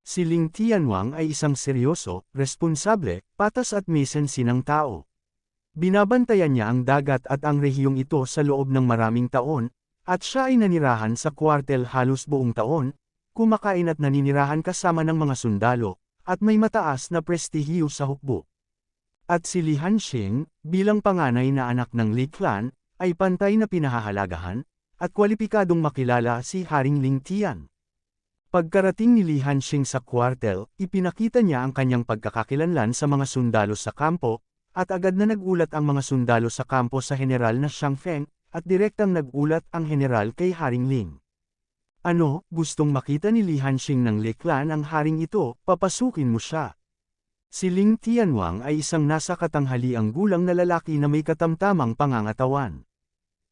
Si Ling Tianwang ay isang seryoso, responsable, patas at may sensinang tao. Binabantayan niya ang dagat at ang rehiyong ito sa loob ng maraming taon, at siya ay nanirahan sa kwartel halos buong taon, kumakain at naninirahan kasama ng mga sundalo, at may mataas na prestihiyo sa hukbo. At si Li Hanxing, bilang panganay na anak ng Li clan, ay pantay na pinahahalagahan, at kwalipikadong makilala si Haring Ling Tian. Pagkarating ni Li Hanxing sa kwartel, ipinakita niya ang kanyang pagkakakilanlan sa mga sundalo sa kampo, at agad na nagulat ang mga sundalo sa kampo sa general na Xiang Feng, at direktang nagulat ang general kay Haring Ling. Ano, gustong makita ni Li Hanxing ng Li clan ang haring ito, papasukin mo siya. Si Ling Tianwang ay isang nasa katanghaliang gulang na lalaki na may katamtamang pangangatawan.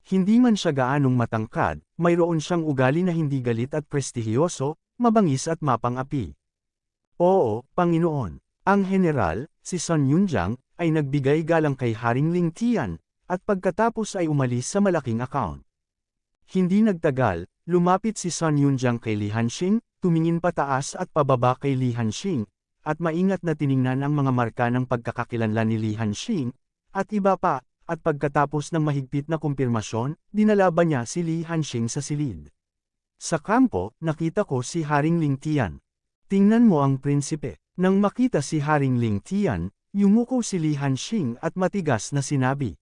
Hindi man siya gaanong matangkad, mayroon siyang ugali na hindi galit at prestihiyoso, mabangis at mapang-api. Oo, Panginoon. Ang general, si Sun Yunjiang, ay nagbigay galang kay Haring Ling Tian, at pagkatapos ay umalis sa malaking account. Hindi nagtagal, lumapit si Sun Yunjiang kay Li Hanxing, tumingin pataas at pababa kay Li Hanxing, at maingat na tiningnan ang mga marka ng pagkakakilanlan ni Li Hanxing, at iba pa, at pagkatapos ng mahigpit na kumpirmasyon, dinalaban niya si Li Hanxing sa silid. Sa kampo, nakita ko si Haring Ling Tian. Tingnan mo ang prinsipe. Nang makita si Haring Ling Tian, yumuko si Li Hanxing at matigas na sinabi.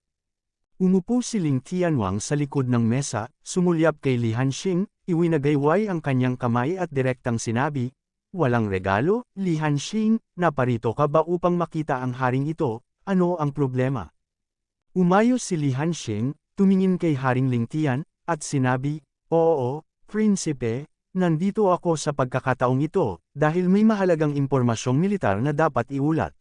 Umupo si Ling Tianwang sa likod ng mesa, sumulyap kay Li Hanxing, iwinagayway ang kanyang kamay at direktang sinabi, "Walang regalo, Li Hanxing, naparito ka ba upang makita ang haring ito, ano ang problema?" Umayos si Li Hanxing, tumingin kay Haring Ling Tian, at sinabi, "Oo, prinsipe, nandito ako sa pagkakataong ito, dahil may mahalagang impormasyong militar na dapat iulat."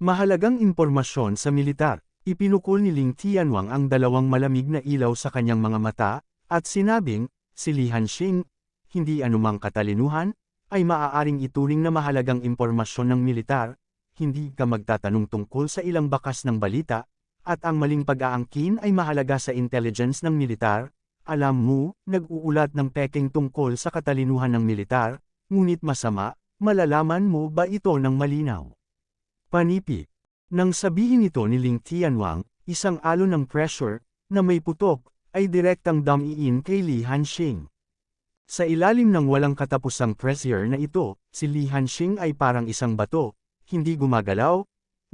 Mahalagang impormasyon sa militar. Ipinukol ni Ling Tianwang ang dalawang malamig na ilaw sa kanyang mga mata, at sinabing, si Li Hanxing, hindi anumang katalinuhan, ay maaaring ituring na mahalagang impormasyon ng militar, hindi ka magtatanong tungkol sa ilang bakas ng balita, at ang maling pag-aangkin ay mahalaga sa intelligence ng militar. Alam mo, nag-uulat ng peking tungkol sa katalinuhan ng militar, ngunit masama, malalaman mo ba ito ng malinaw? Panipik. Nang sabihin ito ni Ling Tianwang, isang alon ng pressure, na may putok, ay direktang damiin kay Li Hanxing. Sa ilalim ng walang katapusang pressure na ito, si Li Hanxing ay parang isang bato, hindi gumagalaw,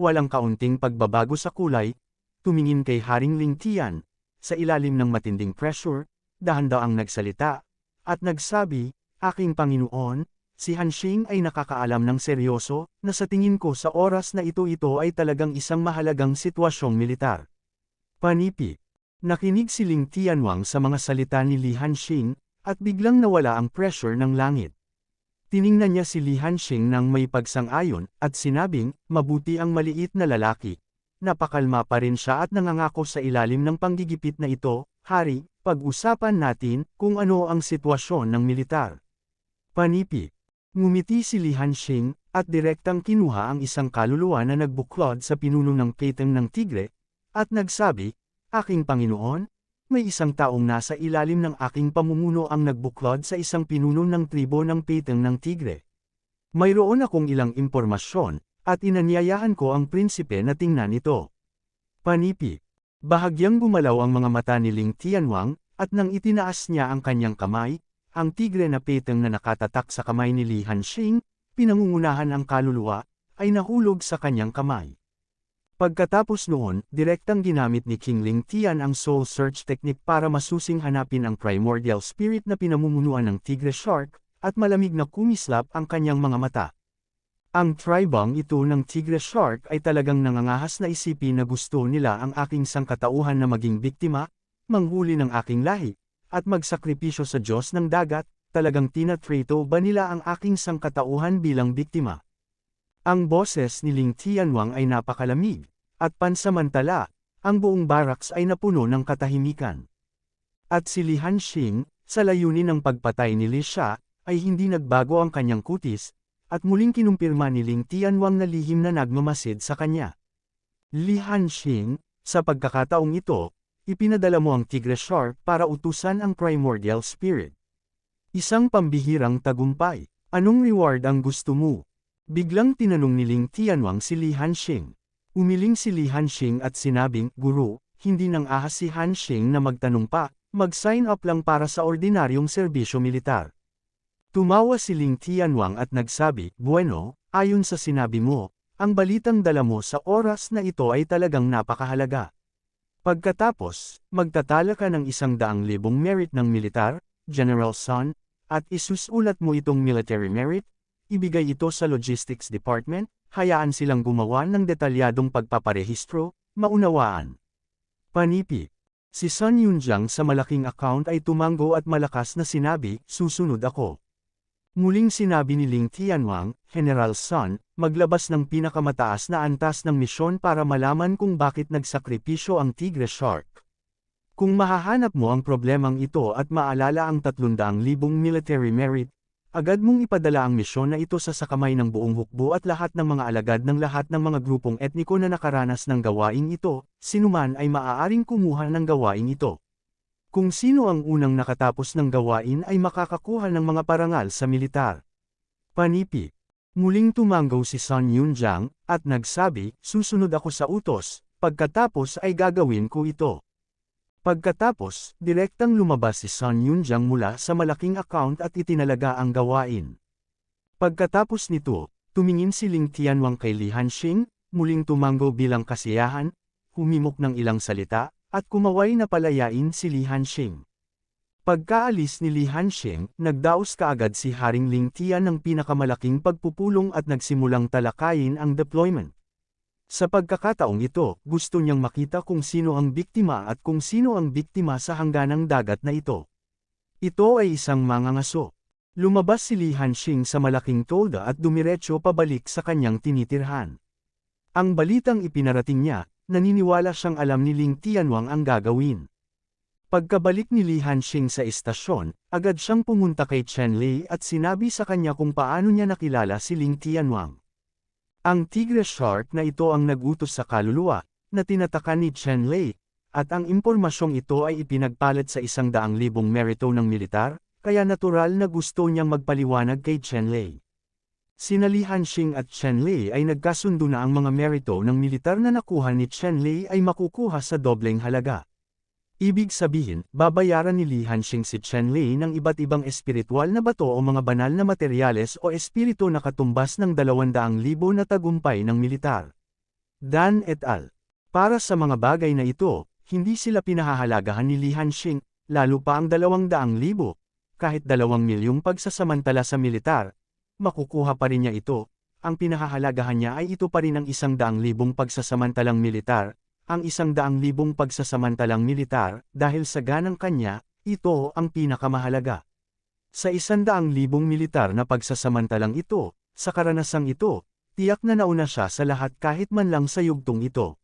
walang kaunting pagbabago sa kulay, tumingin kay Haring Ling Tian, sa ilalim ng matinding pressure, dahan-daang nagsalita, at nagsabi, "Aking Panginoon, si Hanxing ay nakakaalam ng seryoso, na sa tingin ko sa oras na ito ay talagang isang mahalagang sitwasyong militar." Panipik. Nakinig si Ling Tianwang sa mga salita ni Li Hanxing, at biglang nawala ang pressure ng langit. Tiningnan niya si Li Hanxing nang may pagsang-ayon, at sinabing, mabuti ang maliit na lalaki. Napakalma pa rin siya at nangangako sa ilalim ng panggigipit na ito, Hari, pag-usapan natin kung ano ang sitwasyon ng militar. Panipi. Ngumiti si Li Hanxing, at direktang kinuha ang isang kaluluwa na nagbuklod sa pinuno ng peteng ng tigre, at nagsabi, Aking Panginoon, may isang taong nasa ilalim ng aking pamumuno ang nagbuklod sa isang pinuno ng tribo ng peteng ng tigre. Mayroon akong ilang impormasyon, at inanyayahan ko ang prinsipe na tingnan ito. Panipi. Bahagyang gumalaw ang mga mata ni Ling Tianwang, at nang itinaas niya ang kanyang kamay, ang tigre na peteng na nakatatak sa kamay ni Li Hanxing, pinangungunahan ang kaluluwa, ay nahulog sa kanyang kamay. Pagkatapos noon, direktang ginamit ni King Ling Tian ang soul search technique para masusing hanapin ang primordial spirit na pinamumunuan ng Tigre Shark, at malamig na kumislap ang kanyang mga mata. Ang tribang ito ng Tigre Shark ay talagang nangangahas na isipin na gusto nila ang aking sangkatauhan na maging biktima, manghuli ng aking lahi, at magsakripisyo sa Diyos ng dagat, talagang tinatrito ba nila ang aking sangkatauhan bilang biktima? Ang boses ni Ling Tianwang ay napakalamig, at pansamantala, ang buong barracks ay napuno ng katahimikan. At si Li Hanxing, sa layunin ng pagpatay ni Li Xia, ay hindi nagbago ang kanyang kutis, at muling kinumpirma ni Ling Tianwang na lihim na nagmamasid sa kanya. Li Hanxing, sa pagkakataong ito, ipinadala mo ang Tigre Shark para utusan ang primordial spirit. Isang pambihirang tagumpay. Anong reward ang gusto mo? Biglang tinanong ni Ling Tianwang si Li Hanxing. Umiling si Li Hanxing at sinabing, Guru, hindi nang ahas si Hanxing na magtanong pa, mag-sign up lang para sa ordinaryong serbisyo militar. Tumawa si Ling Tianwang at nagsabi, Bueno, ayon sa sinabi mo, ang balitang dala mo sa oras na ito ay talagang napakahalaga. Pagkatapos, magtatala ka ng 100,000 merit ng militar, General Sun, at isusulat mo itong military merit, ibigay ito sa Logistics Department, hayaan silang gumawa ng detalyadong pagpaparehistro, maunawaan. Panipi. Si Sun Yunjiang sa malaking account ay tumango at malakas na sinabi, susunod ako. Muling sinabi ni Ling Tianwang, General Sun, maglabas ng pinakamataas na antas ng misyon para malaman kung bakit nagsakripisyo ang Tigre Shark. Kung mahahanap mo ang problemang ito at maalala ang 300,000 military merit, agad mong ipadala ang misyon na ito sa sakamay ng buong hukbo at lahat ng mga alagad ng lahat ng mga grupong etniko na nakaranas ng gawaing ito, sinuman ay maaaring kumuha ng gawaing ito. Kung sino ang unang nakatapos ng gawain ay makakakuha ng mga parangal sa militar. Panipi. Muling tumanggaw si Sun Yunjiang, at nagsabi, susunod ako sa utos, pagkatapos ay gagawin ko ito. Pagkatapos, direktang lumabas si Sun Yunjiang mula sa malaking account at itinalaga ang gawain. Pagkatapos nito, tumingin si Ling Tianwang kay Li Hanxing, muling tumanggo bilang kasiyahan, humimok ng ilang salita, at kumaway na palayain si Li Hanxing. Pagkaalis ni Li Hanxing, nagdaos kaagad si Haring Ling Tian ng pinakamalaking pagpupulong at nagsimulang talakayin ang deployment. Sa pagkakataong ito, gusto niyang makita kung sino ang biktima at kung sino ang biktima sa hangganang dagat na ito. Ito ay isang mangangaso. Lumabas si Li Hanxing sa malaking tolda at dumiretso pabalik sa kanyang tinitirhan. Ang balitang ipinarating niya, naniniwala siyang alam ni Ling Tianwang ang gagawin. Pagkabalik ni Li Hanxing sa istasyon, agad siyang pumunta kay Chen Lei at sinabi sa kanya kung paano niya nakilala si Ling Tianwang. Ang Tigre Shark na ito ang nagutos sa kaluluwa, na tinatakan ni Chen Lei, at ang impormasyong ito ay ipinagpalit sa 100,000 merito ng militar, kaya natural na gusto niyang magpaliwanag kay Chen Lei. Sina Li Hanxing at Chen Lei ay nagkasundo na ang mga merito ng militar na nakuha ni Chen Lei ay makukuha sa dobleng halaga. Ibig sabihin, babayaran ni Li Hanxing si Chen Lei ng iba't ibang espiritual na bato o mga banal na materyales o espiritu na katumbas ng 200,000 na tagumpay ng militar. Dan et al. Para sa mga bagay na ito, hindi sila pinahahalagahan ni Li Hanxing, lalo pa ang 200,000, kahit 2,000,000 pagsasamantala sa militar, makukuha pa rin niya ito, ang pinahahalagahan niya ay ito pa rin ang 100,000 pagsasamantalang militar, ang 100,000 pagsasamantalang militar, dahil sa ganang kanya, ito ang pinakamahalaga. Sa 100,000 militar na pagsasamantalang ito, sa karanasang ito, tiyak na nauna siya sa lahat kahit man lang sa yugtong ito.